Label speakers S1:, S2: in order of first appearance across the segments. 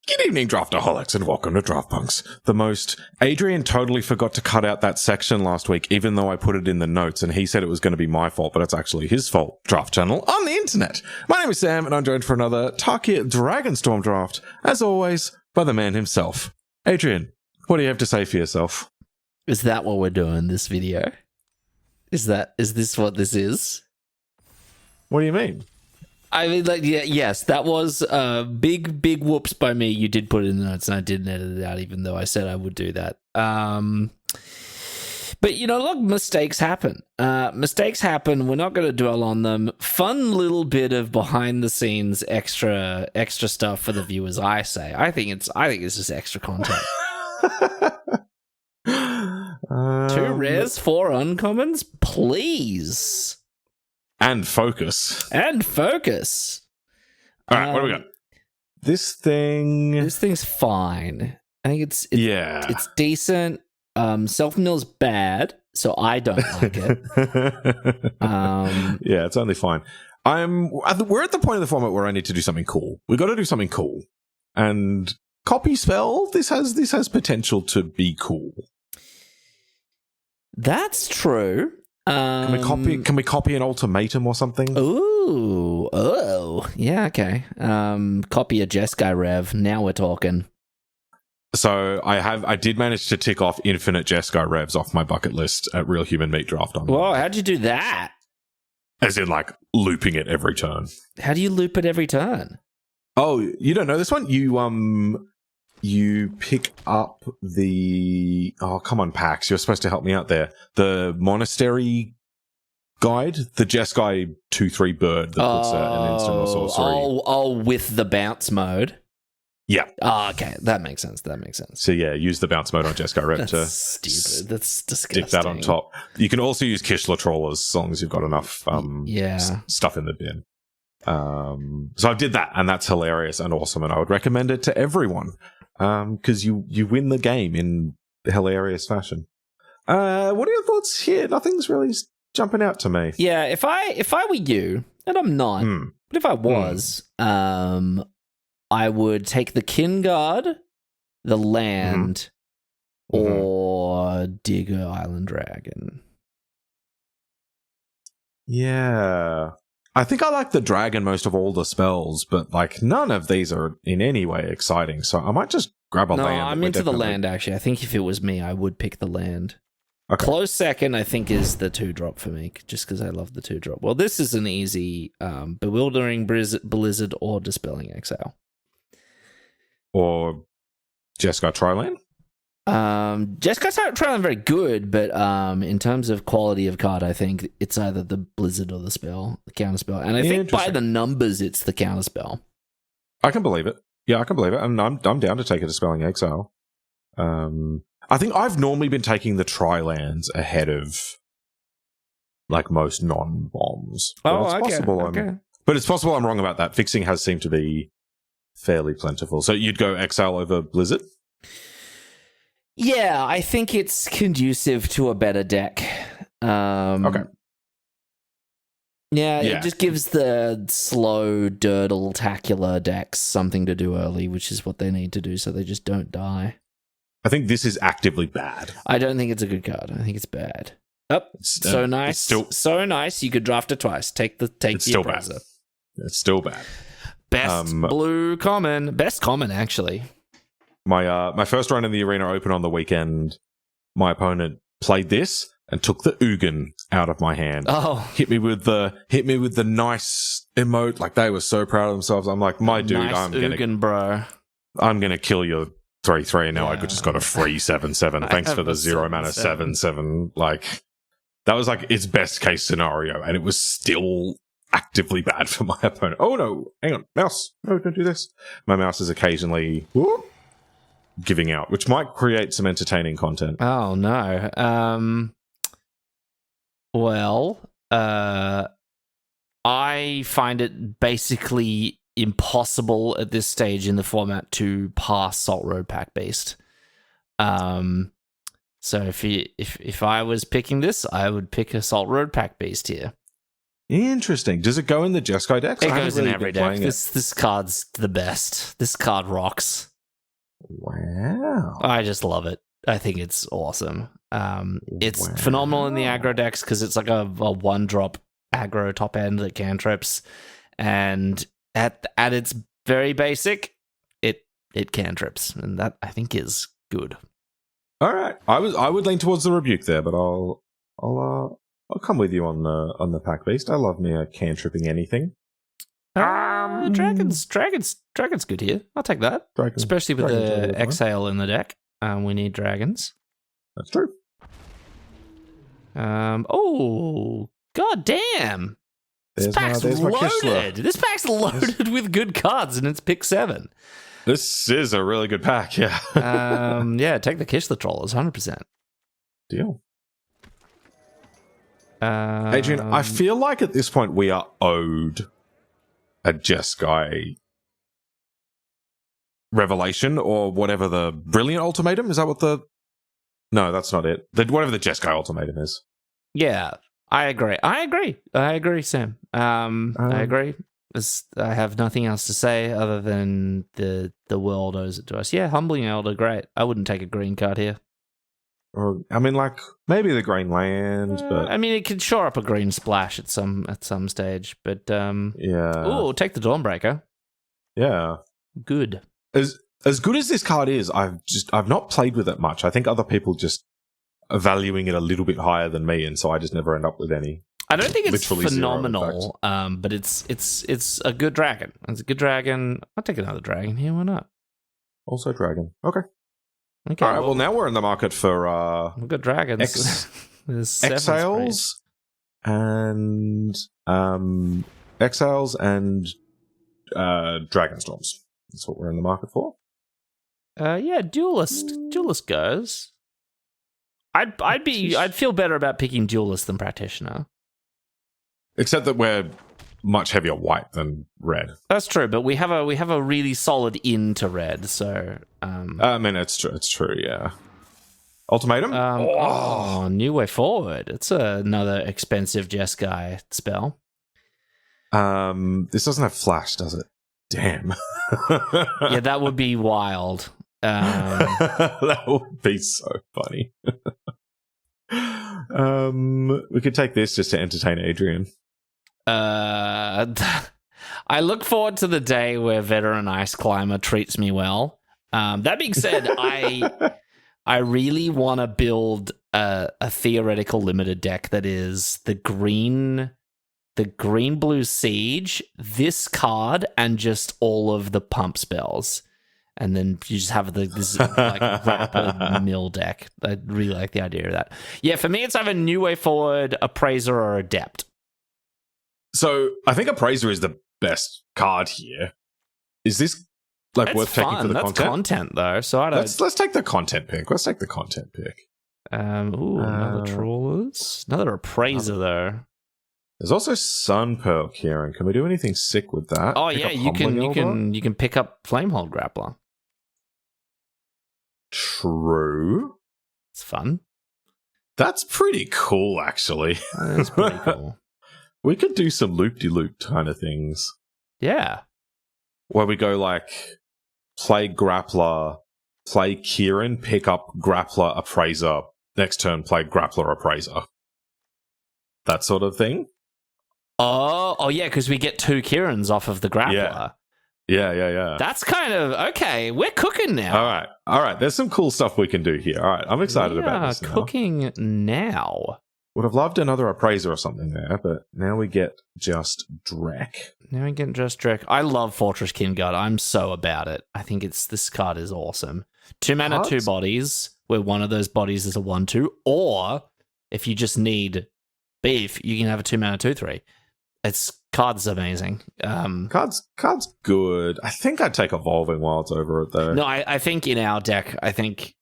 S1: Good evening, Draftaholics, and welcome to Draft Punks. Adrian totally forgot to cut out that section last week, even though I put it in the notes, and he said it was going to be my fault, but it's actually his fault. Draft channel on the internet. My name is Sam, and I'm joined for another Tarkir Dragonstorm draft, as always, by the man himself. Adrian, what do you have to say for yourself?
S2: Is that what we're doing this video? Is this what this is?
S1: What do you mean?
S2: I mean, like, yes, that was big whoops by me. You did put it in the notes, and I didn't edit it out, even though I said I would do that. But, you know, look, mistakes happen. Mistakes happen. We're not going to dwell on them. Fun little bit of behind-the-scenes extra stuff for the viewers, I say. I think it's just extra content. 2 rares, 4 uncommons, please.
S1: And focus.
S2: All
S1: right, what do we got? This
S2: thing's fine. I think it's decent. Self-mill's bad, so I don't like it.
S1: Yeah, it's only fine. We're at the point of the format where I need to do something cool. We've got to do something cool. And copy spell, this has potential to be cool.
S2: That's true.
S1: Can we copy an ultimatum or something?
S2: Oh, yeah, okay. Copy a Jeskai Rev. Now we're talking.
S1: So I did manage to tick off infinite Jeskai Revs off my bucket list at Real Human Meat Draft on.
S2: Whoa, how'd you do that?
S1: As in, like, looping it every turn.
S2: How do you loop it every turn?
S1: Oh, you don't know this one? You pick up the... Oh, come on, Pax. You're supposed to help me out there. The Monastery Guide. The Jeskai 2/3 bird that puts an instant or sorcery.
S2: Oh, with the bounce mode?
S1: Yeah.
S2: Oh, okay. That makes sense.
S1: So, yeah, use the bounce mode on Jeskai Rev to...
S2: stupid. That's disgusting.
S1: Stick that on top. You can also use Kishla Trawlers as long as you've got enough stuff in the bin. So I did that, and that's hilarious and awesome, and I would recommend it to everyone. Because you win the game in hilarious fashion. What are your thoughts here? Nothing's really jumping out to me.
S2: Yeah, if I were you, and I'm not, but if I was, I would take the Kin Guard, the land, or Digger Island Dragon.
S1: Yeah. I think I like the dragon most of all the spells, but like none of these are in any way exciting, so I might just grab a land.
S2: No, I'm into the land, actually. I think if it was me, I would pick the land.
S1: Okay.
S2: Close second, I think, is the 2-drop for me, just because I love the 2-drop. Well, this is an easy Bewildering Blizzard or Dispelling Exile.
S1: Or Jeskai Triland?
S2: Jeskai Triland very good, but in terms of quality of card, I think it's either the Blizzard or the spell, the counterspell. And I think by the numbers, it's the counterspell.
S1: I can believe it. Yeah, I can believe it. I'm down to take a Dispelling Exile. I think I've normally been taking the Trilands ahead of like most non-bombs.
S2: But
S1: it's possible I'm wrong about that. Fixing has seemed to be fairly plentiful. So you'd go Exile over Blizzard?
S2: Yeah, I think it's conducive to a better deck.
S1: Okay.
S2: Yeah, it just gives the slow, durdle-tacular decks something to do early, which is what they need to do so they just don't die.
S1: I think this is actively bad.
S2: I don't think it's a good card. I think it's bad. So nice. So nice, you could draft it twice. Take the Appraiser.
S1: Bad. It's still bad.
S2: Best blue common. Best common, actually.
S1: My first run in the Arena Open on the weekend, my opponent played this and took the Ugin out of my hand.
S2: Oh,
S1: hit me with the nice emote. Like they were so proud of themselves. I'm like, my dude,
S2: nice Ugin, bro.
S1: I'm gonna kill your 3/3, and now I just got a free 7/7. Thanks for the 0 mana 7/7. Like that was like its best case scenario, and it was still actively bad for my opponent. Oh no, hang on, mouse. No, don't do this. My mouse is occasionally giving out, which might create some entertaining content.
S2: Oh no. Well, I find it basically impossible at this stage in the format to pass Salt Road Pack Beast. So if I was picking this, I would pick a Salt Road Pack Beast here.
S1: Interesting. Does it go in the Jeskai decks?
S2: It goes in every deck. This card's the best. This card rocks.
S1: Wow.
S2: I just love it. I think it's awesome. It's phenomenal in the aggro decks because it's like a 1-drop aggro top end that cantrips, and at its very basic, it cantrips, and that I think is good.
S1: All right, I would lean towards the rebuke there, but I'll come with you on the pack beast. I love me a cantripping anything.
S2: Dragon's good here. I'll take that, especially with the exhale in the deck. We need dragons.
S1: That's true.
S2: Oh, god damn! This pack's loaded. This pack's loaded with good cards, and it's pick 7.
S1: This is a really good pack, yeah.
S2: Yeah, take the Kish the Trollers, 100%.
S1: Deal. Adrian, I feel like at this point we are owed a Jeskai revelation or whatever the brilliant ultimatum. Is that what the... No, that's not it. Whatever the Jeskai ultimatum is.
S2: Yeah, I agree, Sam. I agree. I have nothing else to say other than the world owes it to us. Yeah, Humbling Elder, great. I wouldn't take a green card here.
S1: Or I mean, like maybe the green land, but
S2: I mean, it could shore up a green splash at some stage. But
S1: yeah.
S2: Oh, take the Dawnbreaker.
S1: Yeah,
S2: good.
S1: As good as this card is, I've not played with it much. I think other people just are valuing it a little bit higher than me, and so I just never end up with any.
S2: I don't think it's
S1: Literally
S2: phenomenal, but it's a good dragon. It's a good dragon. I'll take another dragon here. Why not?
S1: Also dragon. Okay.
S2: Okay.
S1: All right. Well, now we're in the market for
S2: we've got dragons.
S1: Exiles and Dragonstorms. That's what we're in the market for.
S2: Yeah, duelist goes. I'd feel better about picking duelist than practitioner.
S1: Except that we're much heavier white than red.
S2: That's true, but we have a really solid into red, so
S1: I mean it's true, yeah. Ultimatum?
S2: New Way Forward. It's another expensive Jeskai spell.
S1: This doesn't have flash, does it? Damn.
S2: Yeah, that would be wild.
S1: That would be so funny. We could take this just to entertain Adrian.
S2: I look forward to the day where Veteran Ice Climber treats me well. That being said, I really want to build a theoretical limited deck that is the green blue siege, this card, and just all of the pump spells. And then you just have this like rapid mill deck. I really like the idea of that. Yeah, for me, it's either New Way Forward, Appraiser, or Adept.
S1: So I think Appraiser is the best card here. Is this worth taking for the
S2: That's content though. So I don't.
S1: Let's take the content pick.
S2: Another Trawlers, another Appraiser though.
S1: There's also Sunpearl Kirin. Can we do anything sick with that?
S2: Oh yeah, you can pick up Flamehold Grappler.
S1: True.
S2: It's fun.
S1: That's pretty cool, actually.
S2: That's pretty cool.
S1: We could do some loop-de-loop kind of things.
S2: Yeah.
S1: Where we go play Grappler, play Kirin, pick up Grappler, Appraiser. Next turn, play Grappler, Appraiser. That sort of thing.
S2: Oh yeah, because we get 2 Kirins off of the Grappler.
S1: Yeah.
S2: That's kind of okay. We're cooking now.
S1: All right. There's some cool stuff we can do here. All right, I'm excited about this.
S2: Cooking now.
S1: Would have loved another Appraiser or something there, but now we get just Drek.
S2: I love Fortress Kingguard. I'm so about it. I think this card is awesome. 2 mana, 2 bodies, where one of those bodies is a 1/2, or if you just need beef, you can have a 2 mana 2/3. Card's amazing.
S1: Card's good. I think I'd take Evolving Wilds over it though.
S2: No, I think in our deck, I think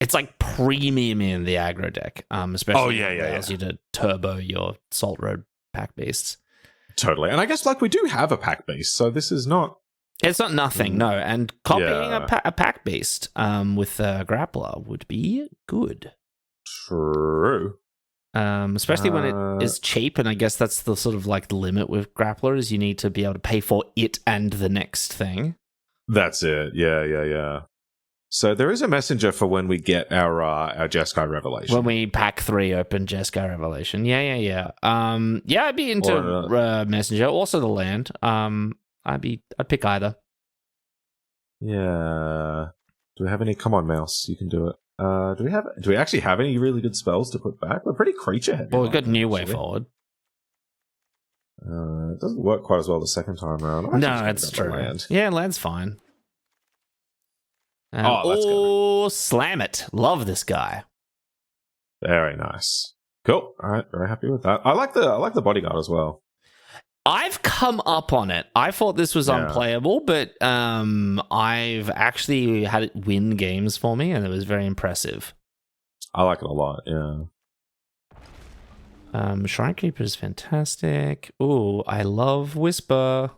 S2: it's like premium in the aggro deck. Especially if it allows you to turbo your Salt Road pack beasts.
S1: Totally. And I guess we do have a pack beast, so this is not...
S2: It's not nothing, no. And copying a pack beast with a Grappler would be good.
S1: True.
S2: Especially when it is cheap, and I guess that's the sort of the limit with Grappler is you need to be able to pay for it and the next thing.
S1: That's it. Yeah. So there is a messenger for when we get our Jeskai Revelation.
S2: When we pack 3 open Jeskai Revelation. Yeah. I'd be into messenger. Also the land. I'd pick either.
S1: Yeah. Do we have any? Come on, mouse. You can do it. Do we actually have any really good spells to put back? We're pretty creature heavy.
S2: Well, we've got New Way Forward.
S1: It doesn't work quite as well the second time around.
S2: No, it's true. Land. Yeah, land's fine.
S1: That's good.
S2: Slam it. Love this guy.
S1: Very nice. Cool. All right, very happy with that. I like the bodyguard as well.
S2: I've come up on it. I thought this was unplayable, but I've actually had it win games for me, and it was very impressive.
S1: I like it a lot, yeah.
S2: Shrine Keeper is fantastic. Ooh, I love Whisper.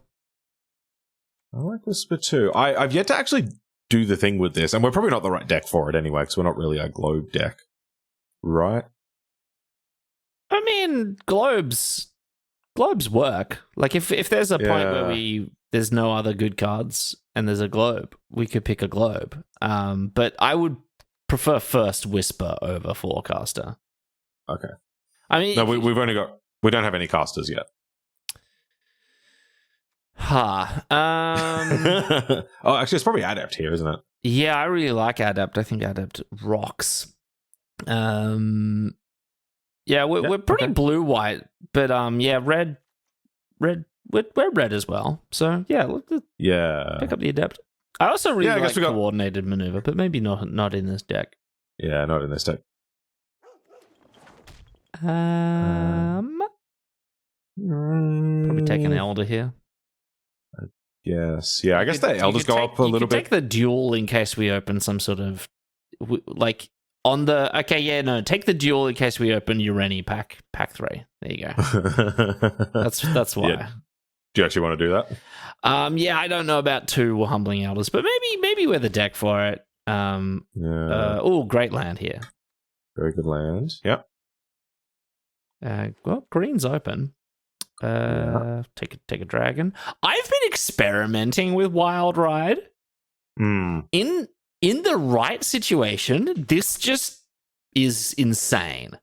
S1: I like Whisper too. I've yet to actually do the thing with this, and we're probably not the right deck for it anyway, because we're not really a globe deck, right?
S2: I mean, globes work. Like if there's a point where there's no other good cards and there's a globe, we could pick a globe. But I would prefer first Whisper over Forecaster.
S1: Okay.
S2: I mean,
S1: no, we don't have any casters yet. Oh, actually, it's probably Adept here, isn't it?
S2: Yeah, I really like Adept. I think Adept rocks. We're pretty blue-white, but red. We're red as well. So pick up the Adept. I also really like Coordinated Maneuver, but maybe not in this deck.
S1: Yeah, not in this deck.
S2: Probably take an Elder here.
S1: Yes. Yeah, I guess the Elders go up a little bit.
S2: Take the duel in case we open some sort of take the duel in case we open Ureni pack 3. There you go. That's why. Yeah.
S1: Do you actually want to do that?
S2: I don't know about 2 Humbling Elders, but maybe we're the deck for it. Great land here.
S1: Very good land. Yep.
S2: Green's open. Take a dragon. I've been experimenting with Wild Ride. In the right situation, this just is insane.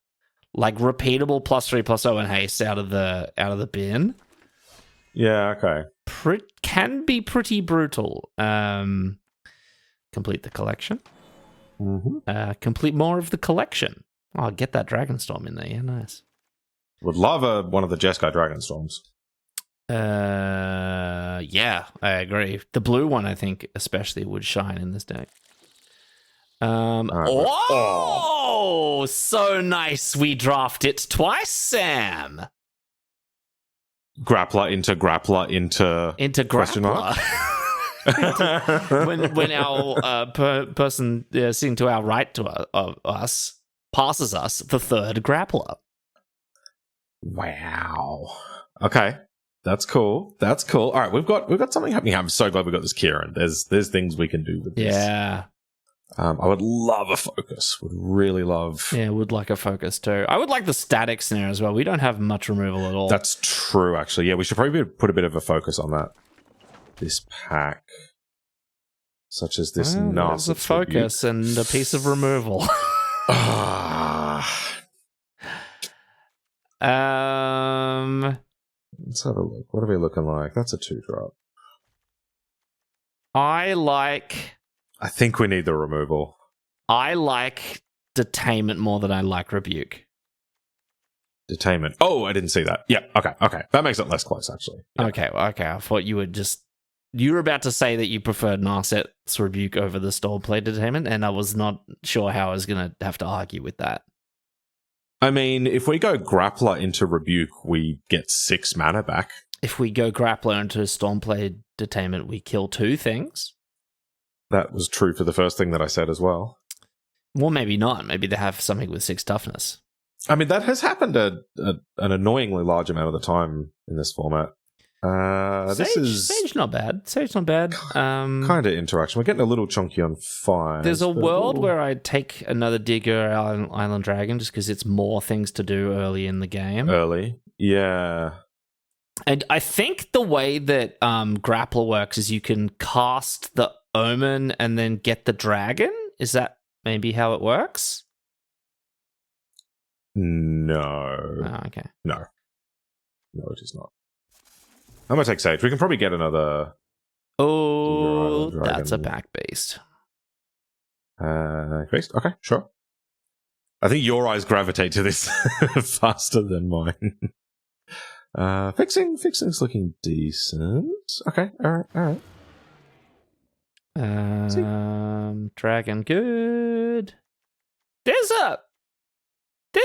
S2: Like repeatable +3/+0 and haste out of the bin.
S1: Yeah. Okay.
S2: Can be pretty brutal. Complete the collection.
S1: Mm-hmm.
S2: Complete more of the collection. Oh, get that Dragonstorm in there. Yeah, nice.
S1: Would love one of the Jeskai Dragonstorms.
S2: Yeah, I agree. The blue one, I think, especially would shine in this deck. So nice. We draft it twice, Sam.
S1: Grappler into
S2: Grappler. when our person sitting to our right of us passes us the third Grappler.
S1: Wow. Okay. That's cool. All right, we've got something happening. I'm so glad we got this Kirin. There's things we can do with this.
S2: Yeah.
S1: I would love a focus. Would really love.
S2: Yeah, would like a focus too. I would like the static snare as well. We don't have much removal at all.
S1: That's true, actually. Yeah, we should probably put a bit of a focus on that. This pack, such as this
S2: Narcissus. A focus and a piece of removal.
S1: Let's have a look. What are we looking like? That's a 2-drop.
S2: I
S1: think we need the removal.
S2: I like Detainment more than I like Rebuke.
S1: Detainment. Oh, I didn't see that. Yeah, okay. That makes it less close, actually. Yeah.
S2: Okay. I thought you would you were about to say that you preferred Narset's Rebuke over the Stall Play Detainment, and I was not sure how I was going to have to argue with that.
S1: I mean, if we go Grappler into Rebuke, we get 6 mana back.
S2: If we go Grappler into Stormplay Detainment, we kill 2 things.
S1: That was true for the first thing that I said as well.
S2: Well, maybe not. Maybe they have something with 6 toughness.
S1: I mean, that has happened an annoyingly large amount of the time in this format.
S2: Sage not bad.
S1: Kind of interaction. We're getting a little chunky on 5.
S2: There's a world where I'd take another Digger Island Dragon just because it's more things to do early in the game.
S1: Yeah.
S2: And I think the way that Grappler works is you can cast the Omen and then get the dragon? Is that maybe how it works?
S1: No.
S2: Oh, okay.
S1: No, it is not. I'm going to take Sage. We can probably get another...
S2: Oh, that's a back beast.
S1: Beast? Okay, sure. I think your eyes gravitate to this faster than mine. Fixing's looking decent. Okay, all right.
S2: Dragon, good. There's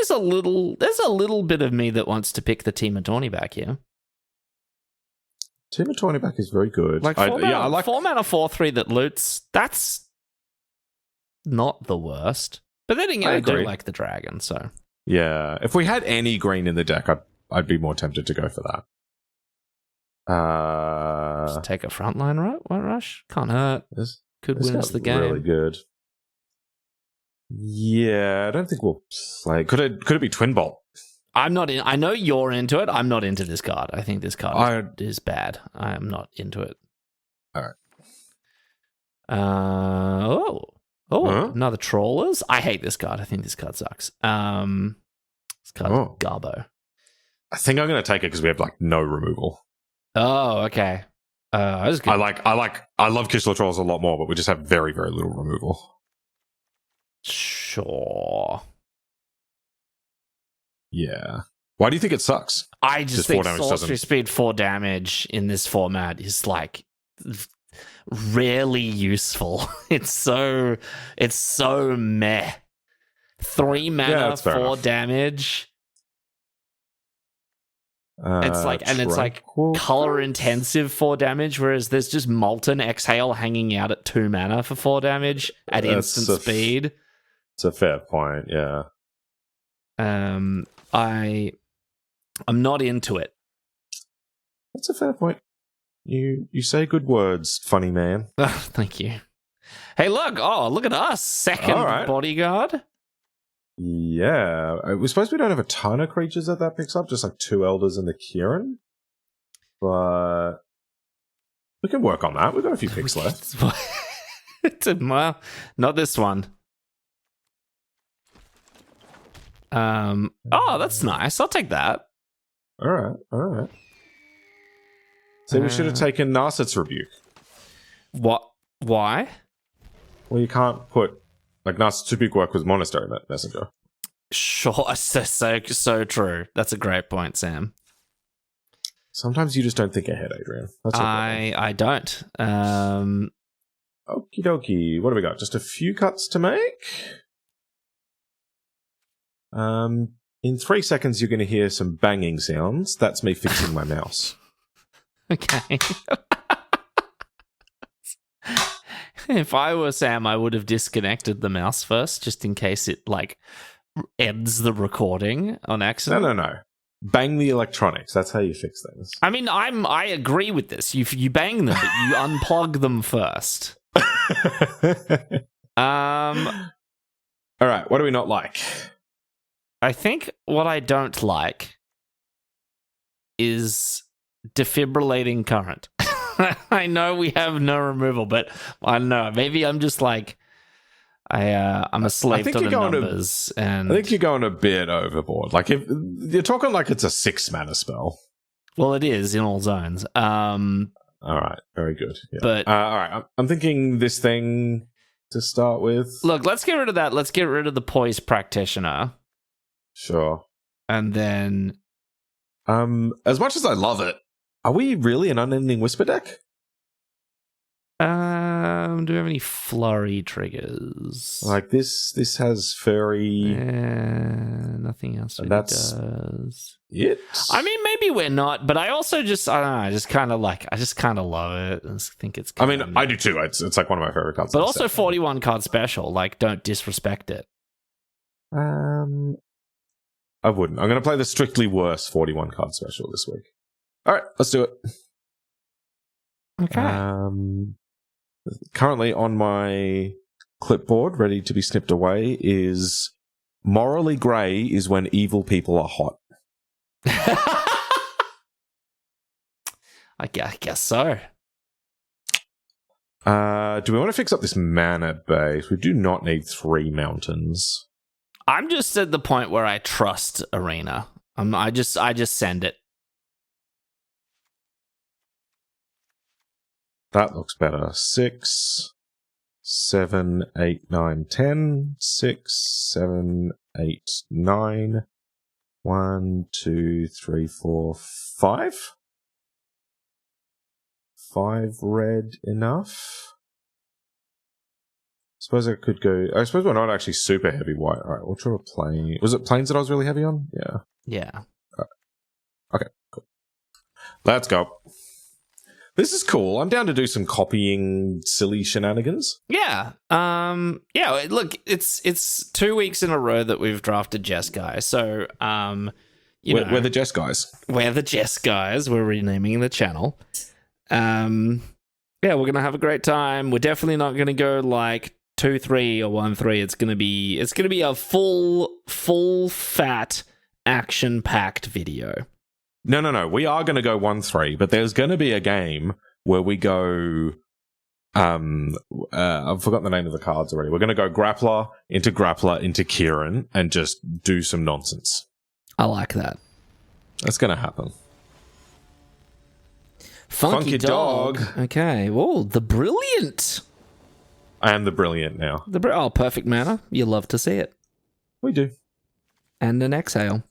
S2: a little bit of me that wants to pick the Team of Tawny back here.
S1: Team of Tawny back is very good.
S2: Like 4 mana 4/3 that loots. That's not the worst. But then again, I do like the dragon. So
S1: yeah, if we had any green in the deck, I'd be more tempted to go for that.
S2: Just take a frontline rush. Can't hurt. Could win us the game.
S1: Really good. Yeah, I don't think we'll play. Could it be Twin Bolt?
S2: I'm not in. I know you're into it. I'm not into this card. I think this card is bad. I am not into it.
S1: All right.
S2: Another Trawlers. I hate this card. I think this card sucks. This card is Garbo.
S1: I think I'm going to take it because we have like no removal.
S2: Oh, okay. I love Kishla Trolls a lot more, but we just have very, very little removal. Sure.
S1: Yeah. Why do you think it sucks?
S2: I just think sorcery speed 4 damage in this format is like rarely useful. It's so meh. 3 mana, 4 damage. It's like color intensive 4 damage, whereas there's just Molten Exhale hanging out at 2 mana for 4 damage at instant speed.
S1: It's a fair point, yeah.
S2: I'm not into it.
S1: That's a fair point. You say good words, funny man.
S2: Thank you. Hey, look at us. Second bodyguard.
S1: Yeah. We suppose we don't have a ton of creatures that picks up, just like 2 Elders and the Kirin. But we can work on that. We've got a few picks left.
S2: Well, not this one. That's nice. I'll take that.
S1: All right. So we should have taken Narset's Rebuke.
S2: What? Why?
S1: Well, you can't put Narset's Rebuke work with Monastery Messenger.
S2: Sure, so true. That's a great point, Sam.
S1: Sometimes you just don't think ahead, Adrian. That's
S2: I don't.
S1: Okie dokie. What do we got? Just a few cuts to make. In 3 seconds, you're going to hear some banging sounds. That's me fixing my mouse.
S2: Okay. If I were Sam, I would have disconnected the mouse first, just in case it ends the recording on accident.
S1: No. Bang the electronics. That's how you fix things.
S2: I mean, I agree with this. You bang them, but you unplug them first.
S1: All right. What do we not like?
S2: I think what I don't like is defibrillating current. I know we have no removal, but I don't know. Maybe I'm just I'm a slave to the numbers. I
S1: think you're going a bit overboard. Like, if you're talking like it's a 6 mana spell.
S2: Well, it is in all zones.
S1: All right, very good. Yeah.
S2: But
S1: all right, I'm thinking this thing to start with.
S2: Look, let's get rid of that. Let's get rid of the Poise Practitioner.
S1: Sure.
S2: And then,
S1: as much as I love it, are we really an Unending Whisper deck?
S2: Do we have any flurry triggers?
S1: Like this has furry.
S2: Yeah, nothing else. Does
S1: it?
S2: I mean, maybe we're not, but I also I don't know. I just kind of love it. I think it's.
S1: I mean, I do too. It's like one of my favorite cards.
S2: But also 41 card special. Like, don't disrespect it.
S1: I wouldn't. I'm going to play the strictly worse 41 card special this week. All right, let's do it.
S2: Okay.
S1: Currently on my clipboard, ready to be snipped away, is morally grey is when evil people are hot.
S2: I guess so.
S1: Do we want to fix up this mana base? We do not need 3 mountains.
S2: I'm just at the point where I trust Arena. I just send it.
S1: That looks better. 6, 7, 8, 9, 10. 6, 7, 8, 9. 1, 2, 3, 4, 5. 5 red enough. Suppose I could go. I suppose we're not actually super heavy white. All right, Ultra Plane. Was it planes that I was really heavy on? Yeah.
S2: Yeah.
S1: Right. Okay, cool. Let's go. This is cool. I'm down to do some copying silly shenanigans.
S2: Yeah. Yeah, look, it's 2 weeks in a row that we've drafted Jeskai. So,
S1: we're the Jeskais.
S2: We're the Jeskais. We're renaming the channel. Yeah, we're going to have a great time. We're definitely not going to go like 2-3 or 1-3. It's going to be a full fat action-packed video.
S1: No. We are going to go 1-3, but there's going to be a game where we go. I've forgotten the name of the cards already. We're going to go Grappler into Kirin and just do some nonsense.
S2: I like that.
S1: That's going to happen.
S2: Funky dog. Okay. Whoa, the brilliant.
S1: I am the brilliant now.
S2: Perfect mana. You love to see it.
S1: We do.
S2: And an exhale.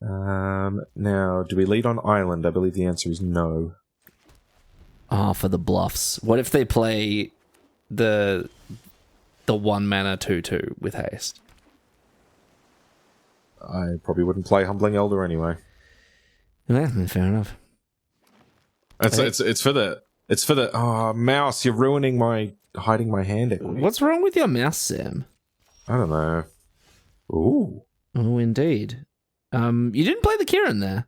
S1: Now, do we lead on island? I believe the answer is no.
S2: For the bluffs. What if they play the 1 mana 2/2 with haste?
S1: I probably wouldn't play Humbling Elder anyway.
S2: Yeah, fair enough.
S1: It's for the mouse, you're hiding my hand equity.
S2: What's wrong with your mouse, Sam?
S1: I don't know. Ooh.
S2: Oh, indeed. You didn't play the Kirin there.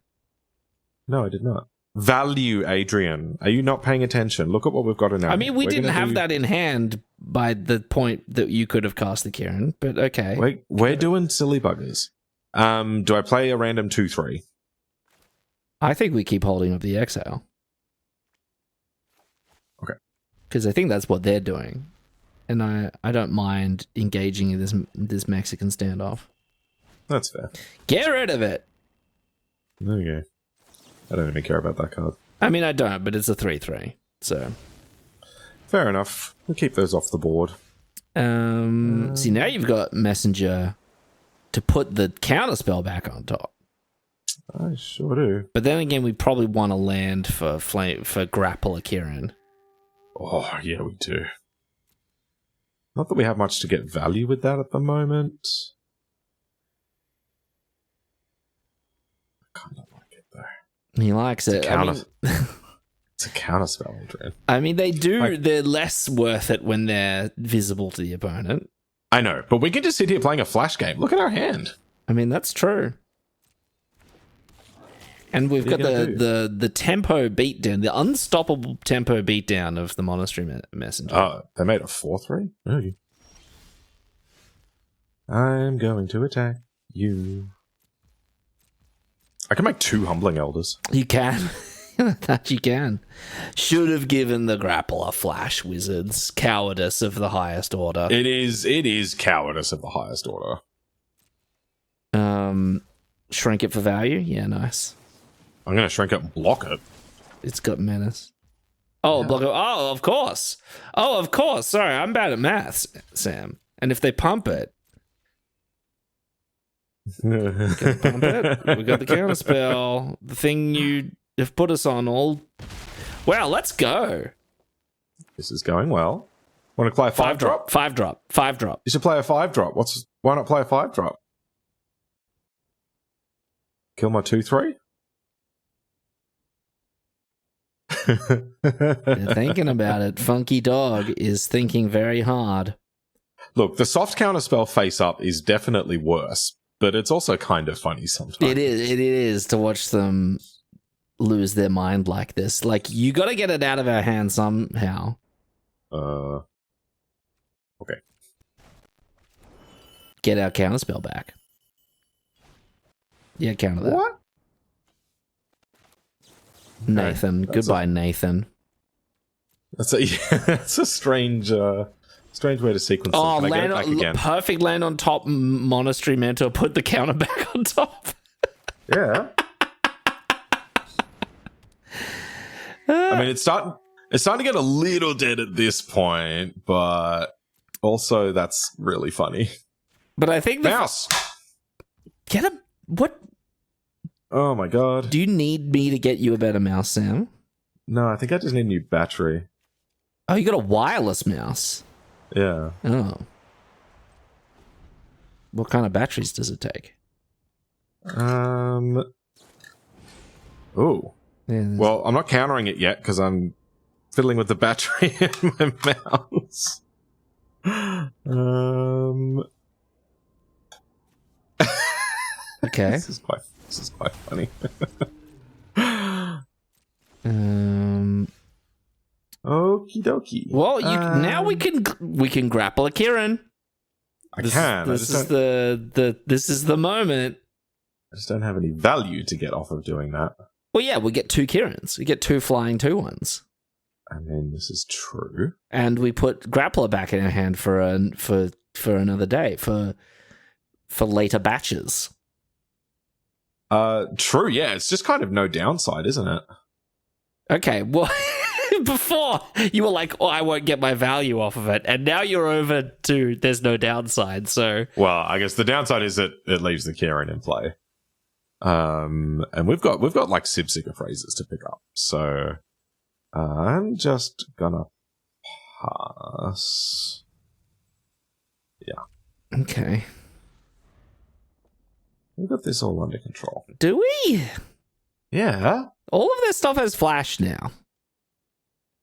S1: No, I did not. Value, Adrian. Are you not paying attention? Look at what we've got in our
S2: I mean, we didn't have that in hand by the point that you could have cast the Kirin, but okay.
S1: We're doing silly buggers. Do I play a random 2-3?
S2: I think we keep holding up the exile.
S1: Okay.
S2: Because I think that's what they're doing. And I don't mind engaging in this Mexican standoff.
S1: That's fair.
S2: Get rid of it!
S1: There you go. I don't even care about that card.
S2: I mean, I don't, but it's a 3/3, so...
S1: Fair enough. We'll keep those off the board.
S2: See, now you've got Messenger to put the counterspell back on top.
S1: I sure do.
S2: But then again, we probably want to land for Grappler Kirin.
S1: Oh, yeah, we do. Not that we have much to get value with that at the moment. I kind of like it, though.
S2: He likes it.
S1: It's a counterspell, Adrian.
S2: I mean, they're less worth it when they're visible to the opponent.
S1: I know, but we can just sit here playing a flash game. Look at our hand.
S2: I mean, that's true. And we've got the tempo beatdown, the unstoppable tempo beatdown of the Monastery Messenger.
S1: Oh, they made a 4/3? Oh. I'm going to attack you. I can make 2 Humbling Elders.
S2: You can. That you can. Should have given the Grappler Flash Wizards cowardice of the highest order.
S1: It is cowardice of the highest order.
S2: Shrink it for value? Yeah, nice.
S1: I'm going to shrink it and block it.
S2: It's got menace. Oh, yeah. Block it. Oh, of course. Oh, of course. Sorry, I'm bad at maths, Sam. And if they pump it... We got the counterspell. The thing you have put us on all... Wow, let's go.
S1: This is going well. Want to play a 5-drop?
S2: 5-drop. 5-drop.
S1: You should play a 5-drop. Why not play a 5-drop? Kill my 2/3?
S2: You're thinking about it. Funky Dog is thinking very hard.
S1: Look, the soft counterspell face up is definitely worse, but it's also kind of funny sometimes.
S2: It is to watch them lose their mind like this. Like, you got to get it out of our hands somehow.
S1: Okay.
S2: Get our counterspell back. Yeah, counter that.
S1: What?
S2: Nathan. Goodbye, Nathan.
S1: That's a strange way to sequence them. Can I get it back again?
S2: Perfect land on top, Monastery Mentor. Put the counter back on top.
S1: Yeah. I mean, it's starting to get a little dead at this point, but also that's really funny.
S2: But I think
S1: mouse.
S2: What?
S1: Oh my god!
S2: Do you need me to get you a better mouse, Sam?
S1: No, I think I just need a new battery.
S2: Oh, you got a wireless mouse?
S1: Yeah.
S2: Oh. What kind of batteries does it take?
S1: Oh. Yeah, well, I'm not countering it yet because I'm fiddling with the battery in my mouse.
S2: Okay.
S1: This is quite funny. Okie dokie.
S2: Well, now we can grapple a Kirin. This is the moment.
S1: I just don't have any value to get off of doing that.
S2: Well, yeah, we get 2 Kirins. We get 2 flying 2/1s.
S1: I mean, this is true.
S2: And we put Grappler back in our hand for another day, for later batches.
S1: True, yeah. It's just kind of no downside, isn't it?
S2: Okay, well, before you were like, oh, I won't get my value off of it. And now you're over to there's no downside, so...
S1: Well, I guess the downside is that it leaves the Kirin in play. And we've got like Sibsig Appraisers to pick up. So I'm just gonna pass. Yeah.
S2: Okay.
S1: We've got this all under control.
S2: Do we?
S1: Yeah.
S2: All of this stuff has flash now.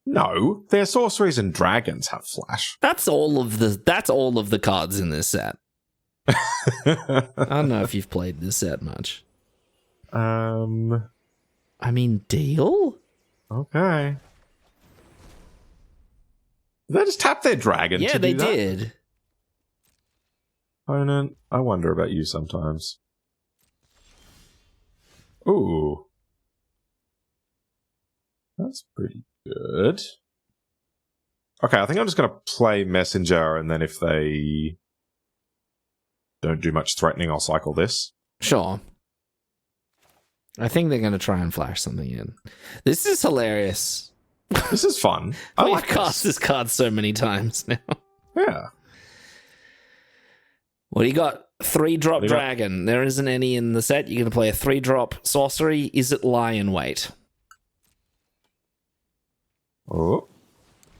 S1: No, their sorceries and dragons have flash.
S2: That's all of the cards in this set. I don't know if you've played this set much. I mean, deal?
S1: Okay. Did they just tap their dragon?
S2: Yeah, they did.
S1: Opponent, I wonder about you sometimes. Ooh. That's pretty good. Okay, I think I'm just going to play Messenger, and then if they don't do much threatening, I'll cycle this.
S2: Sure. I think they're going to try and flash something in. This is hilarious.
S1: This is fun.
S2: We've cast this card so many times now.
S1: Yeah.
S2: What do you got? 3-drop dragon. There isn't any in the set. You're going to play a 3-drop sorcery. Is it lie in wait?
S1: Oh.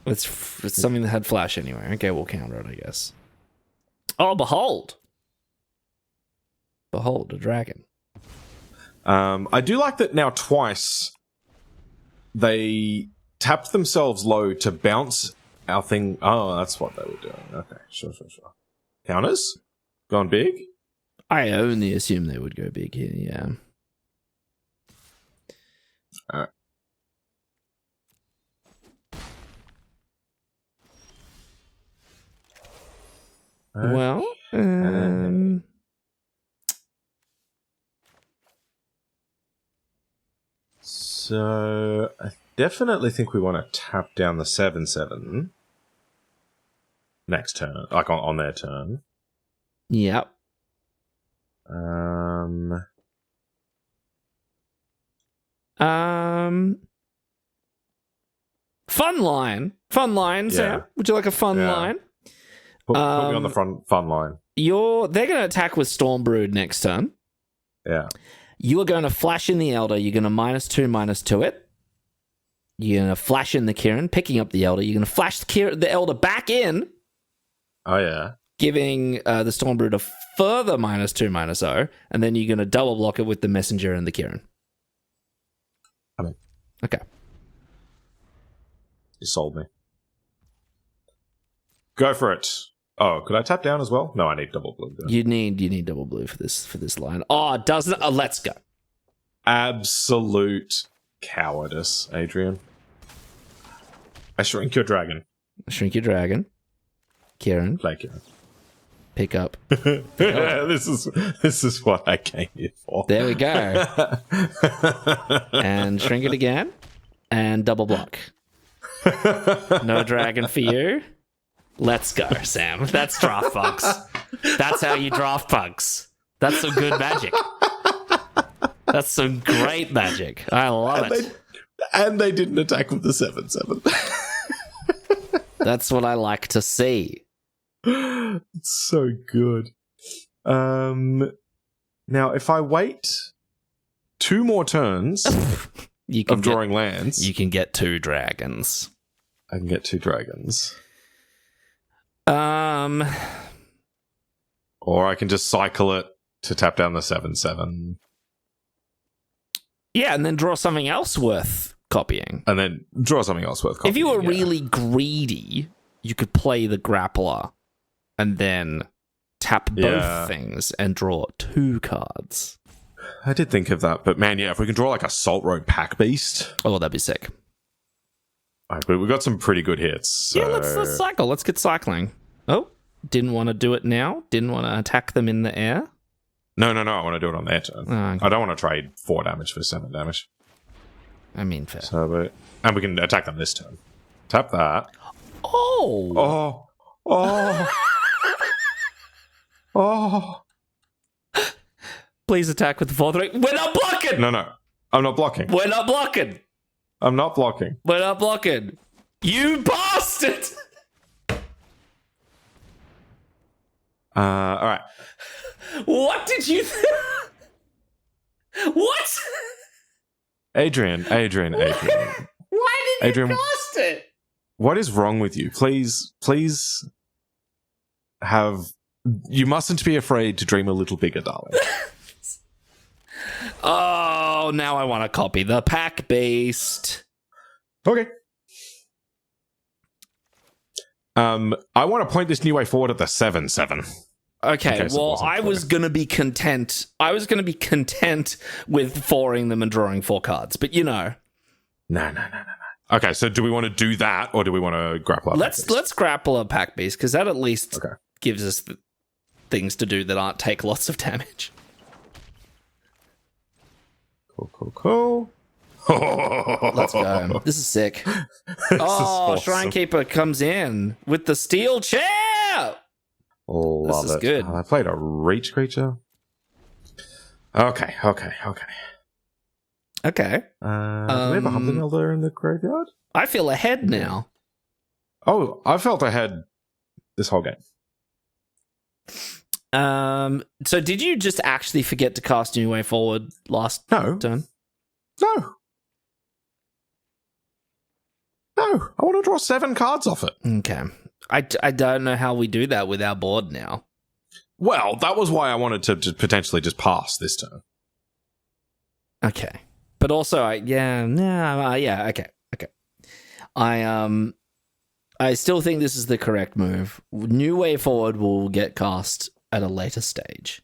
S2: It's something that had flash anyway. Okay, we'll counter it, I guess. Oh, behold. Behold, a dragon.
S1: I do like that now twice they tapped themselves low to bounce our thing. Oh, that's what they were doing. Okay, sure. Counters? Gone big?
S2: I only assume they would go big here, yeah.
S1: Alright.
S2: Well,
S1: so I definitely think we want to tap down the 7/7 next turn, like on their turn.
S2: Yep. Fun line,
S1: yeah.
S2: Sam. Would you like a fun line?
S1: Put me on the fun line.
S2: They're going to attack with Stormbrood next turn.
S1: Yeah.
S2: You are going to flash in the Elder. You're going to -2/-2 it. You're going to flash in the Kirin, picking up the Elder. You're going to flash the Elder back in.
S1: Oh, yeah.
S2: Giving the Stormbrood a further -2/-0. And then you're going to double block it with the Messenger and the Kirin. Okay.
S1: You sold me. Go for it. Oh, could I tap down as well? No, I need double blue.
S2: You need double blue for this line. Oh, doesn't it? Let's go.
S1: Absolute cowardice, Adrian. I shrink your dragon.
S2: Shrink your dragon. Kirin.
S1: Play Kirin.
S2: Pick up.
S1: Yeah, this is what I came here for.
S2: There we go. And shrink it again. And double block. No dragon for you. Let's go, Sam. That's draft bugs. That's how you draft bugs. That's some good magic. That's some great magic. I love it.
S1: And they didn't attack with the 7/7.
S2: That's what I like to see.
S1: It's so good. Now, if I wait 2 more turns of drawing lands,
S2: you can get 2 dragons.
S1: I can get 2 dragons. Or I can just cycle it to tap down the 7/7.
S2: Yeah, and then draw something else worth copying.
S1: And then draw something else worth copying.
S2: If you were really greedy, you could play the Grappler and then tap both things and draw 2 cards.
S1: I did think of that, but man, if we can draw like a Salt Road Pack Beast.
S2: Oh, that'd be sick.
S1: But we got some pretty good hits. So.
S2: Yeah, let's cycle. Let's get cycling. Oh, didn't want to do it now? Didn't want to attack them in the air?
S1: No. I want to do it on their turn.
S2: Oh, okay.
S1: I don't want to trade 4 damage for 7 damage.
S2: I mean, fair.
S1: And we can attack them this turn. Tap that.
S2: Oh! Please attack with the 4/3. We're not blocking!
S1: No. I'm not blocking.
S2: We're not blocking!
S1: I'm not blocking.
S2: We're not blocking. You bastard!
S1: All right.
S2: What did you... What?
S1: Adrian.
S2: Why did you cast it?
S1: What is wrong with you? Please you mustn't be afraid to dream a little bigger, darling.
S2: Oh, now I want to copy the Pack Beast.
S1: Okay. I want to point this new way forward at the 7/7.
S2: Okay, well, I was going to be content. I was going to be content with 4ing them and drawing 4 cards, but you know.
S1: No. Okay, so do we want to do that, or do we want to grapple up?
S2: Let's grapple a Pack Beast, because that at least gives us things to do that aren't take lots of damage.
S1: Cool.
S2: Let's go. This is sick. Awesome. Shrine Keeper comes in with the steel chair.
S1: Love
S2: this is
S1: it.
S2: good.
S1: I played a reach creature. Okay.
S2: Okay.
S1: Do we have a Humbling Elder in the graveyard?
S2: I feel ahead now.
S1: Oh, I felt ahead this whole game.
S2: So did you just actually forget to cast New Way Forward last turn?
S1: No. I want to draw 7 cards off it.
S2: Okay. I don't know how we do that with our board now.
S1: Well, that was why I wanted to potentially just pass this turn.
S2: Okay. But also, okay. I still think this is the correct move. New Way Forward will get cast at a later stage.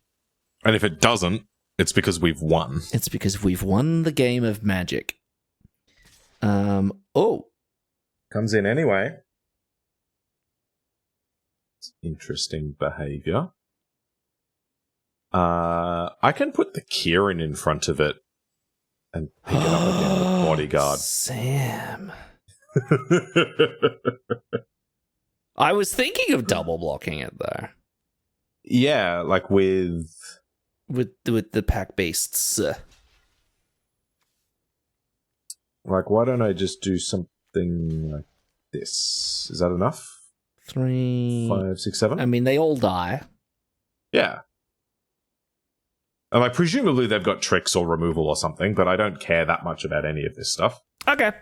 S1: And if it doesn't, it's because we've won.
S2: It's because we've won the game of Magic.
S1: Comes in anyway. It's interesting behavior. I can put the Kirin in front of it and pick it up again with Bodyguard.
S2: Sam. I was thinking of double blocking it though.
S1: Yeah, like with
S2: the Pack Beasts.
S1: Like, why don't I just do something like this? Is that enough?
S2: 3,
S1: 5, 6, 7.
S2: I mean, they all die.
S1: Yeah. And like, presumably they've got tricks or removal or something, but I don't care that much about any of this stuff.
S2: Okay.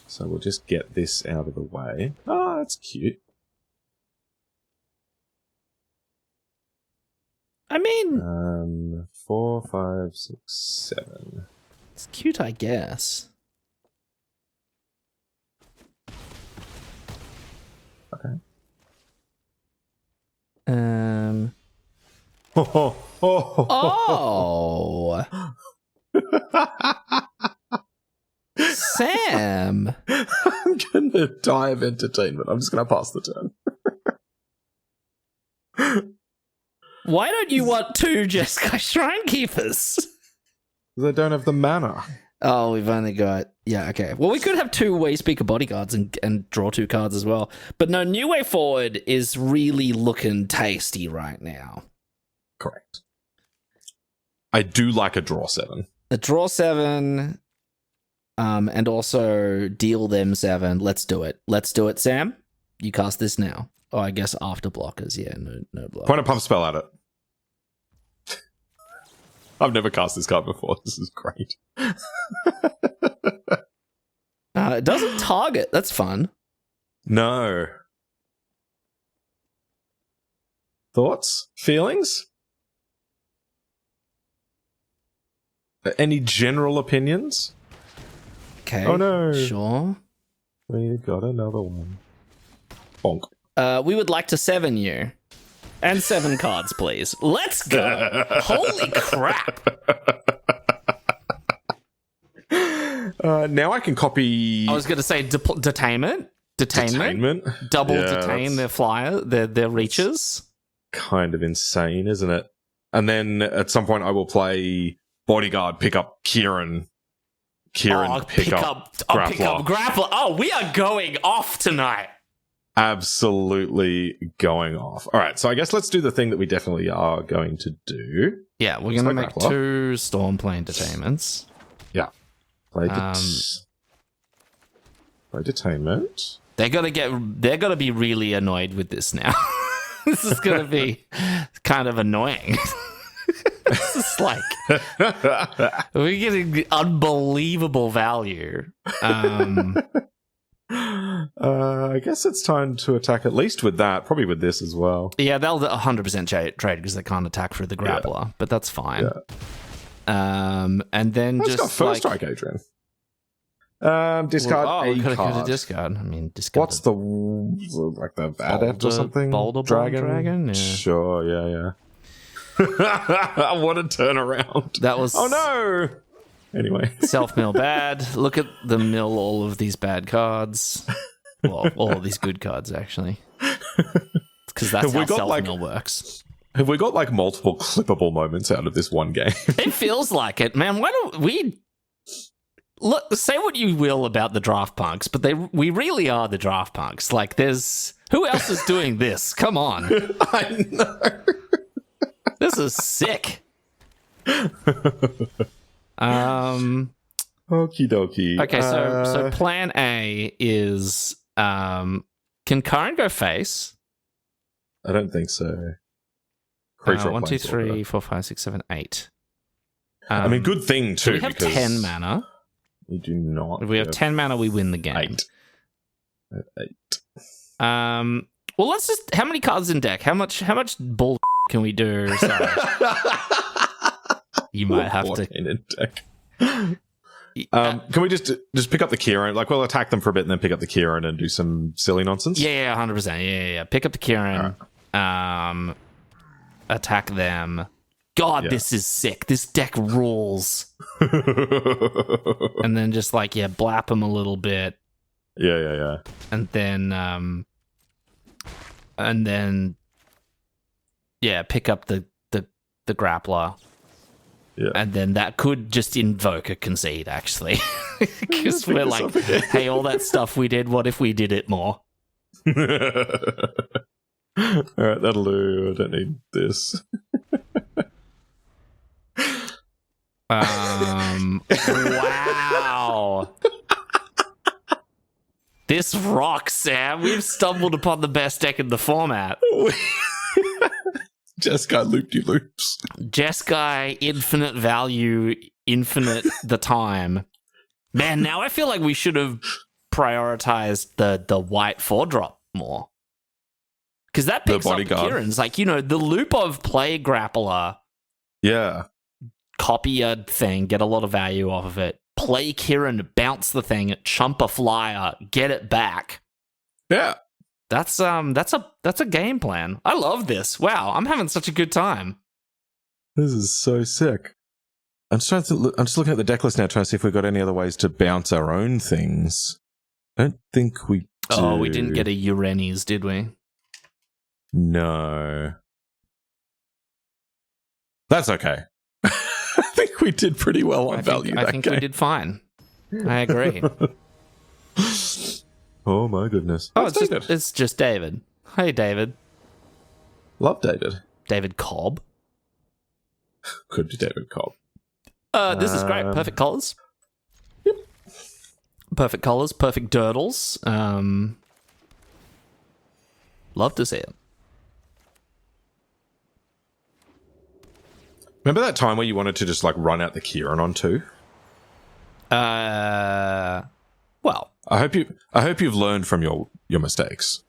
S1: So we'll just get this out of the way. Oh, that's cute.
S2: I mean...
S1: 4, 5, 6, 7.
S2: It's cute, I guess.
S1: Okay.
S2: Oh! Sam!
S1: I'm gonna die of entertainment. I'm just gonna pass the turn.
S2: Why don't you want 2 Jeskai Shrine Keepers?
S1: They don't have the mana.
S2: Oh, we've only got... Yeah, okay. Well, we could have 2 Wayspeaker bodyguards and draw 2 cards as well. But no, New Way Forward is really looking tasty right now.
S1: Correct. I do like a draw 7.
S2: A draw 7, and also deal them 7. Let's do it. Let's do it, Sam. You cast this now. Oh, I guess after blockers. Yeah, no blockers.
S1: Point a pump spell at it. I've never cast this card before. This is great.
S2: It doesn't target. That's fun.
S1: No. Thoughts? Feelings? Any general opinions?
S2: Okay.
S1: Oh no.
S2: Sure.
S1: We got another one. Bonk.
S2: We would like to 7 you. And 7 cards, please. Let's go. Holy crap.
S1: Now I can copy...
S2: I was going to say detainment. Detainment. Double detain their flyer, their reaches.
S1: Kind of insane, isn't it? And then at some point I will play Bodyguard, pick up Kirin. Pick up Grappler.
S2: Oh, we are going off tonight.
S1: Absolutely going off. All right, so I guess let's do the thing that we definitely are going to do.
S2: Yeah, we're going to make Grappler. 2 Stormplane detainments.
S1: Yeah. Play detainment.
S2: They're gonna be really annoyed with this now. This is gonna be kind of annoying. This is like we're getting unbelievable value.
S1: I guess it's time to attack at least with that. Probably with this as well.
S2: Yeah, they'll 100% trade because they can't attack through the grappler, but that's fine.
S1: Yeah.
S2: And then just
S1: got first strike, Adrian. Discard a card.
S2: Discard. I mean, discard.
S1: What's the adept or something?
S2: Boulder Dragon. Yeah.
S1: Sure. Yeah. I want to turn around.
S2: That was.
S1: Oh no. Anyway,
S2: self-mill bad. Look at the mill. All of these bad cards. Well, all of these good cards actually. Because that's how self-mill works.
S1: Have we got like multiple clippable moments out of this one game?
S2: It feels like it, man. Why don't we look? Say what you will about the draft punks, but we really are the draft punks. Like, there's who else is doing this? Come on,
S1: I know.
S2: This is sick.
S1: Okie dokie.
S2: Okay, so plan A is can Kirin go face?
S1: I don't think so.
S2: 1, 2, 3, 4, 5, 6, 7, 8.
S1: I mean, good thing too.
S2: So we have 10 mana.
S1: We do not.
S2: If we have 10 mana, we win the game.
S1: 8.
S2: Well, let's just. How many cards in deck? How much bull can we do? Sorry. You might have to.
S1: In deck. Can we just pick up the Kirin? Like, we'll attack them for a bit and then pick up the Kirin and do some silly nonsense?
S2: Yeah, 100%. Yeah. Pick up the Kirin. Right. Attack them. God, this is sick. This deck rules. And then just blap them a little bit.
S1: Yeah.
S2: And then pick up the grappler.
S1: Yeah.
S2: And then that could just invoke a concede, actually. Because we're like, hey, all that stuff we did, what if we did it more?
S1: Alright, that'll do. I don't need this.
S2: Wow. This rocks, Sam. We've stumbled upon the best deck in the format.
S1: Jeskai loop-de-loops.
S2: Jeskai, infinite value, infinite the time. Man, now I feel like we should have prioritized the white 4-drop more. Because that picks up Kirins. The loop of play Grappler.
S1: Yeah.
S2: Copy a thing, get a lot of value off of it. Play Kirin, bounce the thing, chump a flyer, get it back.
S1: Yeah.
S2: That's a game plan. I love this. Wow, I'm having such a good time.
S1: This is so sick. I'm just looking at the deck list now, trying to see if we've got any other ways to bounce our own things. I don't think we do.
S2: Oh, we didn't get a Urenis, did we?
S1: No. That's okay. I think we did pretty well on value.
S2: I think we did fine. I agree.
S1: Oh my goodness.
S2: Oh, it's just David. Hey, David.
S1: Love David.
S2: David Cobb.
S1: Could be David Cobb.
S2: This is great. Perfect colours.
S1: Yep.
S2: Perfect colours. Perfect durdles. Love to see it.
S1: Remember that time where you wanted to just like run out the Kirin on 2?
S2: Well,
S1: I hope you've learned from your mistakes.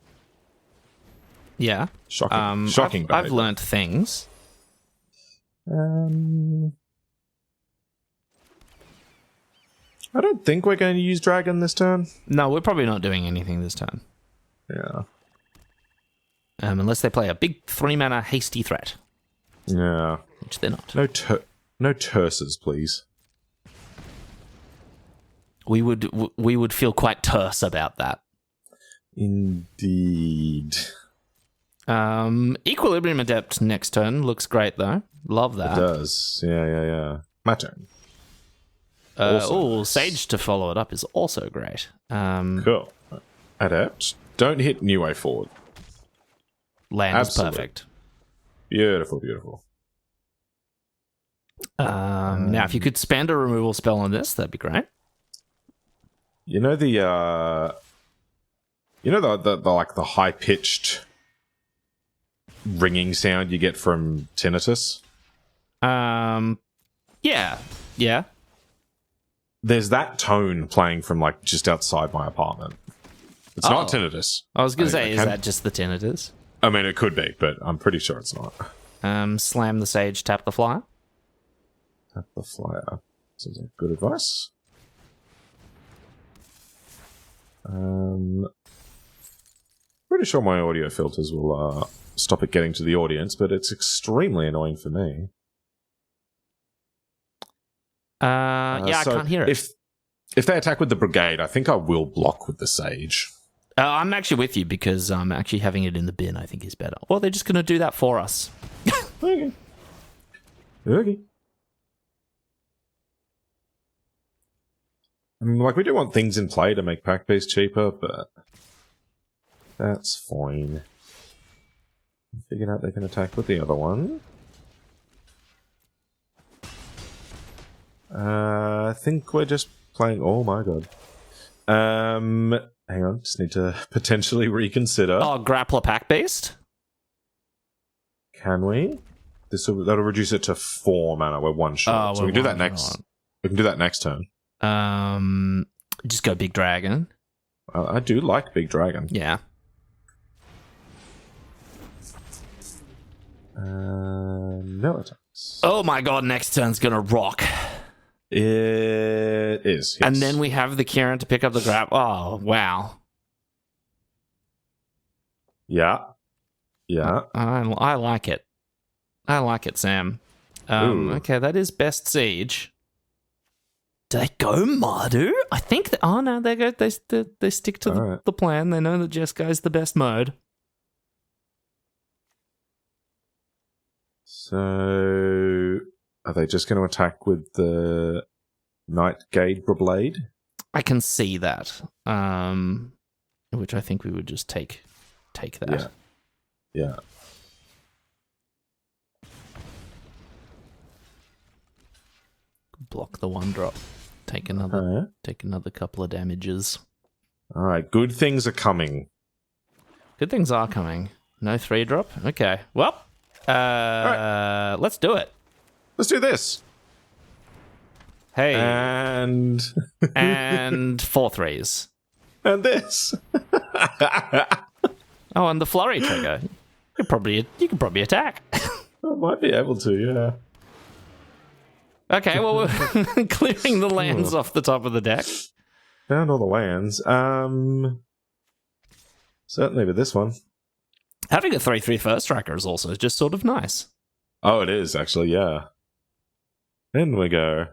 S2: Yeah.
S1: Shocking.
S2: I've learnt things.
S1: I don't think we're going to use Dragon this turn.
S2: No, we're probably not doing anything this turn.
S1: Yeah.
S2: Unless they play a big 3-mana hasty threat.
S1: Yeah.
S2: Which they're not.
S1: No terses, please.
S2: We would feel quite terse about that.
S1: Indeed.
S2: Equilibrium Adept next turn looks great though. Love that.
S1: It does. Yeah. My turn.
S2: Sage to follow it up is also great.
S1: Cool. Adept. Don't hit New Way Forward.
S2: Land
S1: Absolutely.
S2: is perfect.
S1: Beautiful.
S2: Now, if you could spend a removal spell on this, that'd be great.
S1: You know the like the high pitched ringing sound you get from tinnitus?
S2: Yeah.
S1: There's that tone playing from like just outside my apartment. It's not tinnitus.
S2: I was going to say, is that just the tinnitus?
S1: I mean, it could be, but I'm pretty sure it's not.
S2: Slam the Sage, tap the Flyer.
S1: Tap the Flyer. Sounds like good advice. Pretty sure my audio filters will stop it getting to the audience, but it's extremely annoying for me.
S2: I can't hear it.
S1: If they attack with the Brigade, I think I will block with the Sage.
S2: I'm actually with you because actually having it in the bin I think is better. Well, they're just going to do that for us.
S1: Okay. I mean, like, we do want things in play to make pack base cheaper, but that's fine. Figured out they can attack with the other one. I think we're just playing... Oh my god. Hang on, just need to potentially reconsider.
S2: Oh, Grappler pack-based?
S1: Can we? That'll reduce it to 4 mana. We're one shot. So we can do that next. We can do that next turn.
S2: Just go Big Dragon.
S1: I do like Big Dragon.
S2: Yeah.
S1: No attacks.
S2: Oh my god, next turn's gonna rock.
S1: It is, yes.
S2: And then we have the Kirin to pick up the grab. Oh, wow.
S1: Yeah.
S2: I like it. I like it, Sam. Okay, that is best siege. Do they go Mardu? I think that... Oh, no, they stick to the plan. They know that Jeskai is the best mode.
S1: So... Are they just going to attack with the Nightgate Blade?
S2: I can see that. Which I think we would just take that.
S1: Yeah.
S2: Block the 1-drop. Take another couple of damages.
S1: All right, good things are coming.
S2: Good things are coming. No 3-drop? Okay. Well, right. Let's do it.
S1: Let's do this.
S2: Hey.
S1: And
S2: 4 3s.
S1: And this.
S2: Oh, and the flurry trigger. You can probably attack.
S1: I might be able to, yeah.
S2: Okay, well, we're clearing the lands off the top of the deck.
S1: Found all the lands. Certainly with this one.
S2: Having a 3/3 first striker is also just sort of nice.
S1: Oh, it is, actually, yeah. In we go.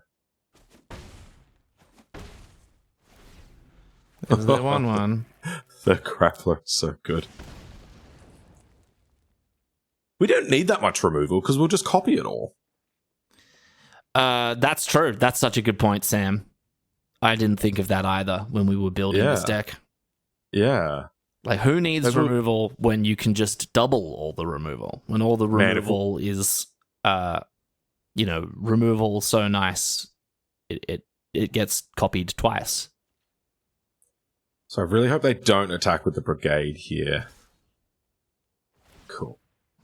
S2: There's the 1/1.
S1: The Grappler is so good. We don't need that much removal because we'll just copy it all.
S2: That's true. That's such a good point, Sam. I didn't think of that either when we were building this deck.
S1: Yeah.
S2: Like, who needs removal when you can just double all the removal? When all the removal is, removal so nice, it gets copied twice.
S1: So I really hope they don't attack with the brigade here. Cool.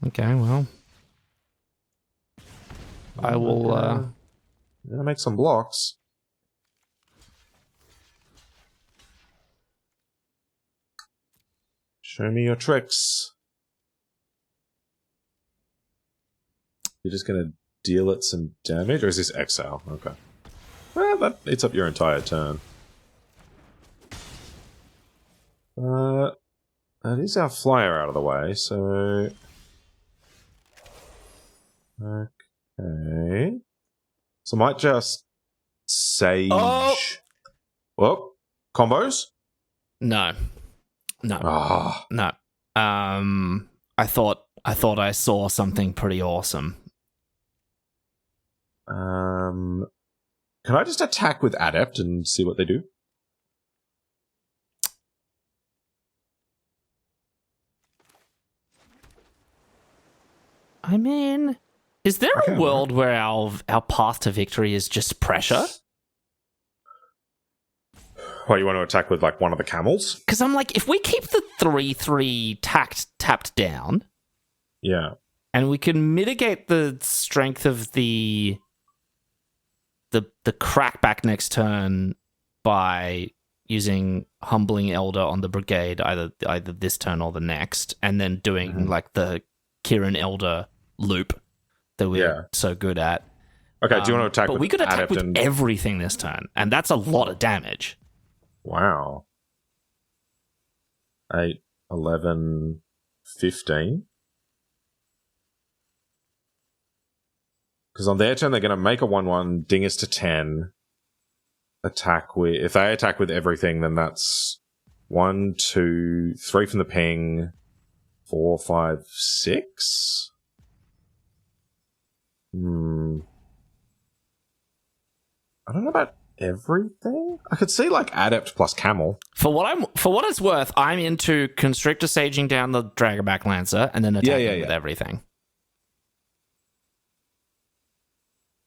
S2: Okay, well. I will...
S1: I'm gonna make some blocks. Show me your tricks. You're just gonna deal it some damage? Or is this exile? Okay. Well, that eats up your entire turn. That is our flyer out of the way, so... Okay. So I might just Sage... Oh! Whoa. Combos?
S2: No. No. I thought I saw something pretty awesome.
S1: Can I just attack with Adept and see what they do?
S2: I mean, is there a world where our path to victory is just pressure?
S1: What, you want to attack with, like, one of the camels?
S2: Because I'm like, if we keep the 3/3 tapped down...
S1: Yeah.
S2: And we can mitigate the strength of the crackback next turn by using Humbling Elder on the brigade, either this turn or the next, and then doing, like, the Kirin Elder loop that we're so good at.
S1: Okay, do you want to attack
S2: but
S1: with
S2: we could attack
S1: Adept
S2: with everything this turn, and that's a lot of damage.
S1: Wow. 8, 11, 15. Because on their turn, they're going to make a 1/1, ding us to 10. Attack with... If they attack with everything, then that's 1, 2, 3 from the ping, 4, 5, 6? I don't know about everything. I could see, like, Adept plus Camel.
S2: For what it's worth, I'm into Constrictor Saging down the Dragonback Lancer and then attacking with everything.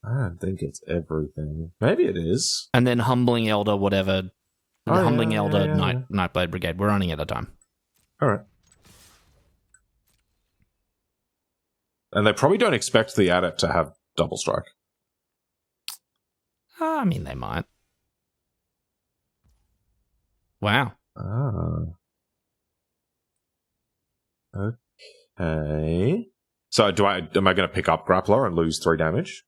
S1: I don't think it's everything. Maybe it is.
S2: And then Humbling Elder, whatever. Humbling Elder, Nightblade Brigade. We're running out of time.
S1: All right. And they probably don't expect the Adept to have double strike.
S2: I mean, they might. Wow.
S1: Okay. So am I going to pick up Grappler and lose 3 damage?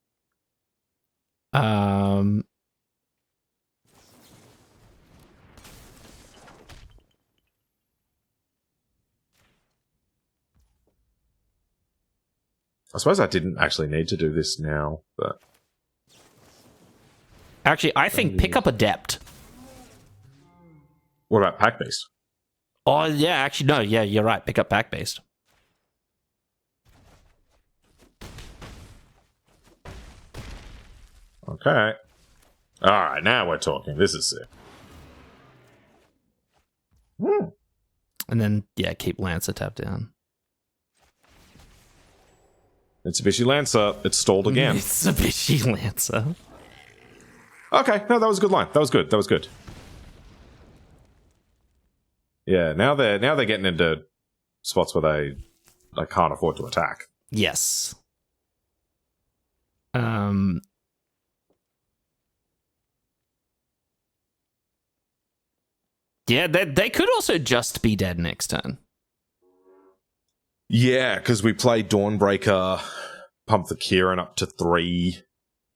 S2: I
S1: suppose I didn't actually need to do this now, but...
S2: Actually, I think pick up Adept.
S1: What about Pack-Beast?
S2: Oh, yeah, actually, no, yeah, you're right. Pick up Pack-Beast.
S1: Okay. Alright, now we're talking. This is sick.
S2: And then, keep Lancer tapped down.
S1: Mitsubishi Lancer. It's stalled again.
S2: Mitsubishi Lancer.
S1: Okay, no, that was a good line. That was good. Yeah, now they're getting into spots where they can't afford to attack.
S2: Yes. Yeah, they could also just be dead next turn.
S1: Yeah, because we play Dawnbreaker, pump the Kirin up to 3,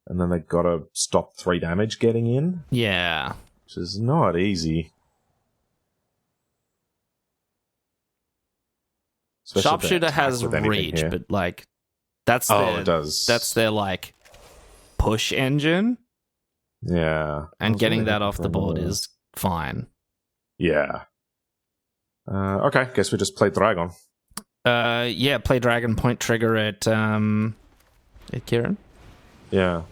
S1: and then they gotta stop 3 damage getting in.
S2: Yeah.
S1: Which is not easy. Especially
S2: Sharpshooter has reach,
S1: here.
S2: but like that's their like push engine.
S1: Yeah.
S2: And getting that off the board is fine.
S1: Yeah. Okay, guess we just play Dragon.
S2: Play Dragon, point trigger at Kirin.
S1: Yeah.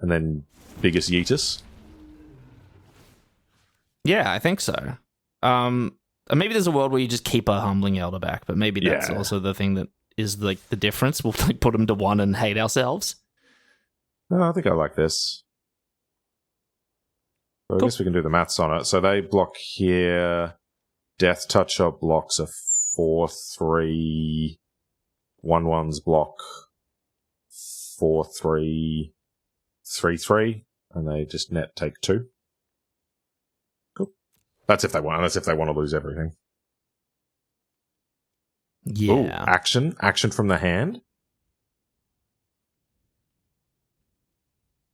S1: And then biggest Yeetus.
S2: Yeah, I think so. Maybe there's a world where you just keep a Humbling Elder back, but maybe that's also the thing that is like the difference. We'll like put them to 1 and hate ourselves.
S1: No, I think I like this. Well, I guess we can do the maths on it. So they block here. Death Toucher blocks a 4/3. 1/1s block 4/3, 3/3, and they just net take 2. Cool. That's if they want. That's if they want to lose everything.
S2: Yeah.
S1: Ooh, action from the hand.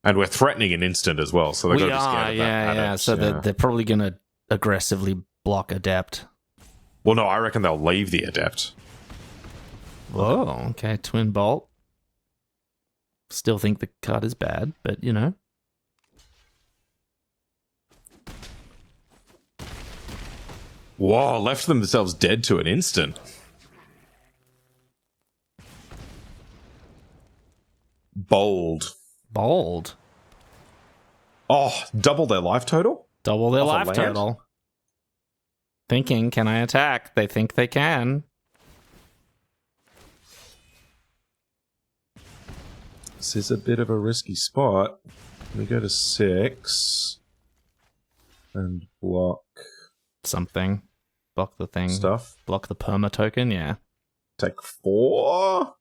S1: And we're threatening an instant as well, so they've got to be scared of that.
S2: Yeah. So they're probably going to aggressively block Adept.
S1: Well, no, I reckon they'll leave the Adept.
S2: Whoa, okay, Twin Bolt. Still think the card is bad, but you know.
S1: Whoa, left themselves dead to an instant. Bold. Oh, double their life total?
S2: Double their life total. Thinking, can I attack? They think they can.
S1: This is a bit of a risky spot. We go to 6 and block
S2: something. Block the thing.
S1: Stuff.
S2: Block the perma token, yeah.
S1: Take 4.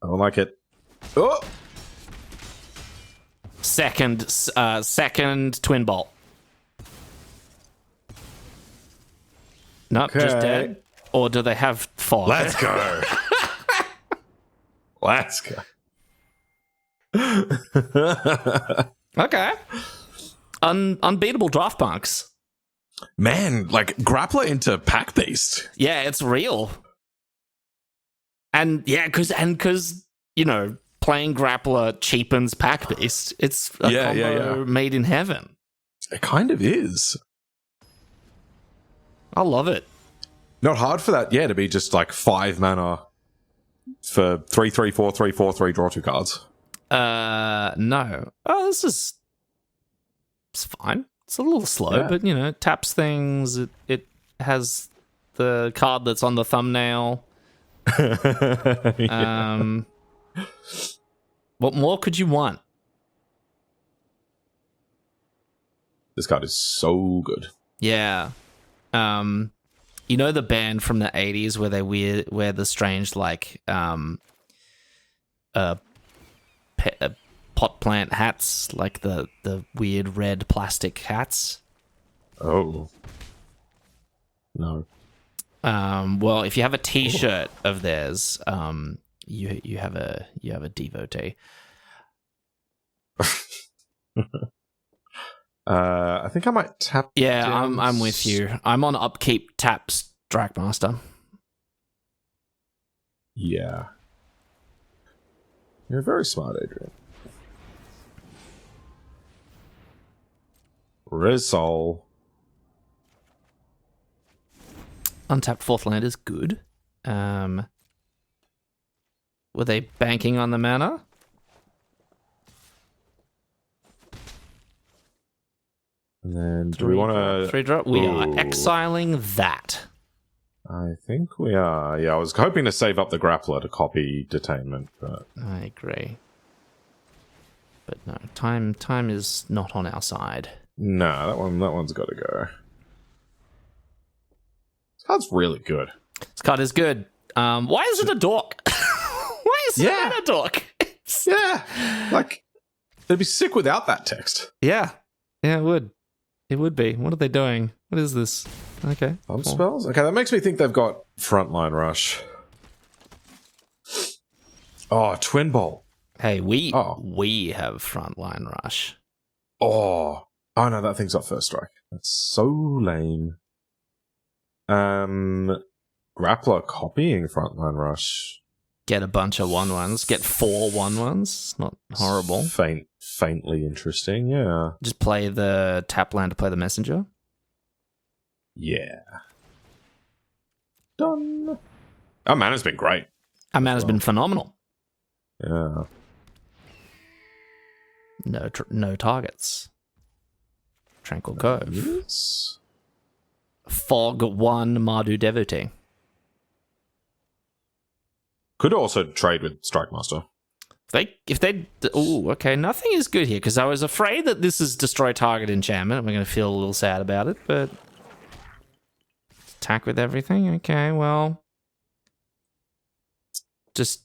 S1: I don't like it. Oh!
S2: Second Twin Bolt. Nope, just dead. Or do they have 4?
S1: Let's go. Let's go.
S2: Okay. Unbeatable draft punks.
S1: Man, like Grappler into Pack Beast.
S2: Yeah, it's real. And yeah, because you know, playing Grappler cheapens Pack Beast. It's a combo made in heaven.
S1: It kind of is.
S2: I love it.
S1: Not hard for that, to be just like 5 mana for 3/3, 4/3, 4/3, draw 2 cards.
S2: No. Oh, it's fine. It's a little slow, but you know, it taps things. It has the card that's on the thumbnail. What more could you want?
S1: This card is so good.
S2: Yeah. You know the band from the 80s where they wear the strange like pot plant hats, like the weird red plastic hats?
S1: Oh. No.
S2: Well, if you have a T-shirt of theirs, you have a devotee.
S1: I think I might tap.
S2: Yeah, I'm with you. I'm on upkeep taps Dragmaster.
S1: Yeah. You're very smart, Adrian. Resolve.
S2: Untapped 4th land is good. Were they banking on the mana?
S1: And then do we want to...
S2: 3-drop? We are exiling that.
S1: I think we are. Yeah, I was hoping to save up the Grappler to copy Detainment, but...
S2: I agree. But no, time is not on our side.
S1: No, that one's got to go. This card's really good.
S2: This card is good. Why is it a dork? Why is it a dork?
S1: Yeah. Like, they'd be sick without that text.
S2: Yeah. Yeah, it would. It would be. What are they doing? What is this? Okay.
S1: Cool. Spells? Okay, that makes me think they've got Frontline Rush. Oh, Twin Bolt.
S2: Hey, we have Frontline Rush.
S1: Oh no, that thing's got First Strike. That's so lame. Grappler copying Frontline Rush.
S2: Get a bunch of 1/1s. Get 4 1/1s. Not horrible.
S1: Faintly interesting, yeah.
S2: Just play the tap land to play the messenger.
S1: Yeah. Done. Our mana's been great.
S2: Our mana's been phenomenal.
S1: Yeah.
S2: No targets. Tranquil Cove.
S1: Yes.
S2: Fog 1 Mardu Devotee.
S1: Could also trade with Strike Master.
S2: Okay, nothing is good here, because I was afraid that this is destroy target enchantment, and we're going to feel a little sad about it, but attack with everything? Okay, well, just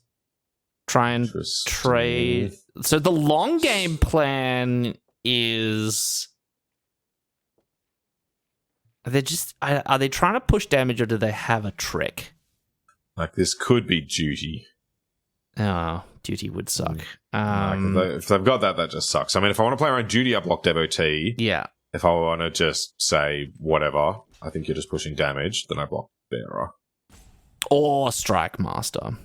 S2: try and trade. So the long game plan is... Are they trying to push damage, or do they have a trick?
S1: Like, this could be duty.
S2: Oh, duty would suck.
S1: If they've got that, that just sucks. I mean, if I want to play around duty, I block Devotee.
S2: Yeah.
S1: If I want to just say whatever, I think you're just pushing damage, then I block Bearer.
S2: Or Strike Master.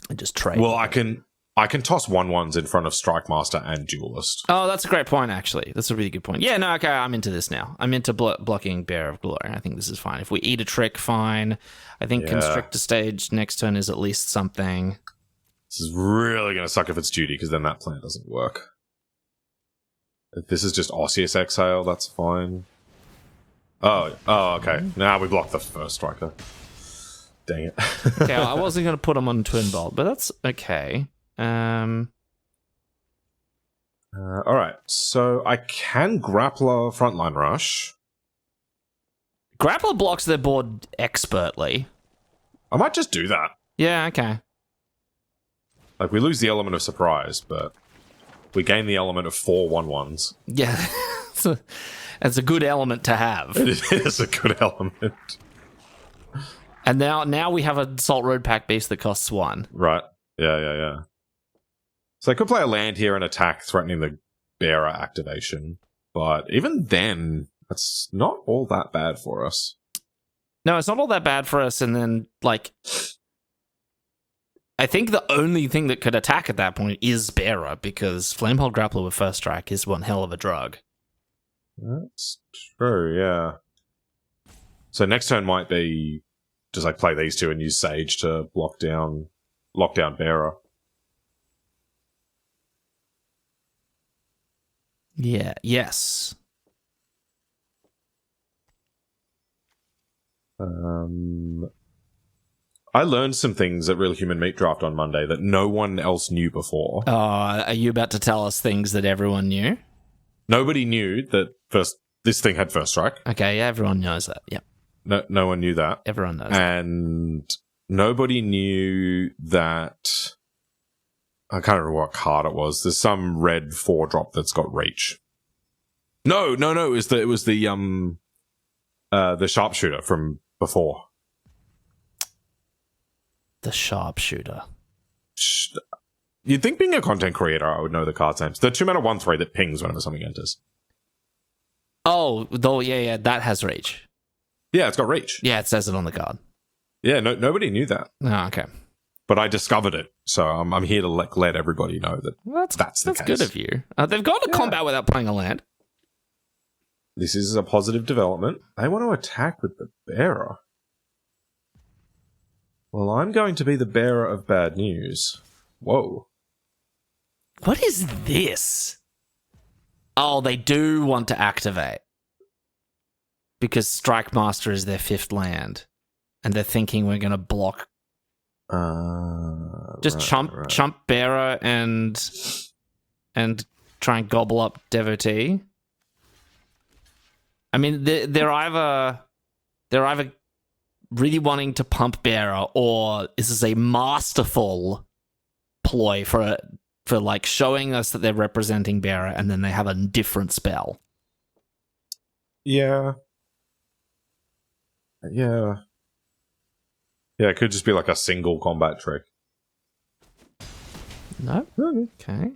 S2: And just trade.
S1: Well, I can toss 1/1s in front of Strike Master and Duelist.
S2: Oh, that's a great point, actually. That's a really good point. Yeah, no, okay, I'm into this now. I'm into blocking Bearer of Glory. I think this is fine. If we eat a trick, fine. I think Constrictor Stage next turn is at least something.
S1: This is really going to suck if it's duty, because then that plan doesn't work. If this is just Osseous Exhale, that's fine. Oh, okay. Now we block the first striker. Dang it.
S2: Okay, I wasn't going to put him on Twin Bolt, but that's okay.
S1: Alright, so I can Grappler Frontline Rush.
S2: Grappler blocks their board expertly.
S1: I might just do that.
S2: Yeah, okay.
S1: Like, we lose the element of surprise, but we gain the element of 4 1/1s.
S2: Yeah, it's a good element to have.
S1: It is a good element.
S2: And now we have a Salt Road Pack Beast that costs 1.
S1: Right. Yeah. So I could play a land here and attack, threatening the Bearer activation. But even then, that's not all that bad for us.
S2: No, it's not all that bad for us, and then, like... I think the only thing that could attack at that point is Bearer, because Flamehold Grappler with First Strike is one hell of a drug.
S1: That's true, yeah. So next turn might be just like play these two and use Sage to lock down Bearer.
S2: Yeah, yes.
S1: I learned some things at Real Human Meat Draft on Monday that no one else knew before.
S2: Are you about to tell us things that everyone knew?
S1: Nobody knew that this thing had First Strike.
S2: Okay, yeah, everyone knows that. Yeah.
S1: No one knew that.
S2: Everyone knows.
S1: And nobody knew that... I can't remember what card it was. There's some red 4-drop that's got reach. No. It was the sharpshooter from before.
S2: The sharpshooter.
S1: You'd think, being a content creator, I would know the card names. The 2-mana 1/3 that pings whenever something enters.
S2: Oh, though, yeah, that has reach.
S1: Yeah, it's got reach.
S2: Yeah, it says it on the card.
S1: Yeah, nobody knew that.
S2: Oh, okay.
S1: But I discovered it, so I'm here to let everybody know that that's the case.
S2: That's good of you. They've gone to combat without playing a land.
S1: This is a positive development. They want to attack with the Bearer. Well, I'm going to be the bearer of bad news. Whoa.
S2: What is this? Oh, they do want to activate. Because Strike Master is their 5th land. And they're thinking we're going to block. Just chump Bearer and try and gobble up Devotee. I mean, they're either really wanting to pump Bearer, or this is a masterful ploy for like showing us that they're representing Bearer, and then they have a different spell.
S1: Yeah, it could just be like a single combat trick.
S2: No? Okay.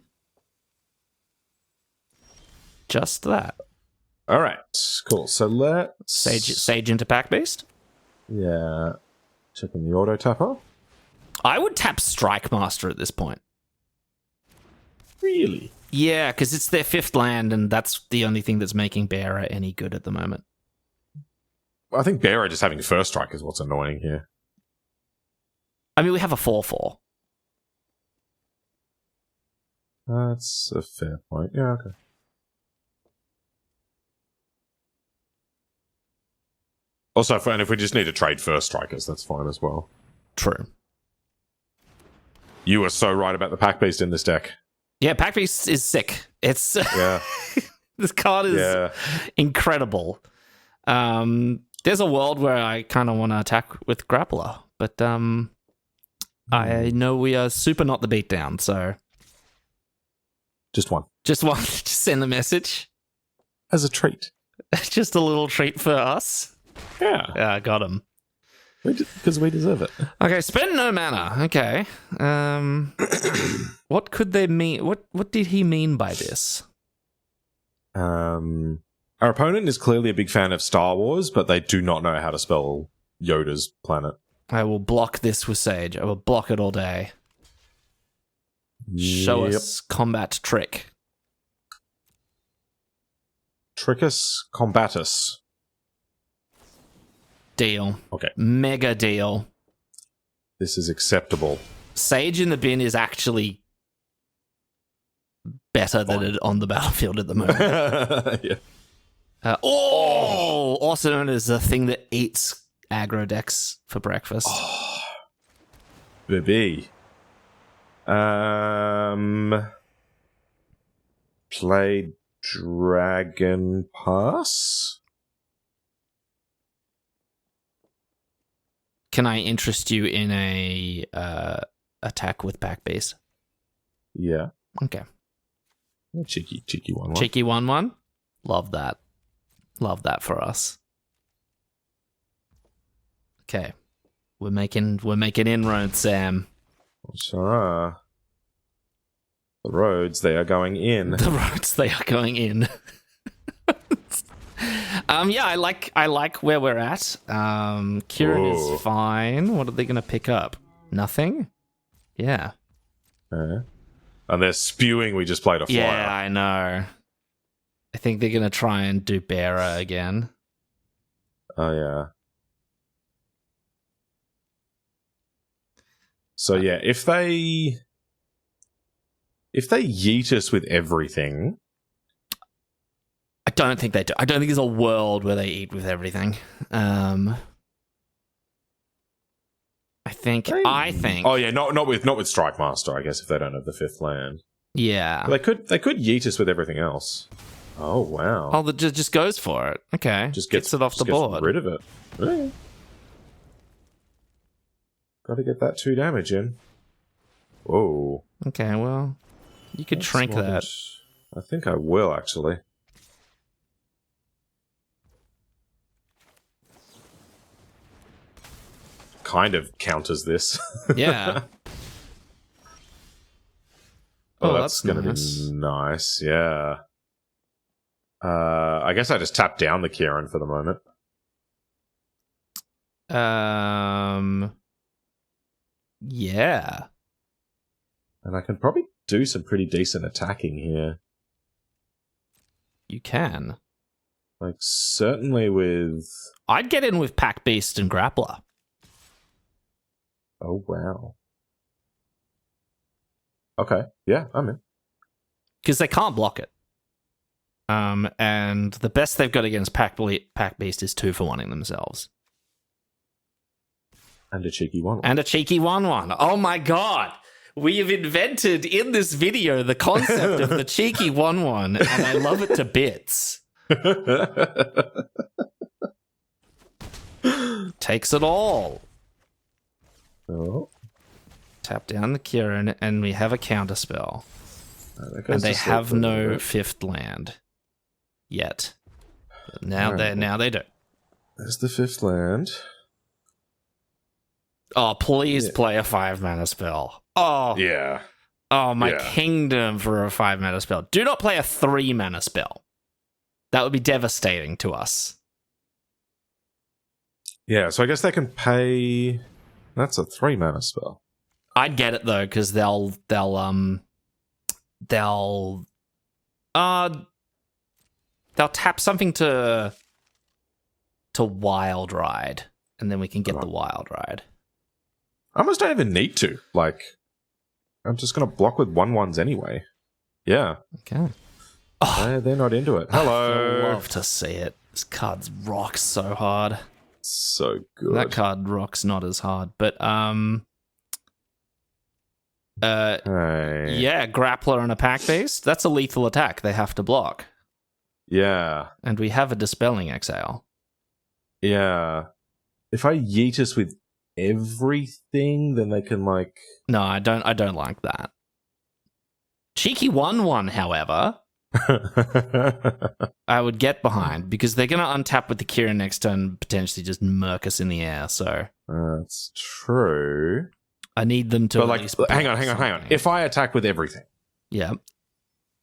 S2: Just that.
S1: Alright, cool. So let's...
S2: Sage into Pack Beast?
S1: Yeah. Checking the auto tapper.
S2: I would tap Strike Master at this point.
S1: Really?
S2: Yeah, because it's their 5th land, and that's the only thing that's making Bearer any good at the moment.
S1: I think Bearer just having First Strike is what's annoying here.
S2: I mean, we have a 4/4.
S1: That's a fair point. Yeah, okay. Also, and if we just need to trade first strikers, that's fine as well.
S2: True.
S1: You were so right about the Pack Beast in this deck.
S2: Yeah, Pack Beast is sick. It's
S1: Yeah.
S2: this card is incredible. There's a world where I kind of want to attack with Grappler, but I know we are super not the beatdown, so
S1: just one.
S2: Just send the message
S1: as a treat.
S2: Just a little treat for us.
S1: Yeah,
S2: got him.
S1: Because we deserve it.
S2: Okay, spend no mana. Okay. What could they mean? What did he mean by this?
S1: Our opponent is clearly a big fan of Star Wars, but they do not know how to spell Yoda's planet.
S2: I will block this with Sage. I will block it all day. Show us combat trick.
S1: Trickus combatus.
S2: Deal.
S1: Okay.
S2: Mega deal.
S1: This is acceptable.
S2: Sage in the bin is actually better than it on the battlefield at the moment.
S1: Yeah.
S2: Also known as the thing that eats aggro decks for breakfast.
S1: Oh, baby. Play Dragon Pass.
S2: Can I interest you in a attack with back base?
S1: Yeah.
S2: Okay.
S1: Cheeky 1/1.
S2: Cheeky 1/1. Love that. Love that for us. Okay. We're making inroads, Sam.
S1: Sure. The roads, they are going in.
S2: The roads, they are going in. Yeah, I like where we're at. Kirin is fine. What are they gonna pick up? Nothing? Yeah.
S1: And they're spewing we just played a flyer.
S2: Yeah, I know. I think they're gonna try and do Bearer again.
S1: Oh yeah. So yeah, if they yeet us with everything,
S2: I don't think they do. I don't think there's a world where they eat with everything. I think.
S1: Oh yeah, not with Strike Master. I guess if they don't have the fifth land.
S2: Yeah,
S1: but they could yeet us with everything else. Oh wow.
S2: Oh, that just goes for it. Okay,
S1: just
S2: gets it off the board.
S1: Rid of it. Really? Got to get that 2 damage in. Whoa.
S2: Okay, well, you could shrink that.
S1: I think I will actually. Kind of counters this.
S2: Yeah.
S1: That's going to be nice. Yeah. I guess I just tap down the Kirin for the moment.
S2: Yeah.
S1: And I can probably do some pretty decent attacking here.
S2: You can.
S1: Like, certainly with...
S2: I'd get in with Pack Beast and Grappler.
S1: Oh, wow. Okay. Yeah, I'm in.
S2: Because they can't block it. And the best they've got against Pack Beast is 2-for-1ing themselves.
S1: And a cheeky 1/1.
S2: And a cheeky 1/1. Oh my god! We have invented in this video the concept of the cheeky 1/1, and I love it to bits. Takes it all.
S1: Oh.
S2: Tap down the Kirin, and we have a counterspell. And they have no 5th land yet. But now they do.
S1: There's the 5th land.
S2: Oh, please play a 5-mana spell. Oh.
S1: Yeah.
S2: Oh, my kingdom for a 5-mana spell. Do not play a 3-mana spell. That would be devastating to us.
S1: Yeah, so I guess they can pay... That's a 3-mana spell.
S2: I'd get it, though, because they'll tap something to Wild Ride, and then we can get the Wild Ride.
S1: I almost don't even need to. Like, I'm just going to block with 1/1s anyway. Yeah.
S2: Okay.
S1: They're not into it. Hello.
S2: I love to see it. This card rocks so hard.
S1: So good.
S2: That card rocks not as hard, but
S1: Hey.
S2: yeah, Grappler and a pack beast. That's a lethal attack. They have to block.
S1: Yeah.
S2: And we have a Dispelling Exile.
S1: Yeah. If I yeet us with everything, then they can like.
S2: No, I don't like that. Cheeky 1/1, however, I would get behind because they're going to untap with the Kirin next turn and potentially just murk us in the air. So
S1: that's true.
S2: I need them to.
S1: But like, hang on. If I attack with everything,
S2: yeah,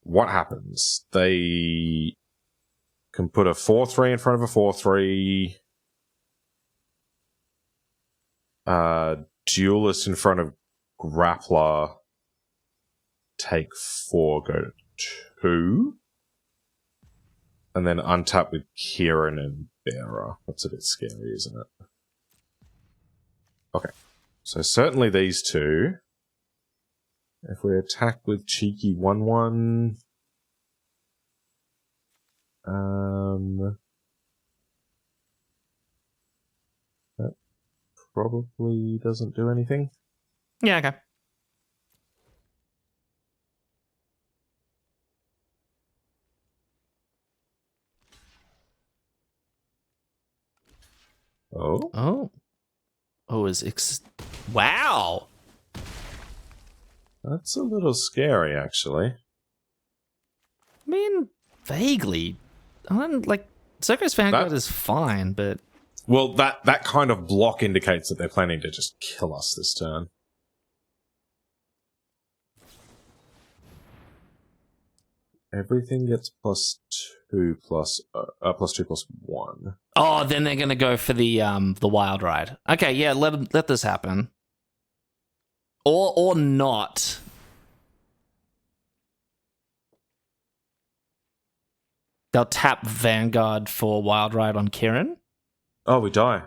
S1: what happens? They can put a 4/3 in front of a 4/3. Duelist in front of Grappler. Take 4, go to 2. And then untap with Kirin and Bearer. That's a bit scary, isn't it? Okay. So certainly these two. If we attack with cheeky 1/1. That probably doesn't do anything.
S2: yeah, okay.
S1: Oh.
S2: Wow.
S1: That's a little scary, actually.
S2: I mean, vaguely. Circus Vanguard is fine, but...
S1: Well, that kind of block indicates that they're planning to just kill us this turn. Everything gets +2 +1.
S2: Oh, then they're going to go for the wild ride. Okay, yeah, let this happen. Or not. They'll tap Vanguard for wild ride on Kirin.
S1: Oh, we die.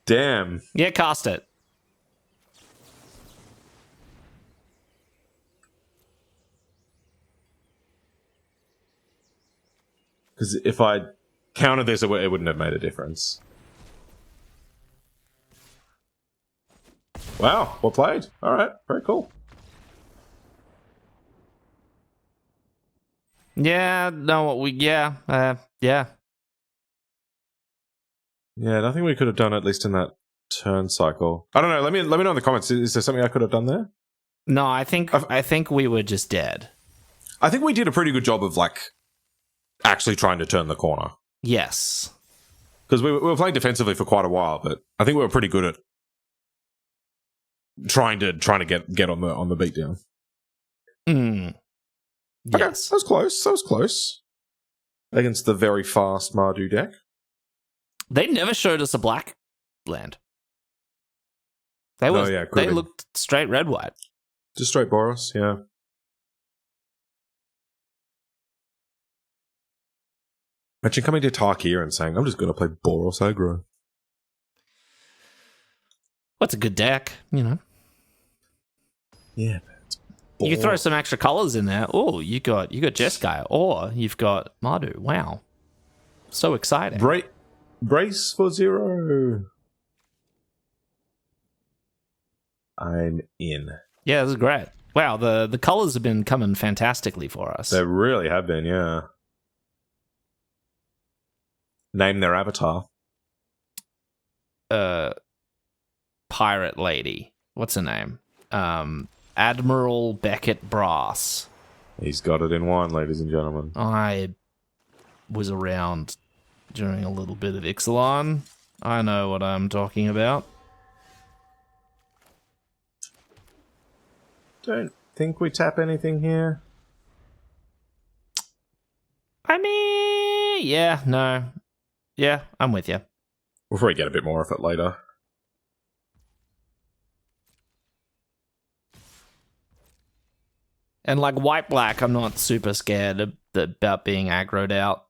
S1: Damn.
S2: Yeah, cast it.
S1: Because if I counted this, it wouldn't have made a difference. Wow, well played. All right, very cool.
S2: Yeah, no, yeah.
S1: Yeah, nothing we could have done, at least in that turn cycle. I don't know. Let me know in the comments. Is there something I could have done there?
S2: No, I think we were just dead.
S1: I think we did a pretty good job of like actually trying to turn the corner.
S2: Yes,
S1: because we were playing defensively for quite a while, but I think we were pretty good at trying to get on the beatdown.
S2: Yes,
S1: okay, that was close. That was close against the very fast Mardu deck.
S2: They never showed us a black land. They looked straight red white.
S1: Just straight Boros, yeah. Imagine coming to Tarkir and saying, I'm just going to play Boros aggro.
S2: What's a good deck, you know?
S1: Yeah, man.
S2: You can throw some extra colors in there. Oh, you got Jeskai, or you've got Mardu. Wow. So exciting.
S1: Brace for 0. I'm in.
S2: Yeah, this is great. Wow, the colors have been coming fantastically for us.
S1: They really have been, yeah. Name their avatar.
S2: Pirate lady. What's her name? Admiral Beckett Brass.
S1: He's got it in one, ladies and gentlemen.
S2: I was around during a little bit of Ixalan. I know what I'm talking about.
S1: Don't think we tap anything here.
S2: I mean, yeah, no. Yeah, I'm with you.
S1: We'll probably get a bit more of it later.
S2: And like white-black, I'm not super scared about being aggroed out.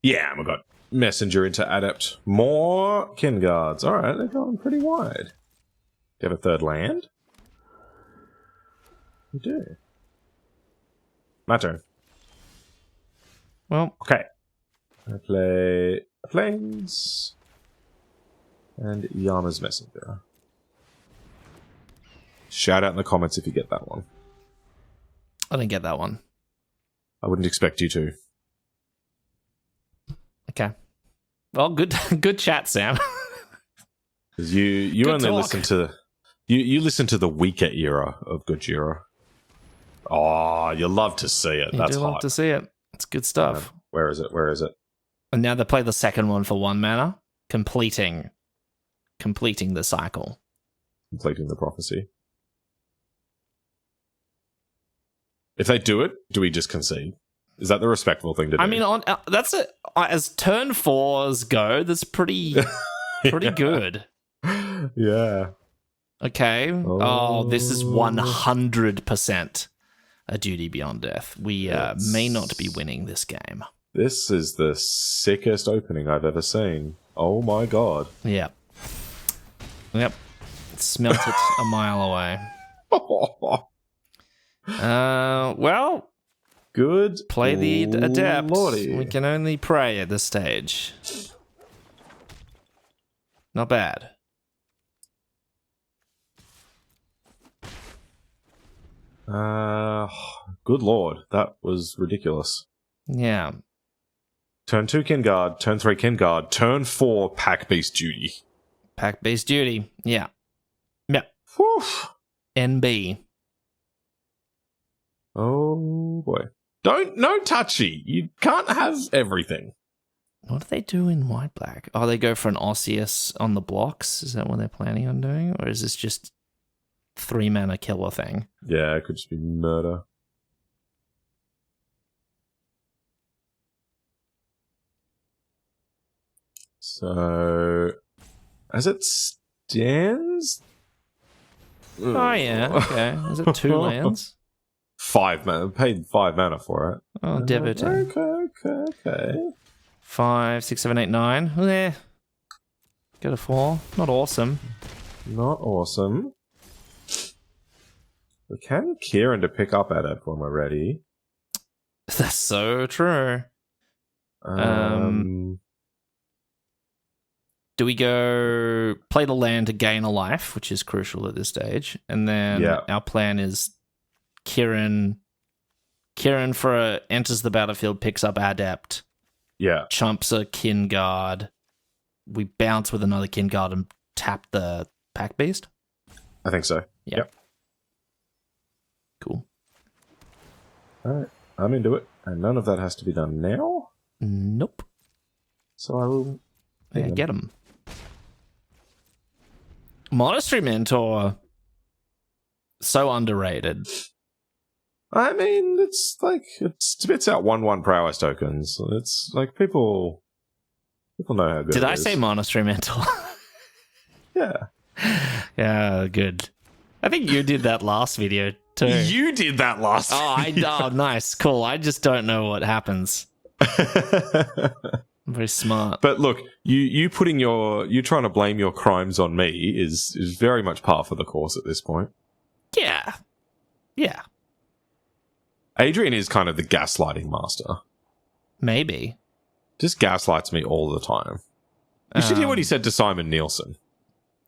S1: Yeah, and we've got Messenger into Adept. More Kin Guards. Alright, they're going pretty wide. Do you have a third land? You do. My turn.
S2: Well,
S1: okay. I play Plains and Yama's Messenger. Shout out in the comments if you get that one.
S2: I didn't get that one.
S1: I wouldn't expect you to.
S2: Okay. Well, good chat, Sam.
S1: Because you
S2: Good
S1: only
S2: talk.
S1: listen to you listen to the weaker era of Gojira. Oh, you love to see it.
S2: You
S1: That's
S2: do
S1: hot.
S2: love to see it. It's good stuff.
S1: Where is it? Where is it?
S2: And now they play the second one for 1 mana, completing the cycle.
S1: Completing the prophecy. If they do it, do we just concede? Is that the respectful thing to do?
S2: I mean, that's it. As turn 4s go, that's pretty good.
S1: Yeah.
S2: Okay. Oh, this is 100% a duty beyond death. We may not be winning this game.
S1: This is the sickest opening I've ever seen. Oh my god.
S2: Yep. Smelt it a mile away. Well,
S1: good.
S2: play the adept.
S1: Lordy.
S2: We can only pray at this stage. Not bad.
S1: Good lord. That was ridiculous.
S2: Yeah.
S1: Turn 2 Kin Guard, turn 3 Kin Guard, turn 4 Pack Beast Duty.
S2: Pack-based duty. Yeah.
S1: Whew.
S2: NB.
S1: Oh boy. No touchy. You can't have everything.
S2: What do they do in white-black? Oh, they go for an Osseous on the blocks? Is that what they're planning on doing? Or is this just 3 mana killer thing?
S1: Yeah, it could just be murder. So, as it stands...
S2: Oh, yeah. Okay. Is it 2 lands?
S1: 5 mana. Paid 5 mana for it.
S2: Oh, debiting.
S1: Okay.
S2: 5, 6, 7, 8, 9. Eh. Get a 4. Not awesome.
S1: Not awesome. We can Kirin to pick up Adept when we're ready.
S2: That's so true. Do we go play the land to gain a life, which is crucial at this stage, and then our plan is Kirin for enters the battlefield, picks up Adept, chumps a Kin Guard. We bounce with another Kin Guard and tap the Pack Beast.
S1: I think so. Yep.
S2: Cool.
S1: All right, I'm into it, and none of that has to be done now.
S2: Nope.
S1: So I will.
S2: Yeah, get him. Monastery Mentor. So underrated.
S1: I mean, it's like it spits out 1/1 prowess tokens. It's like people know how good.
S2: Did
S1: it
S2: I
S1: is.
S2: say Monastery Mentor?
S1: Yeah.
S2: Yeah, good. I think you did that last video too.
S1: You did that last.
S2: Oh, nice, cool. I just don't know what happens. I'm very smart.
S1: But look, you trying to blame your crimes on me is very much par for the course at this point.
S2: Yeah.
S1: Adrian is kind of the gaslighting master.
S2: Maybe.
S1: Just gaslights me all the time. You should hear what he said to Simon Nielsen.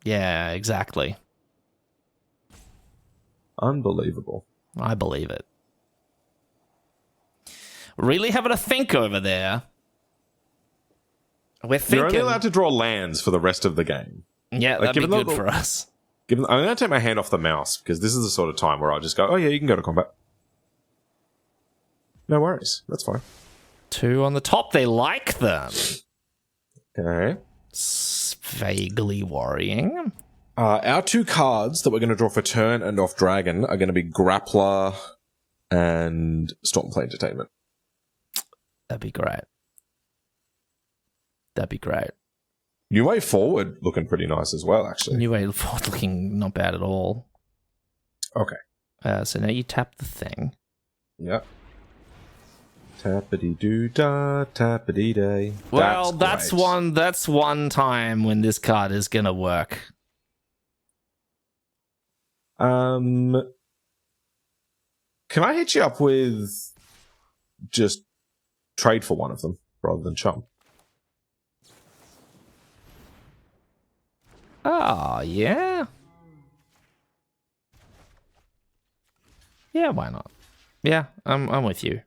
S2: Yeah, exactly.
S1: Unbelievable.
S2: I believe it. Really having a think over there. We're thinking.
S1: You're only allowed to draw lands for the rest of the game.
S2: Yeah, that'd be good for us.
S1: I'm going to take my hand off the mouse because this is the sort of time where I'll just go, oh yeah, you can go to combat. No worries. That's fine.
S2: 2 on the top. They like them.
S1: Okay.
S2: It's vaguely worrying.
S1: Our 2 cards that we're going to draw for turn and off dragon are going to be Grappler and Stormplay Entertainment.
S2: That'd be great.
S1: New Way Forward looking pretty nice as well, actually.
S2: New Way Forward looking not bad at all.
S1: Okay.
S2: So now you tap the thing.
S1: Yep. Tappity-doo-da, tappity-day.
S2: Well, that's one time when this card is gonna work.
S1: Can I hit you up with just trade for one of them rather than chump?
S2: Oh, yeah. Yeah, why not? Yeah, I'm with you.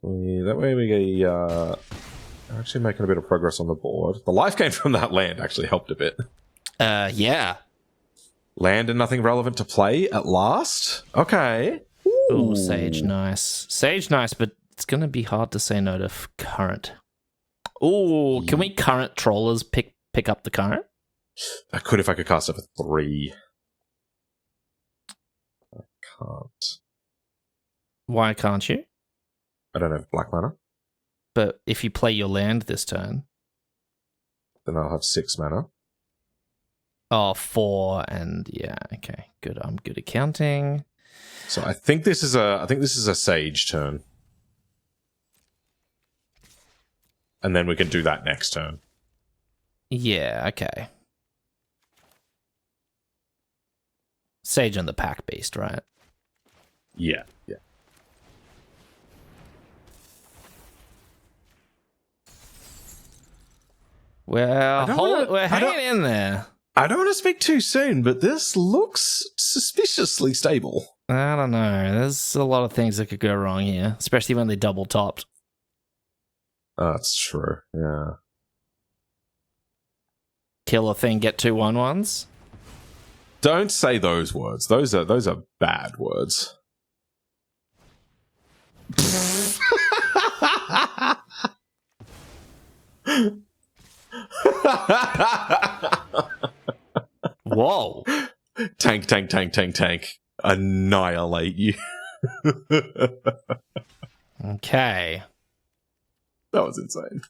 S1: That way we get actually making a bit of progress on the board. The life gain from that land actually helped a bit.
S2: Yeah.
S1: Land and nothing relevant to play at last? Okay.
S2: Ooh, Sage nice. Sage nice, but it's going to be hard to say no to current. Ooh, can we current trollers pick up the current?
S1: I could if I could cast it for 3. I can't.
S2: Why can't you?
S1: I don't have black mana.
S2: But if you play your land this turn...
S1: Then I'll have 6 mana.
S2: Oh, 4 and... Yeah, okay. Good. I'm good at counting.
S1: So I think this is a Sage turn. And then we can do that next turn.
S2: Yeah, okay. Sage and the Pack Beast, right?
S1: Yeah.
S2: Well, we're hanging in there.
S1: I don't want to speak too soon, but this looks suspiciously stable.
S2: I don't know. There's a lot of things that could go wrong here, especially when they double topped.
S1: That's true, yeah.
S2: Kill a thing, get 2 1/1s.
S1: Don't say those words. Those are bad words.
S2: Whoa.
S1: Tank. Annihilate you.
S2: Okay.
S1: That was insane.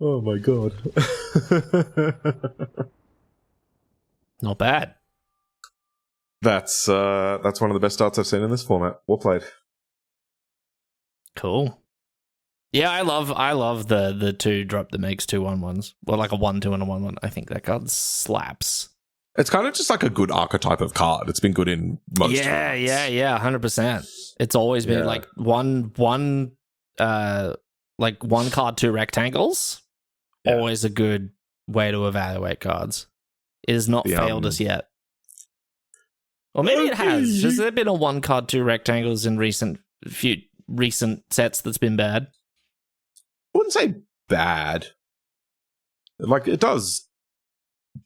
S1: Oh my god.
S2: Not bad.
S1: That's one of the best starts I've seen in this format. Well played.
S2: Cool. Yeah, I love the 2 drop that makes 2 1/1s. Well, like a 1/2 and a 1/1. I think that card slaps.
S1: It's kind of just like a good archetype of card. It's been good in most.
S2: Yeah, 100%. It's always been like one card, 2 rectangles.
S1: Yeah.
S2: Always a good way to evaluate cards. It has not failed us yet. Or maybe it has. Has there been a 1 card, 2 rectangles in recent sets that's been bad?
S1: I wouldn't say bad. Like, it does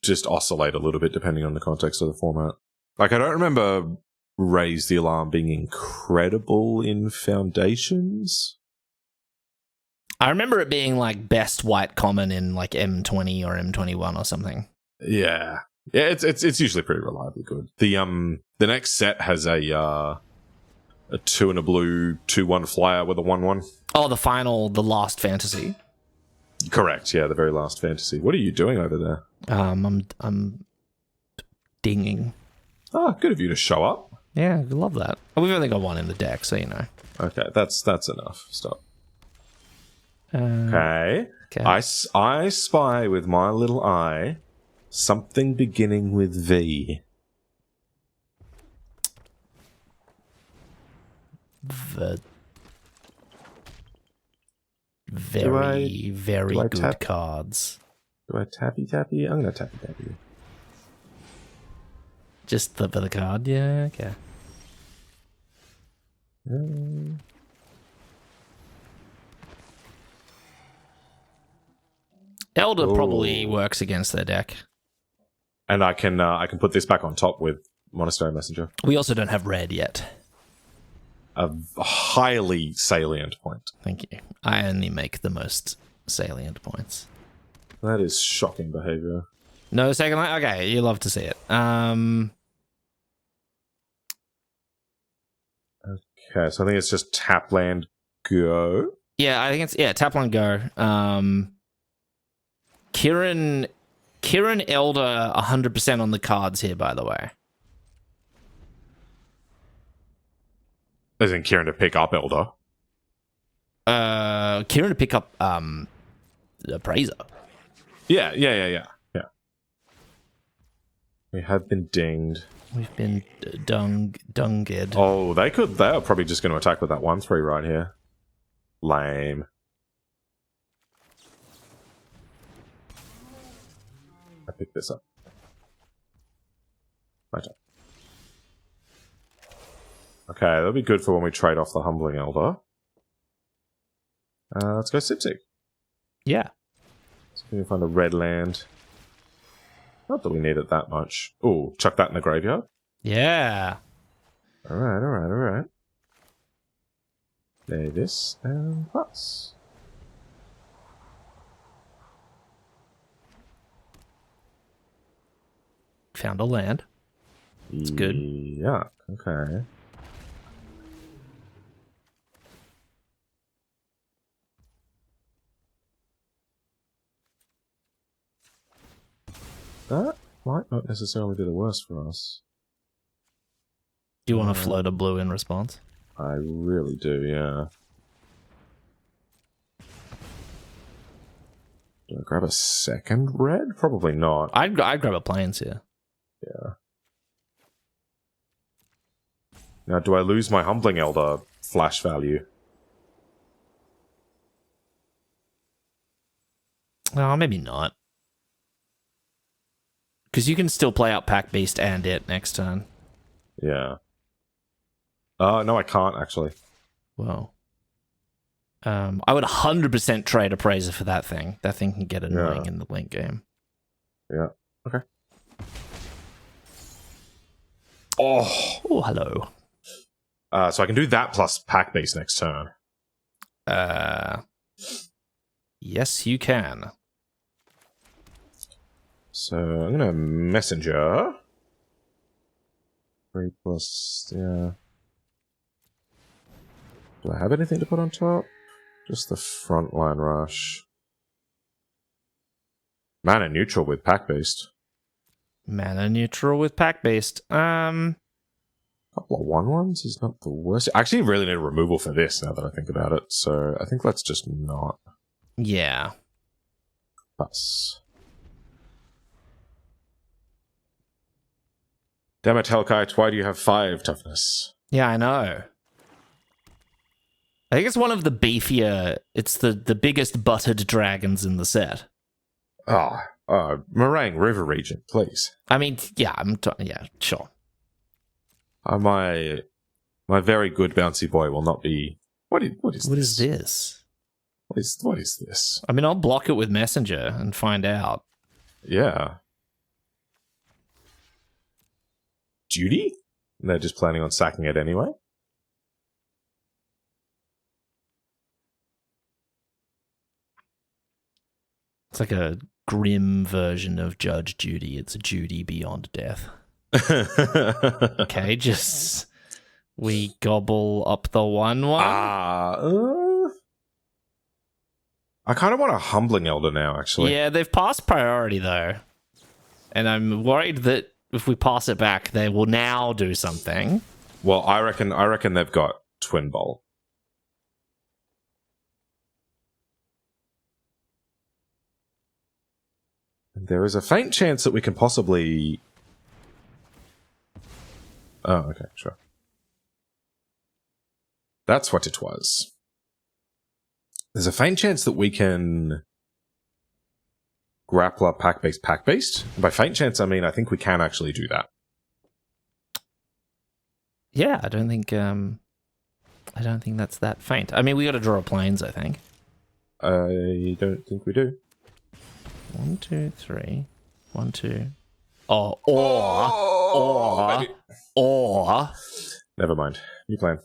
S1: just oscillate a little bit depending on the context of the format. Like, I don't remember Raise the Alarm being incredible in Foundations.
S2: I remember it being like best white common in like M20 or M21 or something.
S1: Yeah. Yeah, it's usually pretty reliably good. The next set has a 2 and a blue 2/1 flyer with a 1/1.
S2: Oh, the last fantasy.
S1: Correct, yeah, the very last fantasy. What are you doing over there?
S2: I'm dinging.
S1: Oh, good of you to show up.
S2: Yeah, I love that. We've only got 1 in the deck, so you know.
S1: Okay, that's enough. Stop. Okay. I spy with my little eye something beginning with V.
S2: The very good cards.
S1: Do I tappy? I'm gonna tappy.
S2: Just for the card, yeah, okay. Elder probably works against their deck.
S1: And I can put this back on top with Monastery Messenger.
S2: We also don't have red yet.
S1: A highly salient point.
S2: Thank you. I only make the most salient points.
S1: That is shocking behavior.
S2: No second line? Okay, you love to see it.
S1: Okay, so I think it's just tap land go.
S2: Yeah, I think it's tap land go. Kirin Kirin Elder 100% on the cards here, by the way.
S1: As in Kirin to pick up Elder.
S2: Kirin to pick up Appraiser.
S1: Yeah. We have been dinged.
S2: We've been dunged.
S1: Oh, they are probably just going to attack with that 1/3 right here. Lame. I picked this up. My turn. Okay, that'll be good for when we trade off the Humbling Elder. Let's go Sibsig.
S2: Yeah.
S1: So we can find a red land. Not that we need it that much. Ooh, chuck that in the graveyard.
S2: Yeah.
S1: Alright. Play this and pass.
S2: Found a land. It's good.
S1: Yeah, okay. That might not necessarily be the worst for us.
S2: Do you want to float a blue in response?
S1: I really do, yeah. Do I grab a second red? Probably not.
S2: I'd grab a plains here.
S1: Yeah. Now, do I lose my Humbling Elder flash value?
S2: Oh, maybe not. Because you can still play out Pack Beast and it next turn.
S1: Yeah. No, I can't, actually.
S2: Whoa. I would 100% trade Appraiser for that thing. That thing can get annoying in the late game.
S1: Yeah. Okay. Oh,
S2: hello.
S1: So I can do that plus Pack Beast next turn.
S2: Yes, you can.
S1: So I'm gonna Messenger. 3 plus, yeah. Do I have anything to put on top? Just the Frontline Rush. Mana neutral with Pack Beast.
S2: Mana neutral with Pack Beast.
S1: Couple of 1/1s is not the worst. I actually really need a removal for this now that I think about it. So I think let's just not.
S2: Yeah.
S1: Pass. Damn it, Hellkite, why do you have 5 toughness?
S2: Yeah, I know. I think it's one of the beefier, it's the biggest buttered dragons in the set.
S1: Meringue River region, please.
S2: I mean, yeah, yeah, sure.
S1: My very good bouncy boy will not be. What is this? What is this?
S2: I mean, I'll block it with Messenger and find out.
S1: Yeah. Judy? They're just planning on sacking it anyway.
S2: It's like a grim version of Judge Judy. It's a Judy beyond death. Okay, just we gobble up the 1/1.
S1: I kind of want a Humbling Elder now, actually.
S2: Yeah, they've passed priority though, and I'm worried that if we pass it back, they will now do something.
S1: Well, I reckon they've got Twin Bolt. There is a faint chance that we can possibly. Oh, okay, sure. That's what it was. There's a faint chance that we can Grappler Pack Beast. By faint chance, I mean I think we can actually do that.
S2: Yeah, I don't think that's that faint. I mean, we got to draw planes, I think.
S1: I don't think we do.
S2: 1, 2, 3. 1, 2. Or.
S1: Never mind. New plan.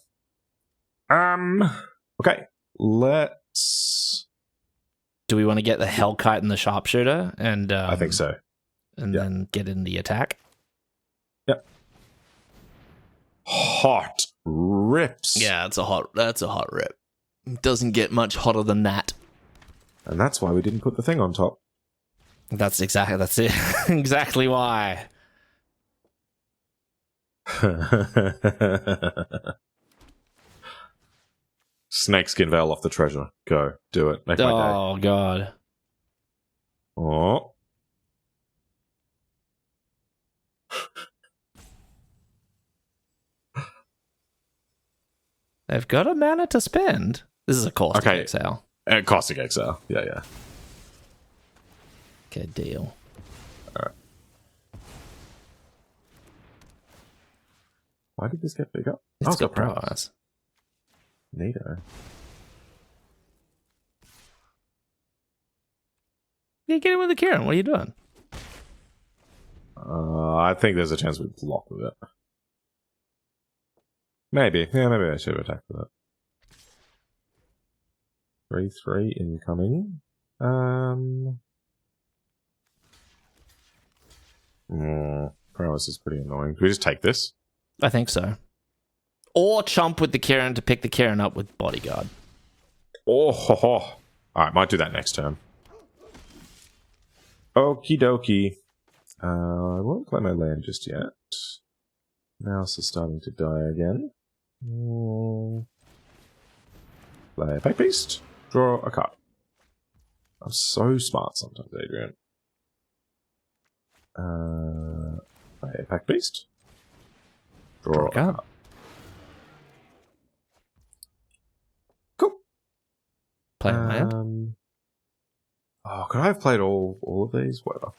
S1: Okay. Let's.
S2: Do we want to get the Hellkite and the Sharpshooter? And
S1: I think so.
S2: And then get in the attack.
S1: Yep. Hot rips.
S2: Yeah, that's a hot rip. Doesn't get much hotter than that.
S1: And that's why we didn't put the thing on top.
S2: That's it. Exactly why.
S1: Snakeskin veil off the treasure. Go. Do it. Make my day.
S2: Oh, God.
S1: Oh.
S2: They've got a mana to spend. This is a caustic exile.
S1: Caustic exile. Yeah.
S2: Good deal.
S1: Alright. Why did this get bigger?
S2: It's got prize.
S1: Neato.
S2: You get it with the Kirin. What are you doing?
S1: I think there's a chance we block with it. Maybe. Yeah, maybe I should attack with it. 3/3 incoming. Prowess is pretty annoying. Can we just take this?
S2: I think so. Or chomp with the Kirin to pick the Kirin up with Bodyguard.
S1: Oh, ho, ho. Alright, might do that next turn. Okie dokie. I won't play my land just yet. Mouse is starting to die again. Play a Pack Beast. Draw a card. I'm so smart sometimes, Adrian. Play a Pack Beast. Draw a card. Cool.
S2: Play a land.
S1: Oh, could I have played all of these? Whatever.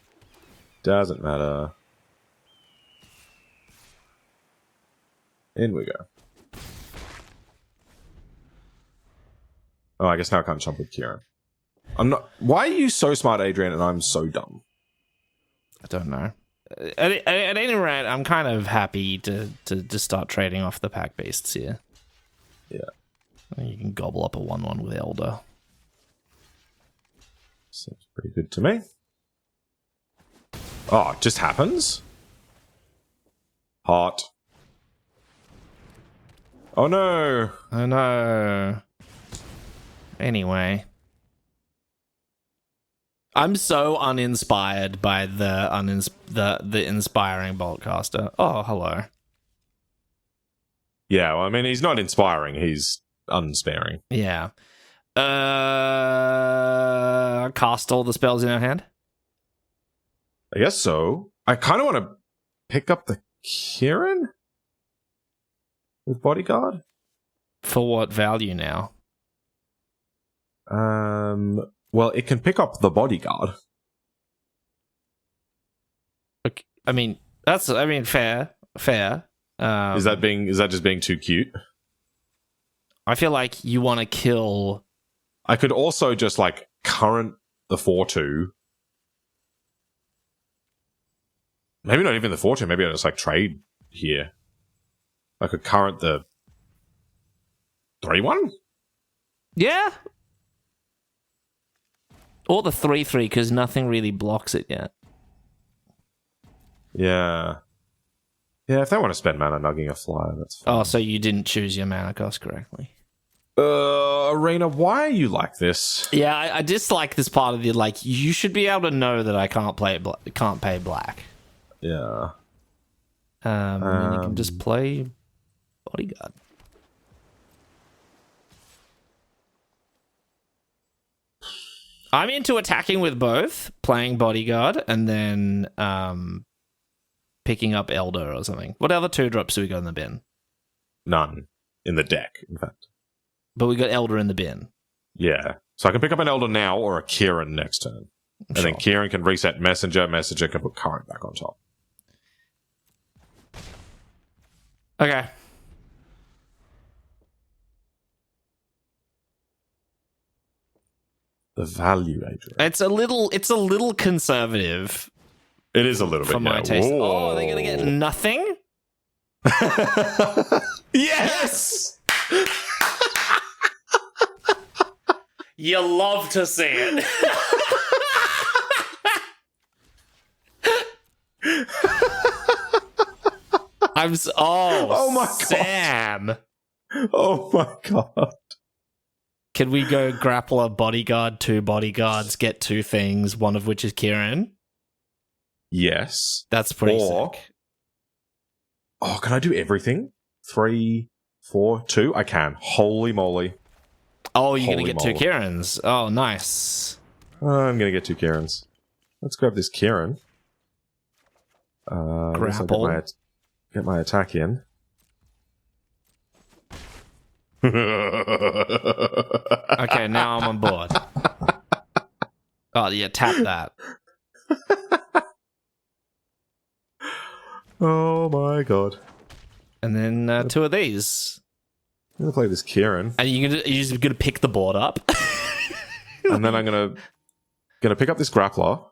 S1: Doesn't matter. In we go. Oh, I guess now I can't jump with Kirin. I'm not. Why are you so smart, Adrian, and I'm so dumb?
S2: I don't know. At any rate, I'm kind of happy to start trading off the Pack Beasts here.
S1: Yeah.
S2: You can gobble up a 1/1 with Elder.
S1: Seems pretty good to me. Oh, it just happens? Hot. Oh no!
S2: Oh no. Anyway. I'm so uninspired by the inspiring Boltcaster. Oh, hello.
S1: Yeah, well, I mean, he's not inspiring, he's unsparing.
S2: Yeah. Cast all the spells in our hand?
S1: I guess so. I kind of want to pick up the Kirin with Bodyguard.
S2: For what value now?
S1: Well, it can pick up the Bodyguard.
S2: Okay, I mean, fair.
S1: Is that just being too cute?
S2: I feel like you want to kill.
S1: I could also just like current the 4/2. Maybe not even the 4/2. Maybe I just like trade here. I could current the 3/1.
S2: Yeah. Or the 3/3 because nothing really blocks it yet.
S1: Yeah. Yeah, if they want to spend mana nugging a flyer, that's fine.
S2: Oh, so you didn't choose your mana cost correctly.
S1: Arena, why are you like this?
S2: Yeah, I dislike this part of the like. You should be able to know that I can't pay black.
S1: Yeah.
S2: And you can just play Bodyguard. I'm into attacking with both, playing Bodyguard, and then picking up Elder or something. What other 2-drops do we got in the bin?
S1: None. In the deck, in fact.
S2: But we got Elder in the bin.
S1: Yeah. So I can pick up an Elder now or a Kirin next turn. And then Kirin can reset Messenger. Messenger can put Current back on top.
S2: Okay.
S1: The value, Adrian.
S2: It's a little conservative.
S1: It is a little bit,
S2: for my taste.
S1: Whoa.
S2: Oh, they're gonna get nothing?
S1: Yes!
S2: You love to see it. Oh my God. Sam.
S1: Oh my God.
S2: Can we go Grappler, Bodyguard, 2 bodyguards, get 2 things, one of which is Kirin?
S1: Yes.
S2: That's pretty sick.
S1: Oh, can I do everything? 3, 4, 2? I can. Holy moly.
S2: Oh, you're going to get 2 Kirins. Oh, nice.
S1: I'm going to get 2 Kirins. Let's grab this Kirin.
S2: Grapple.
S1: Get my attack in.
S2: Okay, now I'm on board. Oh, yeah, tap that.
S1: Oh my god.
S2: And then 2 of these.
S1: I'm going to play this Kirin.
S2: And you're just going to pick the board up.
S1: And then I'm going to pick up this Grappler.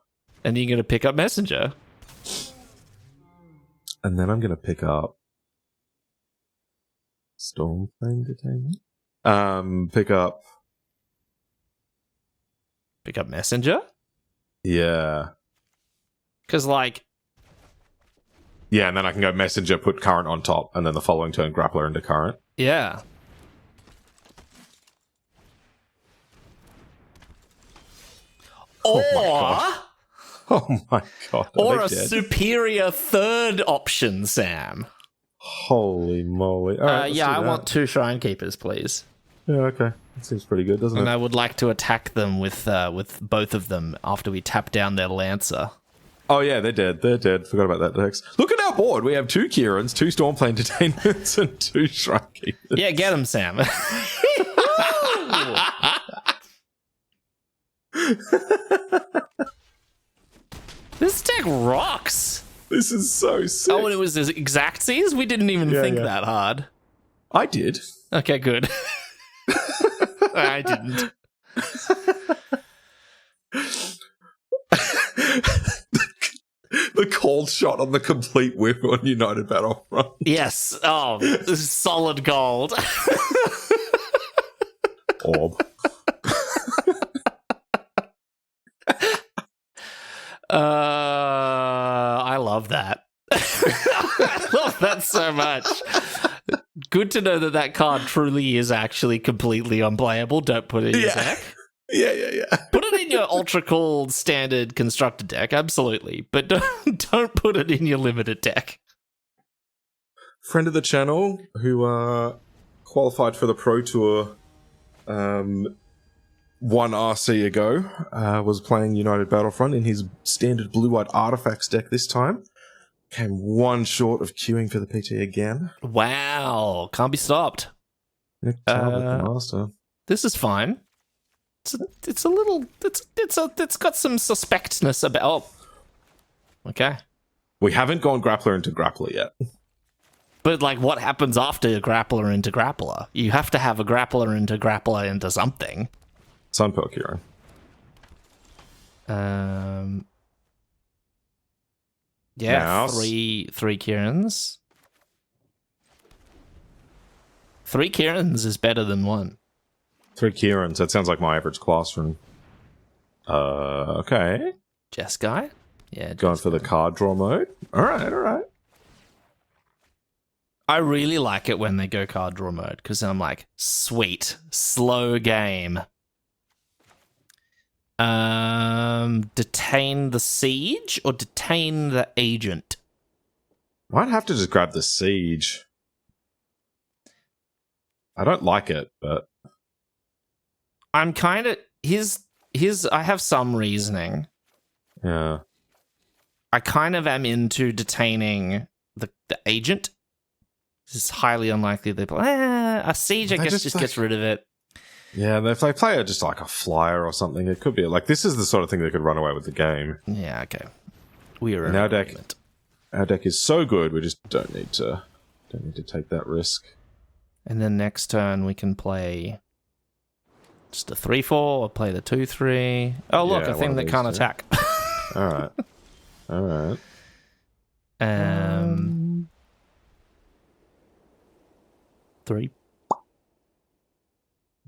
S2: And you're going to pick up Messenger.
S1: And then I'm going to pick up Stormplane Detainment.
S2: Pick up Messenger?
S1: Yeah.
S2: Because, like...
S1: Yeah, and then I can go Messenger, put Current on top, and then the following turn Grappler into Current.
S2: Yeah.
S1: Oh my god.
S2: Or a superior third option, Sam.
S1: Holy moly. All right,
S2: yeah, I want 2 Shrine Keepers, please.
S1: Yeah, okay. That seems pretty good, doesn't it?
S2: And I would like to attack them with both of them after we tap down their Lancer.
S1: Oh yeah, they're dead. They're dead. Forgot about that, Dex. Look at our board. We have 2 Kirins, 2 Stormplane Detainments, and 2 Shrine Keepers.
S2: Yeah, get them, Sam. This deck rocks.
S1: This is so sick.
S2: Oh, and it was Exactsies? We didn't even think that hard.
S1: I did.
S2: Okay, good. I didn't.
S1: The cold shot on the complete whip on United Battlefront.
S2: Yes. Oh, this is solid gold.
S1: Orb.
S2: I love that. I love that so much. Good to know that card truly is actually completely unplayable. Don't put it in your deck.
S1: Yeah.
S2: Put it in your ultra cool standard constructed deck, absolutely. But don't put it in your limited deck.
S1: Friend of the channel who qualified for the Pro Tour one RC ago, was playing United Battlefront in his standard blue-white artifacts deck this time. Came 1 short of queuing for the PT again.
S2: Wow, can't be stopped.
S1: Nick Talbot, the master.
S2: This is fine. It's got some suspectness about. Oh, okay.
S1: We haven't gone Grappler into Grappler yet.
S2: But like, what happens after Grappler into Grappler? You have to have a Grappler into something.
S1: Sunpearl Kirin.
S2: Yeah,
S1: Mouse.
S2: three Kirins. 3 Kirins is better than 1.
S1: 3 Kirins. That sounds like my average classroom. Okay.
S2: Jeskai? Yeah.
S1: Going for the card draw mode. All right.
S2: I really like it when they go card draw mode, because I'm like, sweet, slow game. Detain the siege or detain the agent?
S1: Might have to just grab the siege. I don't like it, but
S2: I'm kind of I have some reasoning.
S1: yeah.
S2: I kind of am into detaining the agent. It's highly unlikely they play. A siege, I guess, just gets rid of it.
S1: Yeah, and if they play just like a flyer or something, it could be like this is the sort of thing that could run away with the game.
S2: Yeah, okay. We are
S1: in our deck. Our deck is so good, we just don't need to take that risk.
S2: And then next turn we can play just a 3/4 or play the 2/3. Oh look,
S1: Yeah,
S2: a thing that can't attack.
S1: All right.
S2: 3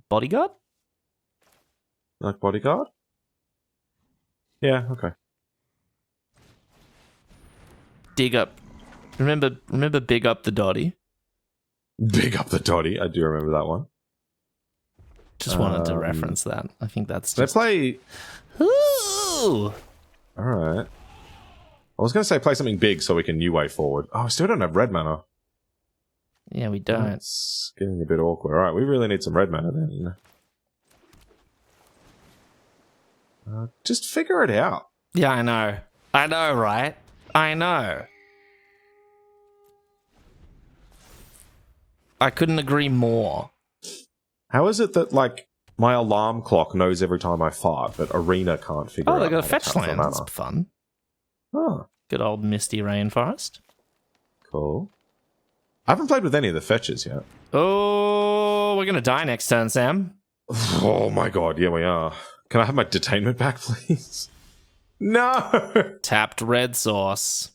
S2: bodyguard?
S1: Like bodyguard? Yeah, okay.
S2: Dig up. Remember big up the Dotty?
S1: Big up the Dotty. I do remember that one.
S2: Just wanted to reference that. I think that's
S1: just... They play...
S2: Ooh!
S1: Alright. I was going to say play something big so we can new way forward. Oh, I still don't have red mana.
S2: Yeah, we don't.
S1: It's getting a bit awkward. Alright, we really need some red mana then. Just figure it out.
S2: Yeah, I know. I know, right? I know. I couldn't agree more.
S1: How is it that, like, my alarm clock knows every time I fart, but Arena can't figure out?
S2: Oh, they got a fetch land. That's fun.
S1: Oh.
S2: Good old misty rainforest.
S1: Cool. I haven't played with any of the fetches yet.
S2: Oh, we're going to die next turn, Sam.
S1: Oh my god, yeah, we are. Can I have my detainment back, please? No!
S2: Tapped red sauce.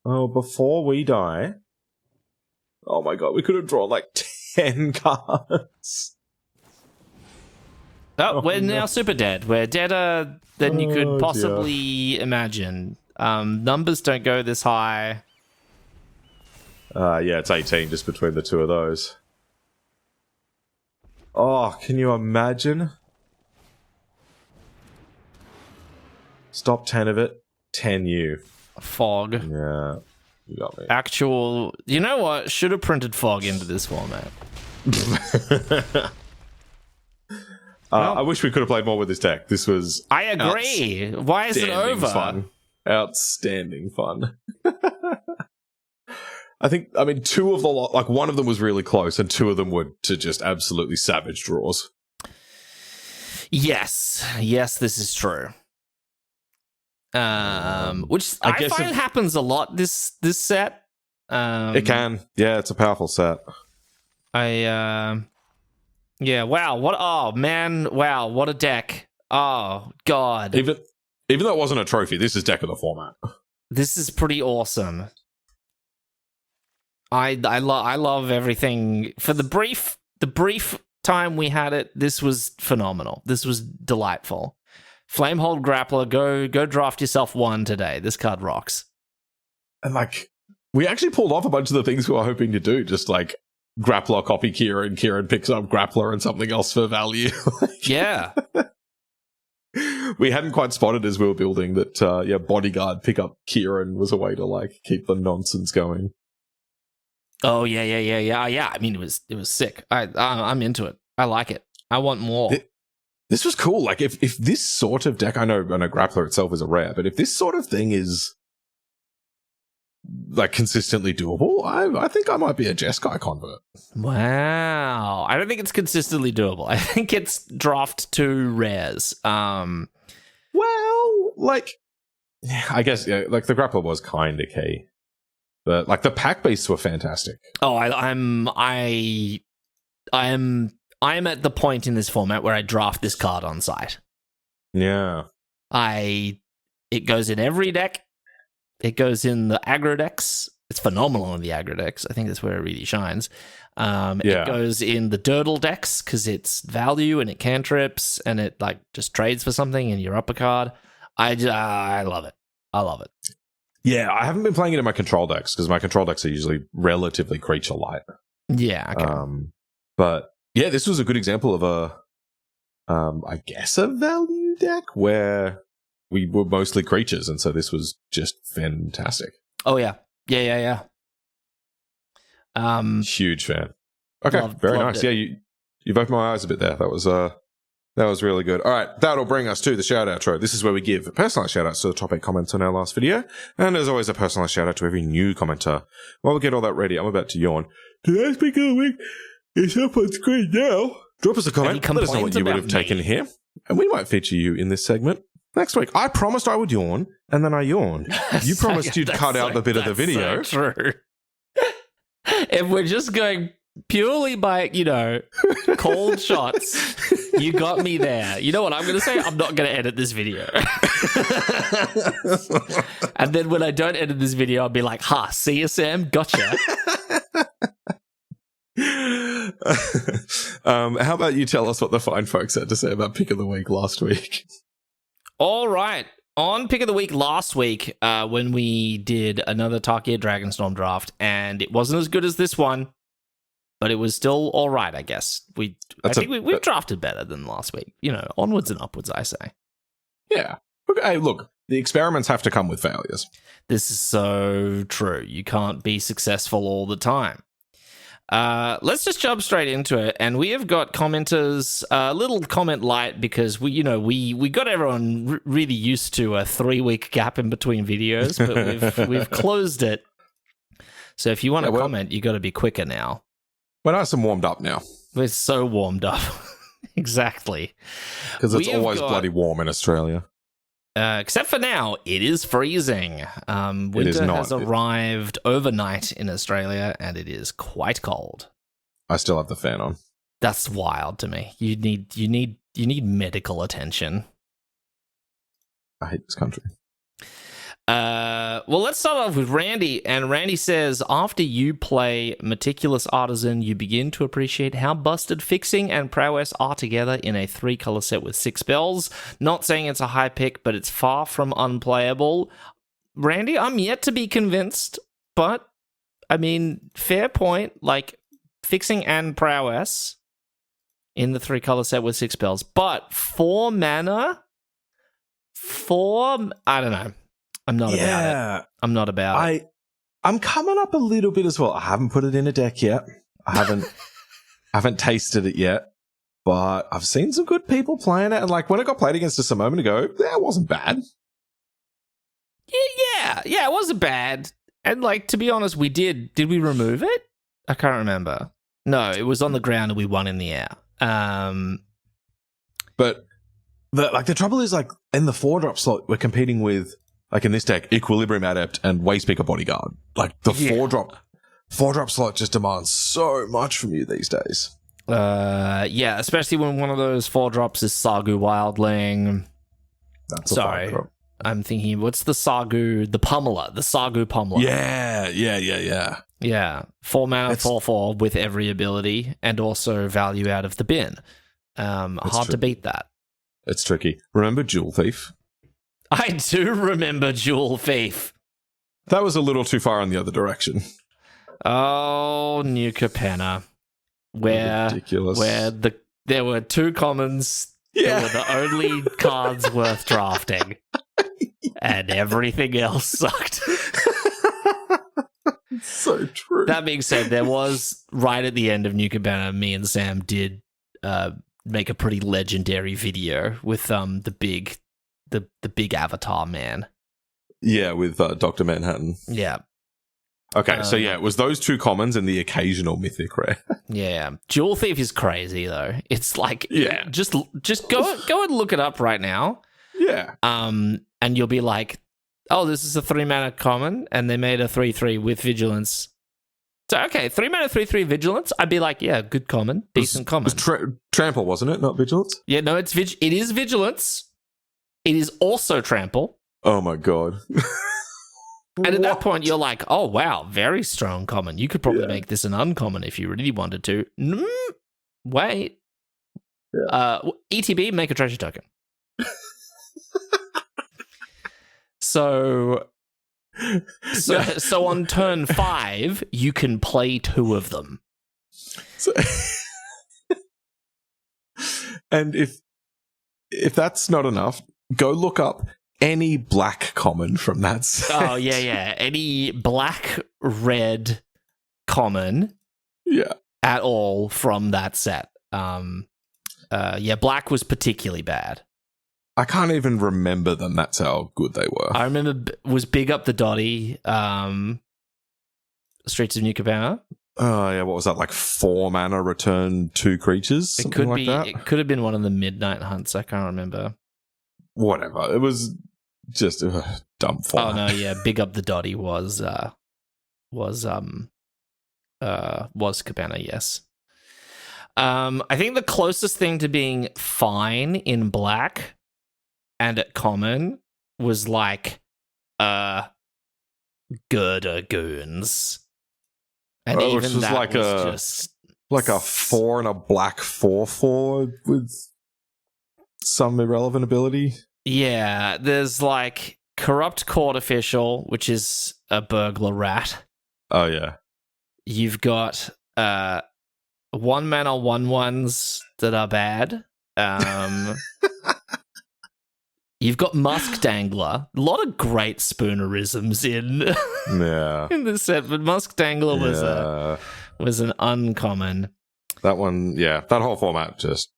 S1: Oh, before we die... Oh my god, we could have drawn like 10 cards.
S2: Oh, we're now super dead. We're deader than you could possibly imagine. Numbers don't go this high.
S1: Yeah, it's 18 just between the two of those. Oh, can you imagine? Stop 10 of it, 10 you.
S2: Fog.
S1: Yeah, you got me.
S2: Actual... You know what? Should have printed fog into this format.
S1: I wish we could have played more with this deck. This was...
S2: I agree. Why is it over?
S1: Fun. Outstanding fun. I mean, two of the lot, like one of them was really close, and two of them were to just absolutely savage draws.
S2: Yes, this is true. Which I find happens a lot this set.
S1: It can, yeah. It's a powerful set.
S2: Yeah. Wow. What? Oh man. Wow. What a deck. Oh god.
S1: Even though it wasn't a trophy, this is deck of the format.
S2: This is pretty awesome. I love everything for the brief time we had it. This was phenomenal. This was delightful. Flamehold Grappler, go draft yourself one today. This card rocks.
S1: And like, we actually pulled off a bunch of the things we were hoping to do. Just like Grappler copy Kirin, Kirin picks up Grappler and something else for value.
S2: Yeah.
S1: We hadn't quite spotted as we were building that, Bodyguard pick up Kirin was a way to like keep the nonsense going.
S2: Oh yeah. I mean, it was sick. I'm into it. I like it. I want more.
S1: This was cool. Like, if this sort of deck, I know Grappler itself is a rare, but if this sort of thing is like consistently doable, I think I might be a Jeskai convert.
S2: Wow. I don't think it's consistently doable. I think it's draft 2 rares. Well,
S1: like, I guess like the Grappler was kind of key, but like the pack beasts were fantastic.
S2: Oh, I'm at the point in this format where I draft this card on site.
S1: Yeah.
S2: It goes in every deck. It goes in the aggro decks. It's phenomenal in the aggro decks. I think that's where it really shines. It goes in the Dirtle decks because it's value and it cantrips and it like just trades for something and you're up a card. I love it. I love it.
S1: Yeah, I haven't been playing it in my control decks because my control decks are usually relatively creature light.
S2: Yeah. Okay.
S1: But yeah, this was a good example of I guess a value deck where we were mostly creatures, and so this was just fantastic.
S2: Oh yeah. Yeah.
S1: Huge fan. Okay, very nice. It. Yeah, you've opened my eyes a bit there. That was really good. All right, that'll bring us to the shout outro. This is where we give personalized shout outs to the top 8 comments on our last video, and as always, a personalized shout out to every new commenter. While we get all that ready, I'm about to yawn. Today's pick of the week is up on screen now. Drop us a comment. Let us know what you would have taken here, and we might feature you in this segment next week. I promised I would yawn, and then I yawned. You promised you'd cut out the bit of the video.
S2: So true. If we're just going purely by, cold shots, you got me there. You know what I'm going to say? I'm not going to edit this video. And then when I don't edit this video, I'll be like, see you, Sam. Gotcha.
S1: How about you tell us what the fine folks had to say about Pick of the Week last week?
S2: All right. On Pick of the Week last week, when we did another Tarkir Dragonstorm draft, and it wasn't as good as this one, but it was still all right, I guess. We've drafted better than last week. Onwards and upwards, I say.
S1: Yeah. Okay, look, the experiments have to come with failures.
S2: This is so true. You can't be successful all the time. Let's just jump straight into it, and we have got commenters a little comment light because we got everyone really used to a 3-week gap in between videos, but we've closed it. So if you want to comment, you got to be quicker now.
S1: We're nice and warmed up now.
S2: We're so warmed up, exactly,
S1: because it's always bloody warm in Australia.
S2: Except for now, it is freezing. Winter has arrived overnight in Australia, and it is quite cold.
S1: I still have the fan on.
S2: That's wild to me. You need medical attention.
S1: I hate this country.
S2: Well, let's start off with Randy. And Randy says, after you play Meticulous Artisan, you begin to appreciate how busted Fixing and Prowess are together in a 3-color set with 6 spells. Not saying it's a high pick, but it's far from unplayable. Randy, I'm yet to be convinced, but, I mean, fair point. Like, Fixing and Prowess in the 3-color set with 6 spells. But 4 mana? I don't know. I'm not about it. I'm not about it.
S1: I'm coming up a little bit as well. I haven't put it in a deck yet. I haven't tasted it yet. But I've seen some good people playing it. And like when it got played against us a moment ago, it wasn't bad.
S2: Yeah, it wasn't bad. And like, to be honest, we did we remove it? I can't remember. No, it was on the ground and we won in the air.
S1: But the trouble is like in the 4-drop slot, we're competing with, like in this deck, Equilibrium Adept and Wastepeaker Bodyguard. Like the 4-drop slot just demands so much from you these days.
S2: Yeah, especially when one of those 4-drops is Sagu Wildling.
S1: That's a 5-drop.
S2: I'm thinking, what's the Sagu? The Pummeler. The Sagu Pummeler.
S1: Yeah.
S2: Yeah. 4 mana, 4/4 with every ability and also value out of the bin. Hard to beat that.
S1: It's tricky. Remember Jewel Thief?
S2: I do remember Jewel Thief.
S1: That was a little too far in the other direction.
S2: Oh, New Capenna.
S1: Ridiculous.
S2: Where there were 2 commons that were the only cards worth drafting. And everything else sucked.
S1: It's so true.
S2: That being said, there was, right at the end of New Capenna, me and Sam did make a pretty legendary video with the big avatar man.
S1: Yeah, with Dr. Manhattan.
S2: Yeah.
S1: Okay, so it was those 2 commons and the occasional mythic rare.
S2: Yeah. Jewel Thief is crazy though. It's like just go and look it up right now.
S1: Yeah.
S2: And you'll be like, oh, this is a 3 mana common, and they made a 3/3 with vigilance. So okay, 3 mana 3/3 vigilance. I'd be like, yeah, good common, decent common.
S1: It was trample, wasn't it? Not vigilance?
S2: Yeah, no, it is vigilance. It is also trample.
S1: Oh my god.
S2: And at that point, you're like, oh wow, very strong common. You could probably make this an uncommon if you really wanted to. Wait. Yeah. ETB, make a treasure token. So on turn 5, you can play 2 of them.
S1: And if that's not enough, go look up any black common from that set.
S2: Oh, yeah. Any black, red common at all from that set. Black was particularly bad.
S1: I can't even remember them. That's how good they were.
S2: I remember was Big Up the Dotty, Streets of New Capenna.
S1: Oh, yeah, what was that, like 4 mana return 2 creatures?
S2: It could be. It could have been one of the Midnight Hunts. I can't remember.
S1: Whatever. It was just a dumb format.
S2: Oh no, yeah, Big Up the Dotty was Capenna, yes. I think the closest thing to being fine in black and at common was like Girder Goons. And even
S1: which was
S2: that
S1: like
S2: was just
S1: like a 4 and a black 4/4 with some irrelevant ability.
S2: Yeah, there's like Corrupt Court Official, which is a burglar rat.
S1: Oh yeah.
S2: You've got 1 mana 1/1s that are bad. You've got Musk Dangler. A lot of great spoonerisms in this set, but Musk Dangler was an uncommon.
S1: That one, that whole format just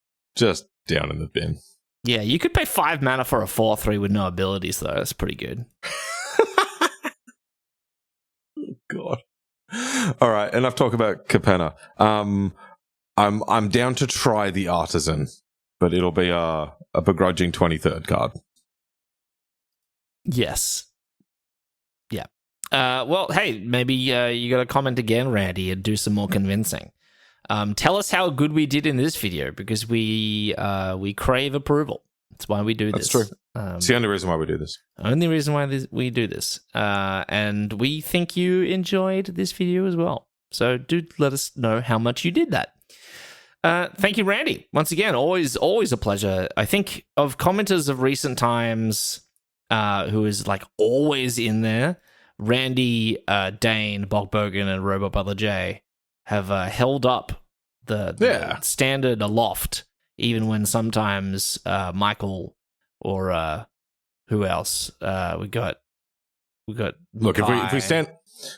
S1: down in the bin.
S2: Yeah, you could pay 5 mana for a 4/3 with no abilities, though. That's pretty good.
S1: God. All right, enough talk about Capenna. I'm down to try the Artisan, but it'll be a begrudging 23rd card.
S2: Yes. Yeah. Well, hey, maybe you got to comment again, Randy, and do some more convincing. Tell us how good we did in this video, because we crave approval. That's why we do this.
S1: That's true. It's the only reason why we do this.
S2: Only reason why we do this. And we think you enjoyed this video as well. So do let us know how much you did that. Thank you, Randy. Once again, always a pleasure. I think of commenters of recent times who is like always in there, Randy, Dane, Bogbogan, and Robot Butler J have held up the standard aloft, even when sometimes Michael or who else we got.
S1: Look, if we stand,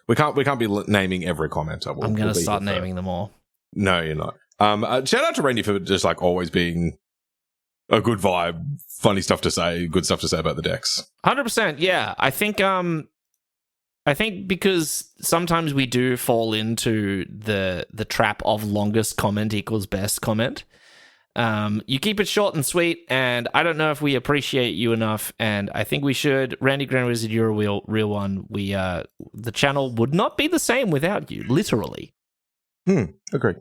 S1: we can't be naming every commenter.
S2: I'm going to start naming them all.
S1: No, you're not. Shout out to Randy for just like always being a good vibe, funny stuff to say, good stuff to say about the decks.
S2: 100%. Yeah, I think because sometimes we do fall into the trap of longest comment equals best comment. You keep it short and sweet, and I don't know if we appreciate you enough, and I think we should. Randy Grand Wizard, you're a real one. The channel would not be the same without you, literally.
S1: Agree.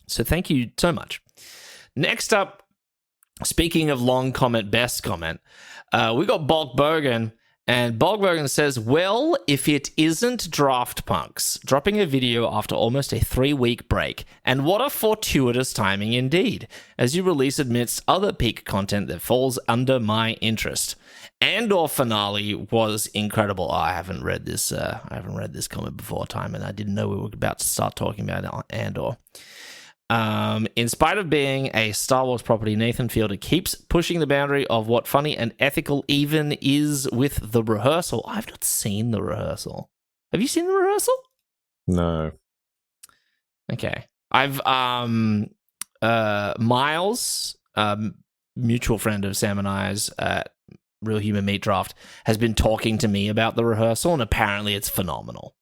S2: So thank you so much. Next up, speaking of long comment, best comment, we got Bogbogan. And Bogbogan says, well, if it isn't Draft Punks, dropping a video after almost a 3-week break. And what a fortuitous timing indeed, as you release amidst other peak content that falls under my interest. Andor finale was incredible. Oh, I haven't read this comment before time, and I didn't know we were about to start talking about Andor. In spite of being a Star Wars property, Nathan Fielder keeps pushing the boundary of what funny and ethical even is with the rehearsal. I've not seen the rehearsal. Have you seen the rehearsal?
S1: No.
S2: Okay. I've Miles, mutual friend of Sam and I's at Real Human Meat Draft, has been talking to me about the rehearsal, and apparently it's phenomenal.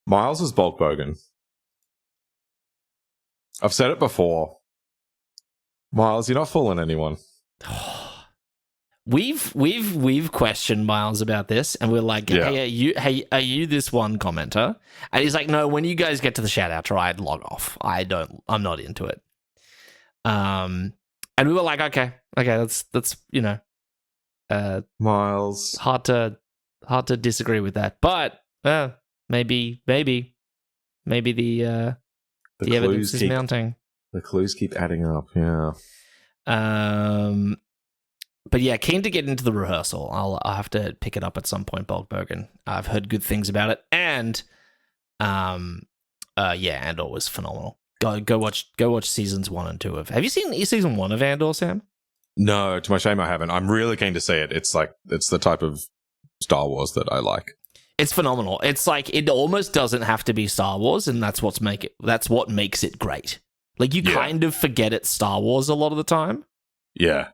S1: Miles is Bogbogan. I've said it before. Miles, you're not fooling anyone.
S2: We've questioned Miles about this, and we're like, hey, are you this one commenter? And he's like, no, when you guys get to the shout out try, I'd log off. I'm not into it. And we were like, okay, that's
S1: Miles.
S2: Hard to disagree with that. But maybe the evidence is mounting.
S1: The clues keep adding up, yeah.
S2: But yeah, keen to get into the rehearsal. I'll have to pick it up at some point, Bogbogan. I've heard good things about it, and Andor was phenomenal. Go watch seasons 1 and 2 of. Have you seen season 1 of Andor, Sam?
S1: No, to my shame, I haven't. I'm really keen to see it. It's the type of Star Wars that I like.
S2: It's phenomenal. It's like it almost doesn't have to be Star Wars, and that's what makes it great. Like you kind of forget it's Star Wars a lot of the time. Yeah.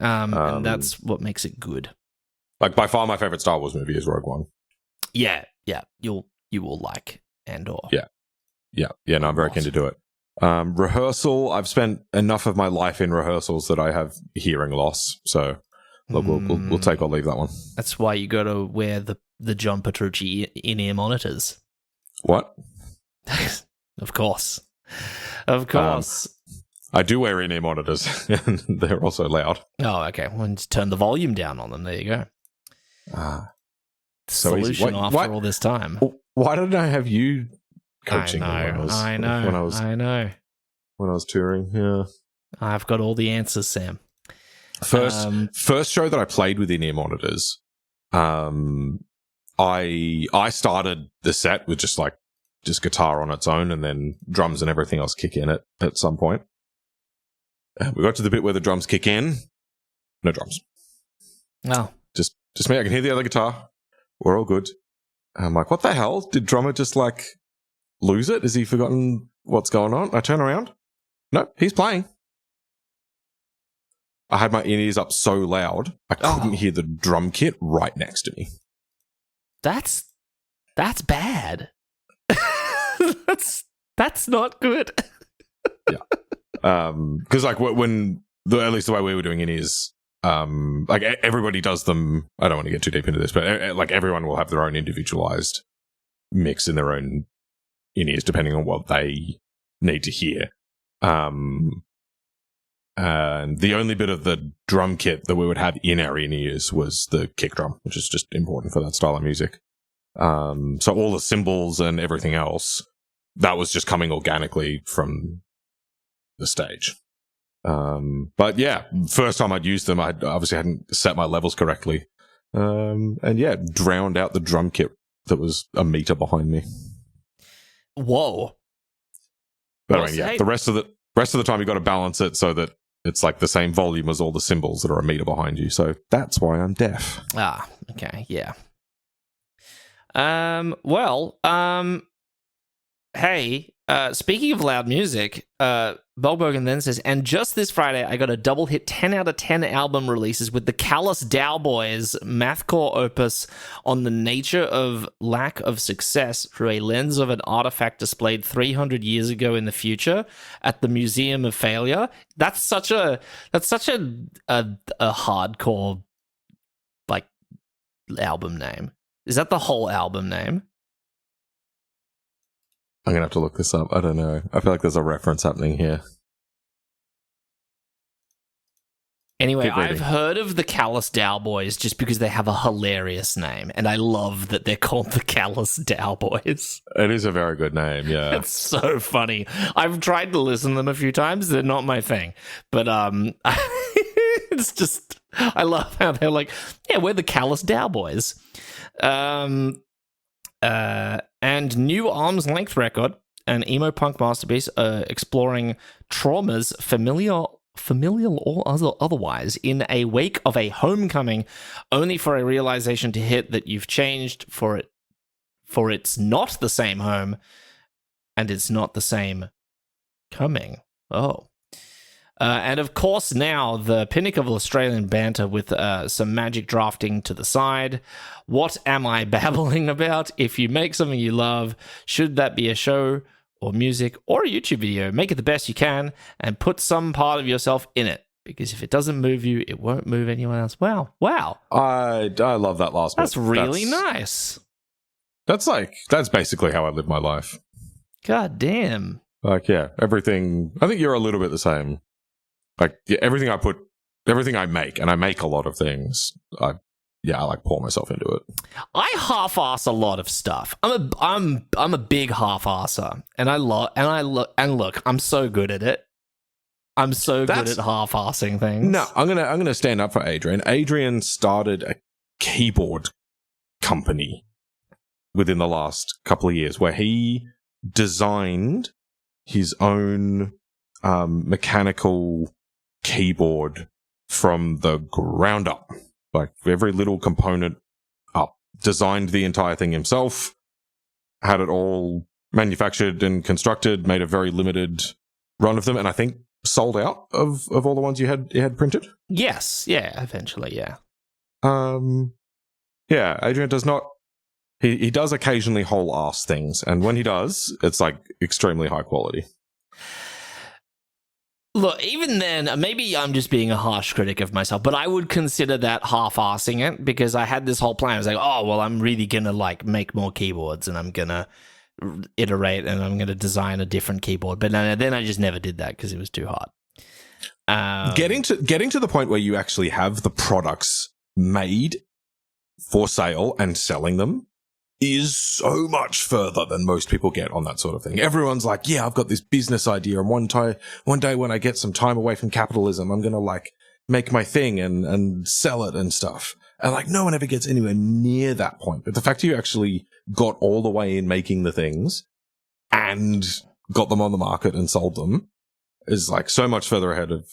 S2: And that's what makes it good.
S1: Like by far, my favorite Star Wars movie is Rogue One.
S2: Yeah. You will like Andor.
S1: Yeah. No, I'm very keen to do it. Rehearsal. I've spent enough of my life in rehearsals that I have hearing loss. So look, we'll take or leave that one.
S2: That's why you got to wear the John Petrucci in-ear monitors.
S1: What?
S2: Of course.
S1: I do wear in-ear monitors, and they're also loud.
S2: Oh, okay. Well, just turn the volume down on them. There you go. Solution after all this time.
S1: Why didn't I have you coaching me?
S2: I know.
S1: When I was touring, yeah.
S2: I've got all the answers, Sam.
S1: First show that I played with in-ear monitors, I started the set with just like just guitar on its own, and then drums and everything else kick in at some point. We got to the bit where the drums kick in. No drums.
S2: No.
S1: Just me. I can hear the other guitar. We're all good. I'm like, what the hell? Did drummer just like lose it? Has he forgotten what's going on? I turn around. No, he's playing. I had my in-ears up so loud, I couldn't hear the drum kit right next to me.
S2: That's bad. that's not good.
S1: Yeah. Because like when at least the way we were doing in-ears, like everybody does them. I don't want to get too deep into this, but like everyone will have their own individualized mix in their own in-ears depending on what they need to hear. And the only bit of the drum kit that we would have in our in-ears was the kick drum, which is just important for that style of music. So all the cymbals and everything else, that was just coming organically from the stage. But yeah, first time I'd used them, I obviously hadn't set my levels correctly. And yeah, drowned out the drum kit that was a meter behind me.
S2: Whoa.
S1: But I mean, yeah, the rest of the time you got to balance it so that it's like the same volume as all the cymbals that are a meter behind you. So that's why I'm deaf.
S2: Ah, okay, yeah. Hey, speaking of loud music, Bulbogan then says, and just this Friday, I got a double hit 10 out of 10 album releases with the Callous Dowboys mathcore opus on the nature of lack of success through a lens of an artifact displayed 300 years ago in the future at the Museum of Failure. That's such a hardcore like album name. Is that the whole album name?
S1: I'm going to have to look this up. I don't know. I feel like there's a reference happening here.
S2: Anyway, I've heard of the Callous Dowboys just because they have a hilarious name, and I love that they're called the Callous Dowboys.
S1: It is a very good name, yeah.
S2: It's so funny. I've tried to listen to them a few times. They're not my thing. But it's just, I love how they're like, yeah, we're the Callous Dowboys. And new arm's length record, an emo punk masterpiece exploring traumas, familial or otherwise, in a wake of a homecoming, only for a realization to hit that you've changed for it's not the same home, and it's not the same coming. And of course, now the pinnacle of Australian banter with some magic drafting to the side. What am I babbling about? If you make something you love, should that be a show or music or a YouTube video? Make it the best you can and put some part of yourself in it. Because if it doesn't move you, it won't move anyone else. Wow.
S1: I love that last bit.
S2: That's really nice.
S1: That's basically how I live my life.
S2: God damn.
S1: Like, yeah, everything. I think you're a little bit the same. Like, yeah, everything I make, and I make a lot of things, I like pour myself into it.
S2: I half-ass a lot of stuff. I'm a big half-asser, and look, I'm so good at it. I'm so good at half-assing things.
S1: No, I'm gonna stand up for Adrian. Adrian started a keyboard company within the last couple of years where he designed his own mechanical keyboard from the ground up, like every little component up, designed the entire thing himself, had it all manufactured and constructed, made a very limited run of them, and I think sold out of all the ones you had printed.
S2: Yes, yeah, eventually, yeah.
S1: Yeah, Adrian does not. He does occasionally whole ass things, and when he does, it's like extremely high quality.
S2: Look, even then, maybe I'm just being a harsh critic of myself, but I would consider that half-assing it, because I had this whole plan. I was like, oh, well, I'm really going to like make more keyboards, and I'm going to iterate, and I'm going to design a different keyboard. But then I just never did that because it was too hard.
S1: Getting to the point where you actually have the products made for sale and selling them is so much further than most people get on that sort of thing. Everyone's like, yeah, I've got this business idea, and one day when I get some time away from capitalism, I'm going to like make my thing and sell it and stuff. And like no one ever gets anywhere near that point. But the fact you actually got all the way in making the things and got them on the market and sold them is like so much further ahead of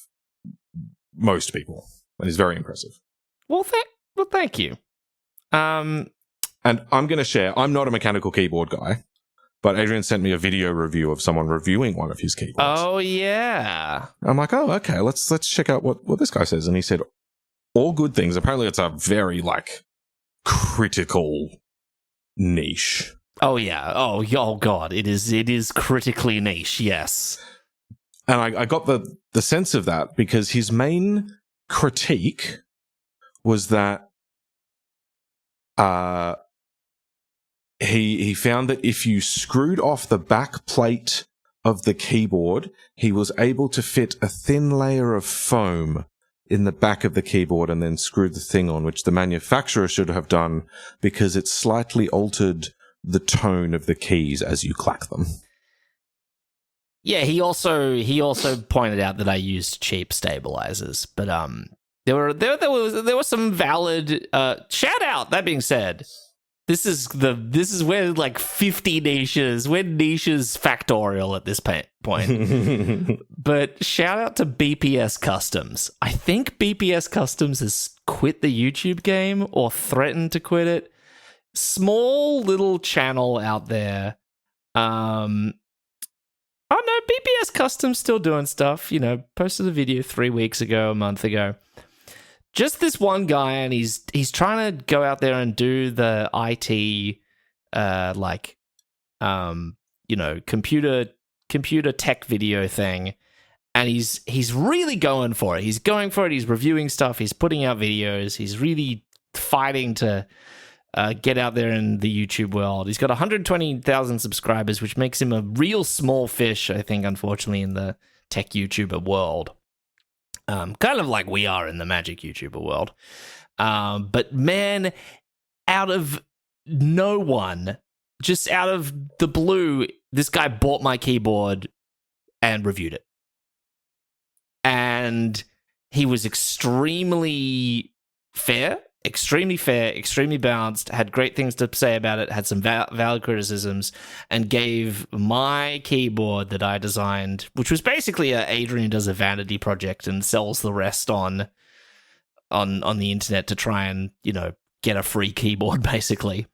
S1: most people. And is very impressive.
S2: Well, thank you.
S1: And I'm going to share, I'm not a mechanical keyboard guy, but Adrian sent me a video review of someone reviewing one of his keyboards.
S2: Oh, yeah.
S1: I'm like, oh, okay, let's check out what this guy says. And he said, all good things. Apparently it's a very, like, critical niche.
S2: Oh, yeah. Oh, God. It is critically niche, yes.
S1: And I got the sense of that because his main critique was that he found that if you screwed off the back plate of the keyboard, he was able to fit a thin layer of foam in the back of the keyboard and then screw the thing on, which the manufacturer should have done because it slightly altered the tone of the keys as you clack them.
S2: Yeah, he also pointed out that I used cheap stabilizers, but there were some valid shout out. That being said, this is where like 50 niches. We're niches factorial at this point. But shout out to BPS Customs. I think BPS Customs has quit the YouTube game or threatened to quit it. Small little channel out there. Oh no, BPS Customs still doing stuff. You know, posted a video 3 weeks ago, a month ago. Just this one guy, and he's trying to go out there and do the IT, computer tech video thing, and he's really going for it. He's going for it. He's reviewing stuff. He's putting out videos. He's really fighting to get out there in the YouTube world. He's got 120,000 subscribers, which makes him a real small fish, I think, unfortunately, in the tech YouTuber world. Kind of like we are in the Magic YouTuber world. But man, out of no one, just out of the blue, this guy bought my keyboard and reviewed it. And he was extremely fair, extremely balanced, had great things to say about it, had some valid criticisms, and gave my keyboard that I designed, which was basically Adrian does a vanity project and sells the rest on the internet to try and, you know, get a free keyboard, basically.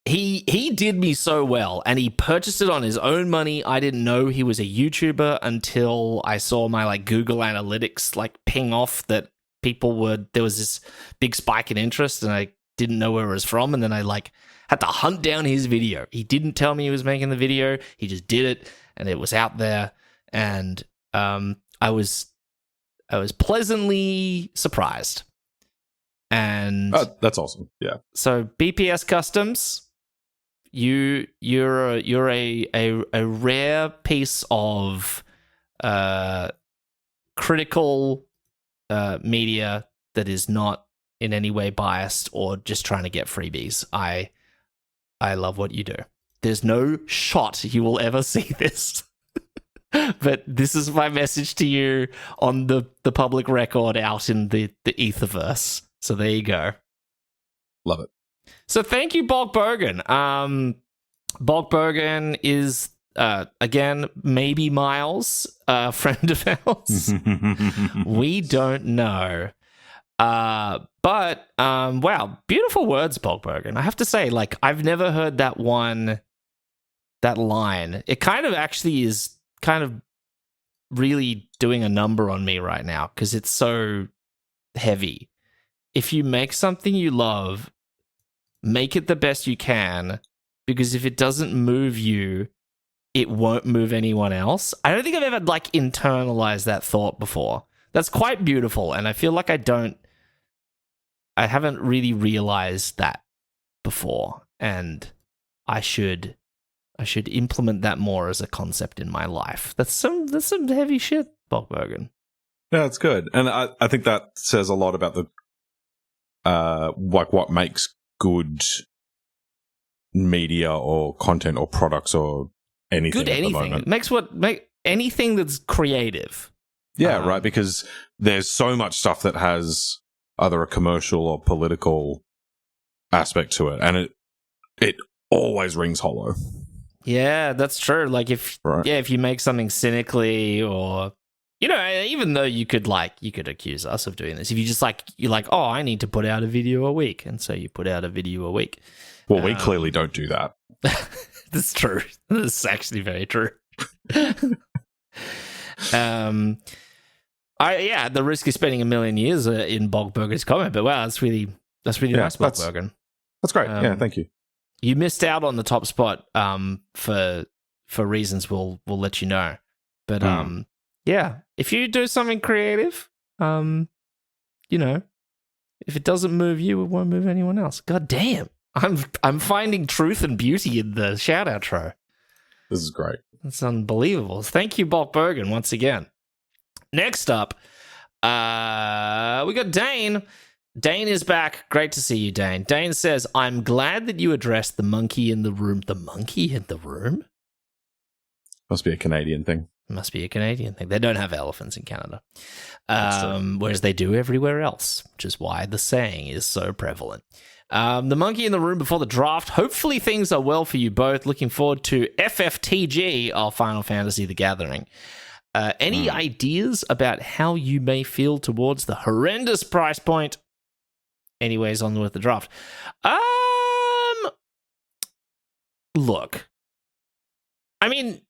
S2: He did me so well, and he purchased it on his own money. I didn't know he was a YouTuber until I saw my like Google Analytics like ping off that there was this big spike in interest, and I didn't know where it was from, and then I like had to hunt down his video. He didn't tell me he was making the video. He just did it, and it was out there, and I was pleasantly surprised. And
S1: that's awesome. Yeah.
S2: So BPS Customs, you're a rare piece of critical media that is not in any way biased or just trying to get freebies. I love what you do. There's no shot you will ever see this. But this is my message to you on the public record out in the etherverse. So there you go.
S1: Love it.
S2: So thank you, Bulk Bergen. Bulk Bergen is, again, maybe Miles, a friend of ours. We don't know. But wow, beautiful words, Bulk Bergen. I have to say, like, I've never heard that line. It kind of actually is kind of really doing a number on me right now because it's so heavy. If you make something you love, make it the best you can, because if it doesn't move you, it won't move anyone else. I don't think I've ever like internalized that thought before. That's quite beautiful, and I feel like I haven't really realized that before, and I should implement that more as a concept in my life. That's some heavy shit, Bulk Bergen.
S1: Yeah, it's good, and I think that says a lot about the like what makes good media or content or products or anything.
S2: Good anything. It makes anything that's creative.
S1: Yeah, right. Because there's so much stuff that has either a commercial or political aspect to it, and it always rings hollow.
S2: Yeah, that's true. Like if you make something cynically, or even though you could accuse us of doing this, if you just you're like, oh, I need to put out a video a week, and so you put out a video a week.
S1: Well, we clearly don't do that.
S2: That's true. This is actually very true. The risk of spending a million years in Bogburger's comment, but wow, that's really nice, Bogburger.
S1: That's great. Thank you.
S2: You missed out on the top spot for reasons we'll let you know. But if you do something creative, if it doesn't move you, it won't move anyone else. God damn. I'm finding truth and beauty in the shout outro.
S1: This is great.
S2: That's unbelievable. Thank you, Bulk Bergen, once again. Next up, we got Dane. Dane is back. Great to see you, Dane. Dane says, I'm glad that you addressed the monkey in the room. The monkey in the room?
S1: Must be a Canadian thing.
S2: Must be a Canadian thing. They don't have elephants in Canada. Whereas they do everywhere else, which is why the saying is so prevalent. The monkey in the room before the draft. Hopefully things are well for you both. Looking forward to FFTG, or Final Fantasy The Gathering. Any ideas about how you may feel towards the horrendous price point? Anyways, on with the draft. Look. I mean,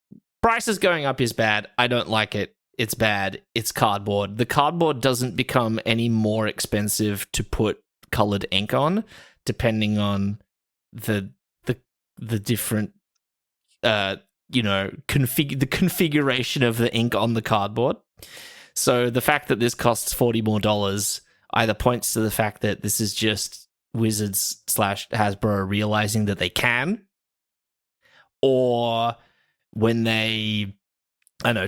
S2: prices going up is bad. I don't like it. It's bad. It's cardboard. The cardboard doesn't become any more expensive to put colored ink on, depending on the different the configuration of the ink on the cardboard. So the fact that this costs $40 more either points to the fact that this is just Wizards / Hasbro realizing that they can, or when they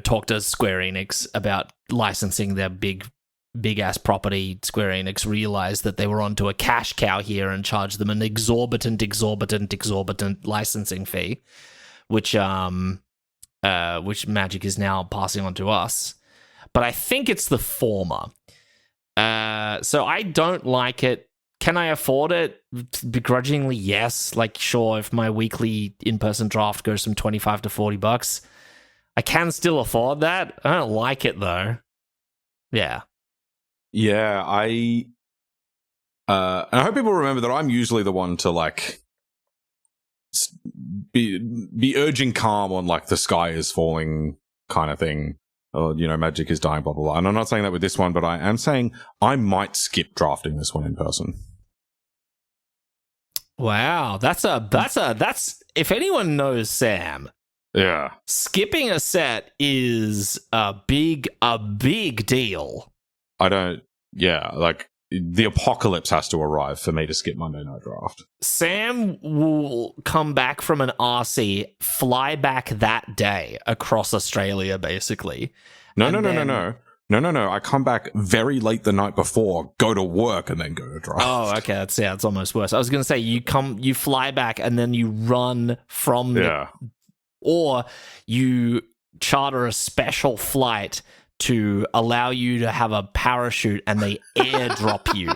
S2: talk to Square Enix about licensing their big ass property, Square Enix realized that they were onto a cash cow here and charged them an exorbitant licensing fee, which Magic is now passing on to us. But I think it's the former. So I don't like it. Can I afford it? Begrudgingly, yes. Sure, if my weekly in-person draft goes from $25 to $40, I can still afford that. I don't like it though. Yeah.
S1: Yeah, and I hope people remember that I'm usually the one to be urging calm on the sky is falling kind of thing, or Magic is dying, blah blah blah. And I'm not saying that with this one, but I am saying I might skip drafting this one in person.
S2: Wow, that's if anyone knows Sam.
S1: Yeah,
S2: skipping a set is a big deal.
S1: I don't. Yeah, the apocalypse has to arrive for me to skip Monday Night Draft.
S2: Sam will come back from an RC, fly back that day across Australia, basically.
S1: No. I come back very late the night before, go to work, and then go to draft.
S2: Oh, okay. It's almost worse. I was going to say you fly back and then you run from or you charter a special flight to allow you to have a parachute and they airdrop you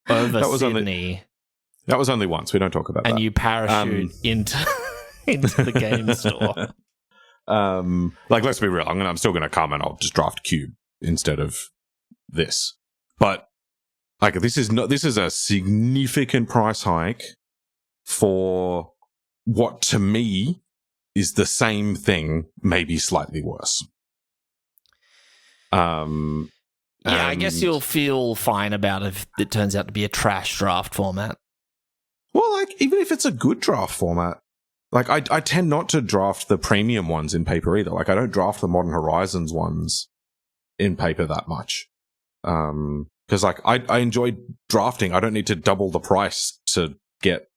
S2: over Sydney.
S1: That was only once. We don't talk about that.
S2: And you parachute into the game store.
S1: Let's be real. I'm still going to come and I'll just draft Cube instead of this. But this is a significant price hike for what to me is the same thing, maybe slightly worse.
S2: I guess you'll feel fine about it if it turns out to be a trash draft format.
S1: Well, even if it's a good draft format, I tend not to draft the premium ones in paper either. I don't draft the Modern Horizons ones in paper that much. Because I enjoy drafting. I don't need to double the price to get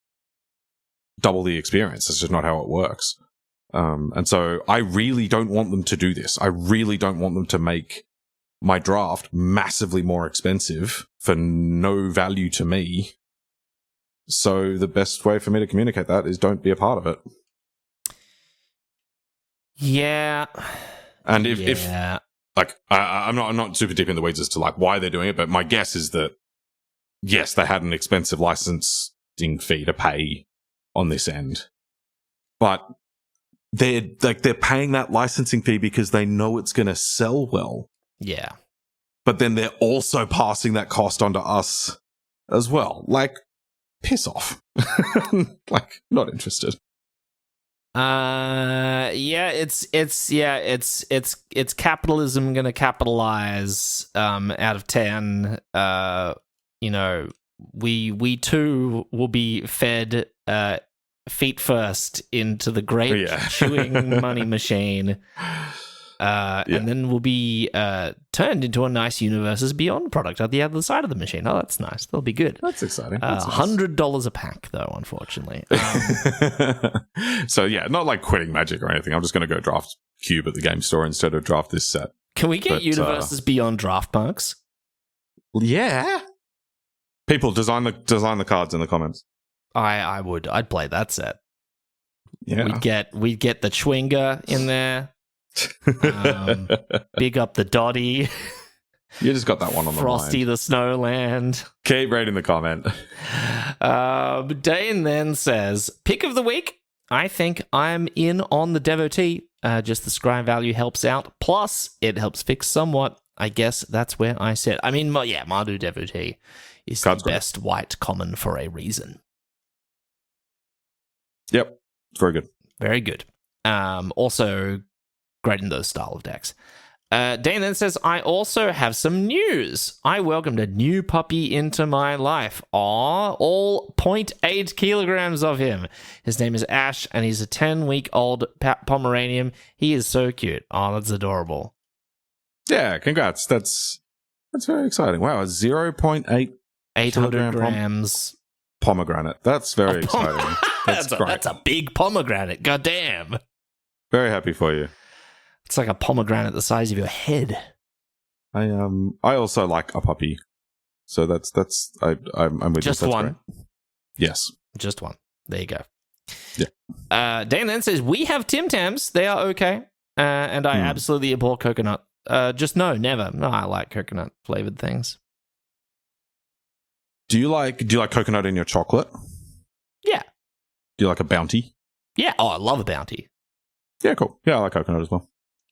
S1: double the experience. That's just not how it works. And so I really don't want them to do this. I really don't want them to make my draft massively more expensive for no value to me. So the best way for me to communicate that is don't be a part of it.
S2: Yeah.
S1: And if I'm not super deep in the weeds as to why they're doing it, but my guess is that yes, they had an expensive licensing fee to pay on this end. But they're paying that licensing fee because they know it's going to sell well.
S2: Yeah.
S1: But then they're also passing that cost onto us as well. Like, piss off. Like, not interested.
S2: It's capitalism gonna capitalize out of 10. We too will be fed feet first into the great chewing money machine. And then we'll be turned into a nice Universes Beyond product at the other side of the machine. Oh, that's nice. That'll be good.
S1: That's exciting.
S2: $100 a pack, though, unfortunately.
S1: So, yeah, not like quitting Magic or anything. I'm just going to go draft Cube at the game store instead of draft this set.
S2: Can we get Universes Beyond draft punks?
S1: Yeah. People, design the cards in the comments.
S2: I would. I'd play that set.
S1: Yeah.
S2: We'd get the Chwinga in there. Big up the Dotty.
S1: You just got that one on the
S2: Frosty
S1: mind.
S2: the Snowland.
S1: Keep reading the comment.
S2: Dane then says, pick of the week. I think I'm in on the Devotee. Just the scry value helps out. Plus, it helps fix somewhat. I guess that's where I sit. I mean, yeah, Mardu Devotee is the best white common for a reason.
S1: Yep. It's very good.
S2: Very good. Also, great in those style of decks. Dane then says, I also have some news. I welcomed a new puppy into my life. Aw, all 0.8 kilograms of him. His name is Ash, and he's a 10-week-old Pomeranian. He is so cute. Oh, that's adorable.
S1: Yeah, congrats. That's very exciting. Wow, 0.8
S2: 800 grams.
S1: Pomegranate. That's very exciting.
S2: That's a big pomegranate. Goddamn.
S1: Very happy for you.
S2: It's like a pomegranate the size of your head.
S1: I also like a puppy, so I'm with
S2: just
S1: you. That's
S2: one.
S1: Great. Yes,
S2: just one. There you go.
S1: Yeah.
S2: Dan then says we have Tim Tams. They are okay, and I absolutely abhor coconut. Just never. No, I like coconut flavored things.
S1: Do you like coconut in your chocolate?
S2: Yeah.
S1: Do you like a Bounty?
S2: Yeah. Oh, I love a Bounty.
S1: Yeah, cool. Yeah, I like coconut as well.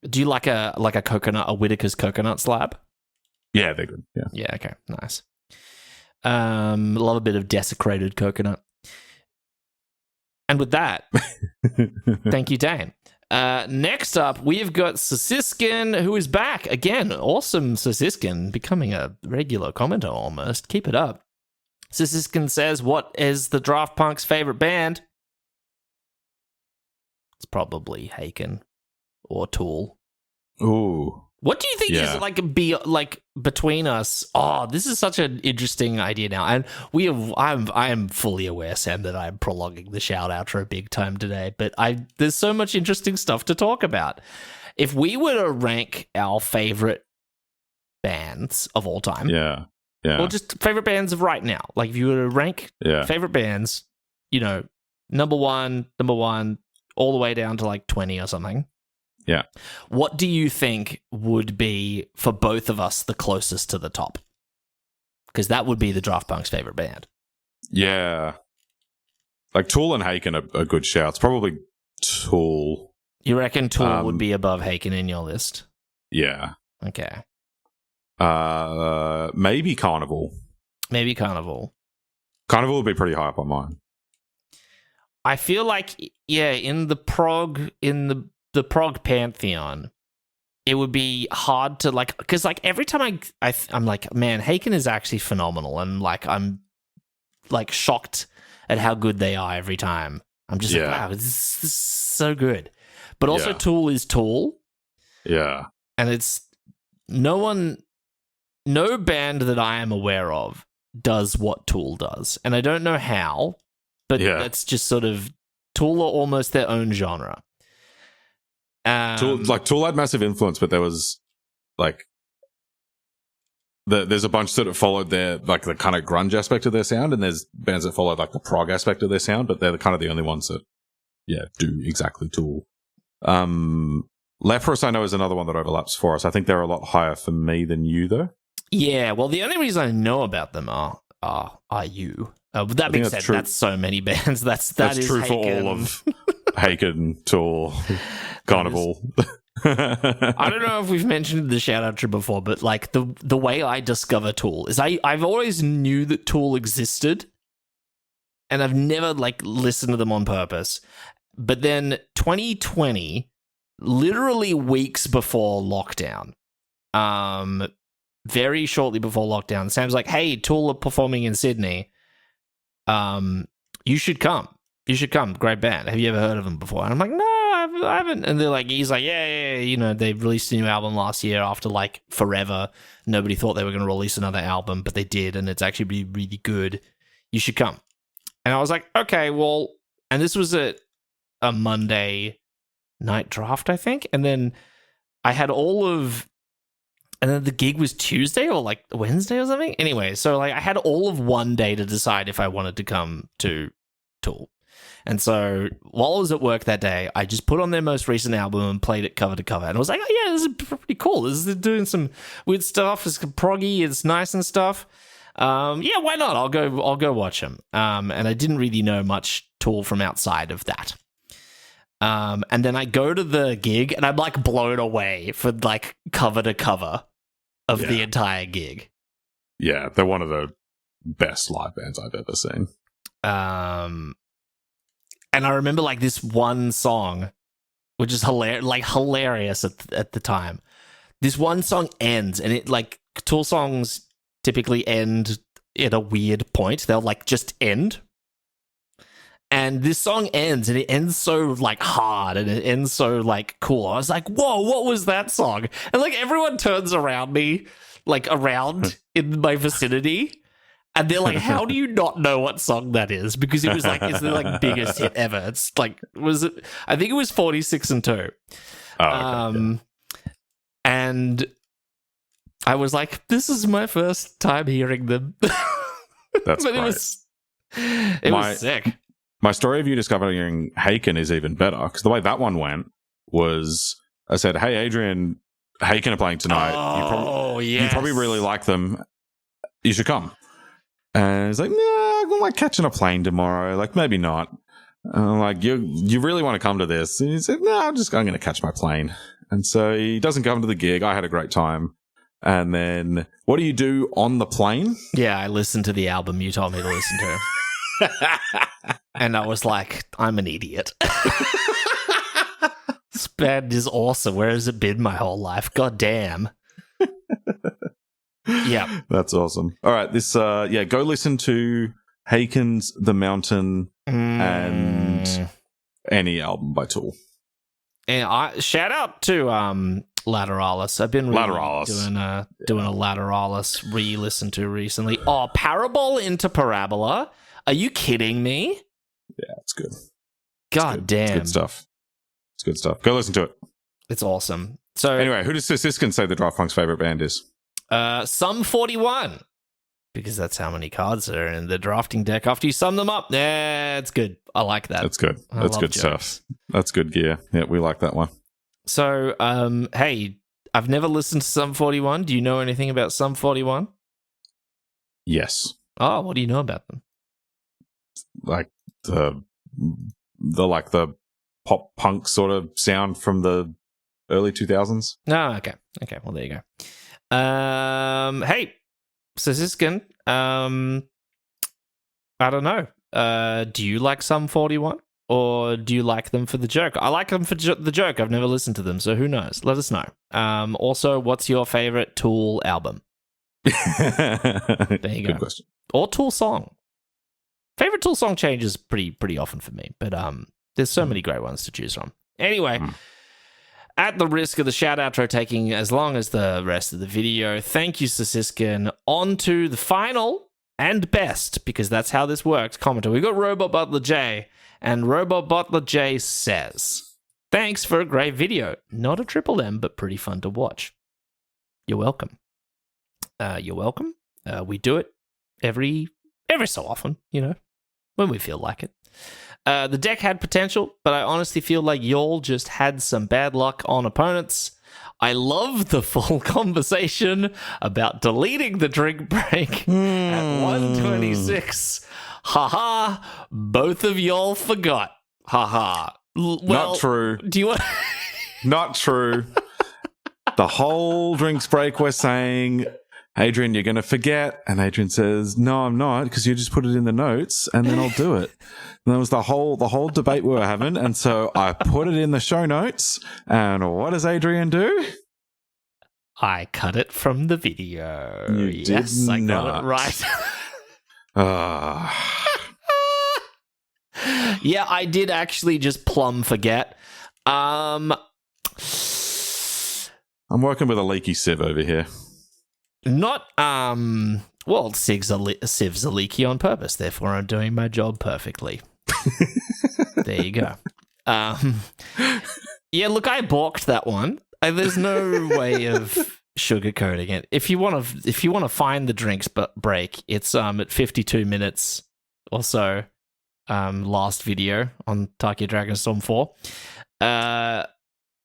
S2: Do you like a Whittaker's coconut slab?
S1: Yeah, they're good. Yeah.
S2: Yeah, okay. Nice. Love a bit of desecrated coconut. And with that, thank you, Dane. Next up, we've got Sisiskin, who is back. Again, awesome Sisiskin, becoming a regular commenter almost. Keep it up. Sisiskin says, what is the Draft Punk's favorite band? It's probably Haken or Tool.
S1: Ooh.
S2: What do you think is between us? Oh, this is such an interesting idea now, and I am fully aware, Sam, that I'm prolonging the shout outro big time today. But there's so much interesting stuff to talk about. If we were to rank our favorite bands of all time,
S1: yeah,
S2: or just favorite bands of right now, like if you were to rank favorite bands, number one, all the way down to like 20 or something.
S1: Yeah.
S2: What do you think would be, for both of us, the closest to the top? Because that would be the Draft Punk's favorite band.
S1: Yeah. Like Tool and Haken are good shouts. Probably Tool.
S2: You reckon Tool would be above Haken in your list?
S1: Yeah.
S2: Okay.
S1: Maybe Carnival.
S2: Maybe Carnival.
S1: Carnival would be pretty high up on mine.
S2: I feel like, in the prog pantheon, it would be hard to because every time I'm like, man, Haken is actually phenomenal, and I'm shocked at how good they are every time. I'm just like, wow, this is so good. But also Tool is Tool.
S1: Yeah.
S2: And it's no band that I am aware of does what Tool does. And I don't know how, but that's just sort of, Tool are almost their own genre.
S1: Tool had massive influence, but there was there's a bunch that have followed their the kind of grunge aspect of their sound, and there's bands that followed the prog aspect of their sound, but they're kind of the only ones that do exactly Tool. Leprous, I know, is another one that overlaps for us. I think they're a lot higher for me than you, though.
S2: Yeah, well, the only reason I know about them are you. But that being said, that's so many bands. That's
S1: true for all of Haken, Tool, Carnival.
S2: I don't know if we've mentioned the shout out tree before, but like the way I discover Tool is I've always knew that Tool existed, and I've never like listened to them on purpose. But then 2020, literally weeks before lockdown, very shortly before lockdown, Sam's like, "Hey, Tool are performing in Sydney. You should come. You should come. Great band. Have you ever heard of them before?" And I'm like, "No, I haven't." And he's like, yeah. You know, they released a new album last year after like forever. Nobody thought they were going to release another album, but they did, and it's actually really, really good. You should come. And I was like, okay, well, and this was a Monday night draft, I think. And then I had and then the gig was Tuesday or like Wednesday or something. Anyway, so like I had all of one day to decide if I wanted to come to Tool. And so while I was at work that day, I just put on their most recent album and played it cover to cover. And I was like, oh yeah, this is pretty cool. This is doing some weird stuff. It's proggy. It's nice and stuff. Yeah, why not? I'll go watch them. And I didn't really know much Tool from outside of that. And then I go to the gig and I'm like blown away for like cover to cover of the entire gig.
S1: Yeah, they're one of the best live bands I've ever seen.
S2: And I remember like this one song, which is hilarious at the time. This one song ends, and it like Tool songs typically end at a weird point. They'll like just end. And this song ends, and it ends so like hard, and it ends so like cool. I was like, "Whoa, what was that song?" And like everyone turns around me, like around in my vicinity, and they're like, "How do you not know what song that is?" Because it was like it's the like biggest hit ever. It's like I think it was 46 and 2.
S1: Oh, okay,
S2: and I was like, "This is my first time hearing them."
S1: That's
S2: but
S1: great.
S2: It was sick.
S1: My story of you discovering Haken is even better, because the way that one went was I said, "Hey, Adrian, Haken are playing tonight. You probably really like them. You should come." And he's like, "No, I'm like catching a plane tomorrow. Like maybe not." And I'm like, "You really want to come to this?" And he said, "No, I'm going to catch my plane." And so he doesn't come to the gig. I had a great time. And then what do you do on the plane?
S2: Yeah, I listened to the album you told me to listen to. And I was like, I'm an idiot. This band is awesome. Where has it been my whole life? God damn. Yeah.
S1: That's awesome. All right. Go listen to Haken's The Mountain and any album by Tool.
S2: And shout out to Lateralis. I've been doing a Lateralis re-listen to recently. Oh, Parable into Parabola. Are you kidding me?
S1: Yeah, it's good.
S2: God damn.
S1: It's good stuff. It's good stuff. Go listen to it.
S2: It's awesome. So
S1: anyway, who does Siskin say the Draft Punk's favorite band is?
S2: Sum 41. Because that's how many cards are in the drafting deck after you sum them up. Yeah, it's good. I like that.
S1: That's good. That's good stuff. That's good gear. Yeah, we like that one.
S2: So, hey, I've never listened to Sum 41. Do you know anything about Sum 41?
S1: Yes.
S2: Oh, what do you know about them?
S1: Like the pop punk sort of sound from the early 2000s.
S2: Oh, okay. Okay, well, there you go. Hey, Siskin, I don't know. Do you like Sum 41? Or do you like them for the joke? I like them for the joke. I've never listened to them, so who knows? Let us know. Also, what's your favorite Tool album? There you go.
S1: Good question.
S2: Or Tool song. Favorite Tool song changes pretty often for me, but there's so many great ones to choose from. Anyway, at the risk of the shout outro taking as long as the rest of the video, thank you, Siskin. On to the final and best, because that's how this works. Commenter. We got Robot Butler J, and Robot Butler J says, "Thanks for a great video. Not a triple M, but pretty fun to watch." You're welcome. You're welcome. We do it every so often, when we feel like it. The deck had potential, but I honestly feel like y'all just had some bad luck on opponents. I love the full conversation about deleting the drink break at 126. haha, both of y'all forgot. Haha. Well,
S1: Not true.
S2: Do you want...
S1: Not true. The whole drinks break we're saying, Adrian, you're going to forget. And Adrian says, no, I'm not, because you just put it in the notes and then I'll do it. And that was the whole debate we were having. And so I put it in the show notes. And what does Adrian do?
S2: I cut it from the video.
S1: Yes,
S2: I got it right. Yeah, I did actually just plumb forget. I'm
S1: working with a leaky sieve over here.
S2: Not, well, sieves are leaky on purpose, therefore I'm doing my job perfectly. There you go. Yeah, look, I balked that one. There's no way of sugarcoating it. If you want to find the drinks break, it's at 52 minutes or so. Last video on Tarkir Dragonstorm 4.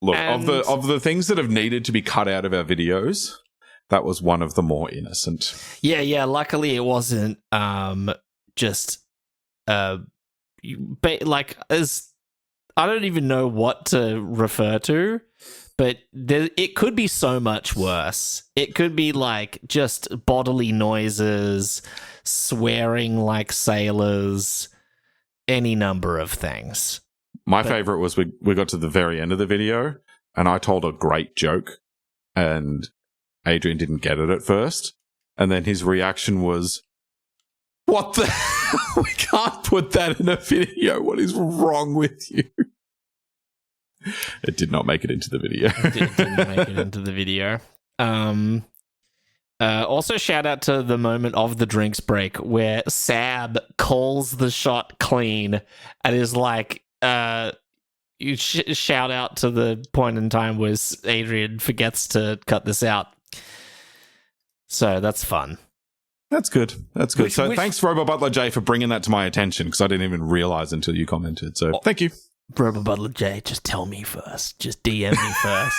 S1: Look, of the things that have needed to be cut out of our videos, that was one of the more innocent.
S2: Yeah. Luckily, it wasn't just like as I don't even know what to refer to, but it could be so much worse. It could be like just bodily noises, swearing like sailors, any number of things.
S1: My favorite was we got to the very end of the video and I told a great joke and Adrian didn't get it at first. And then his reaction was, what the hell? We can't put that in a video. What is wrong with you? It did not make it into the video.
S2: It didn't make it into the video. Also, shout out to the moment of the drinks break where Sab calls the shot clean and is like, you shout out to the point in time where Adrian forgets to cut this out. So that's fun.
S1: That's good. That's good. Thanks, Robo Butler J, for bringing that to my attention because I didn't even realize until you commented. So thank you.
S2: Robo Butler J, just tell me first. Just DM me first.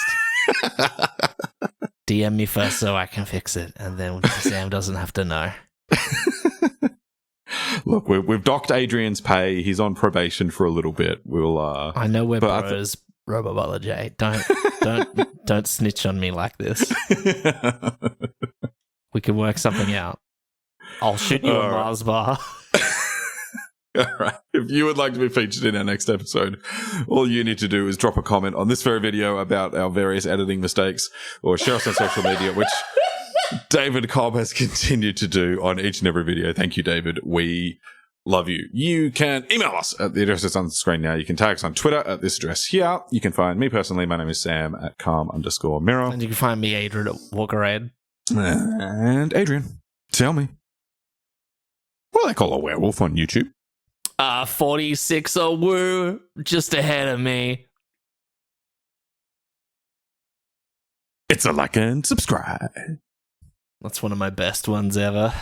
S2: DM me first so I can fix it, and then Sam doesn't have to know.
S3: Look, we've docked Adrian's pay. He's on probation for a little bit. We'll.
S2: I know we're bros, Robo Butler J. Don't snitch on me like this. We can work something out. I'll shoot you a Mars bar.
S3: All right. If you would like to be featured in our next episode, all you need to do is drop a comment on this very video about our various editing mistakes or share us on social media, which David Cobb has continued to do on each and every video. Thank you, David. We love you. You can email us at the address that's on the screen now. You can tag us on Twitter at this address here. You can find me personally. My name is Sam at calm_mirror.
S2: And you can find me, Adrian, at Walker-Aid.
S3: And Adrian, tell me, what do they call a werewolf on YouTube?
S2: 46 woo, just ahead of me.
S3: It's a like and subscribe.
S2: That's one of my best ones ever.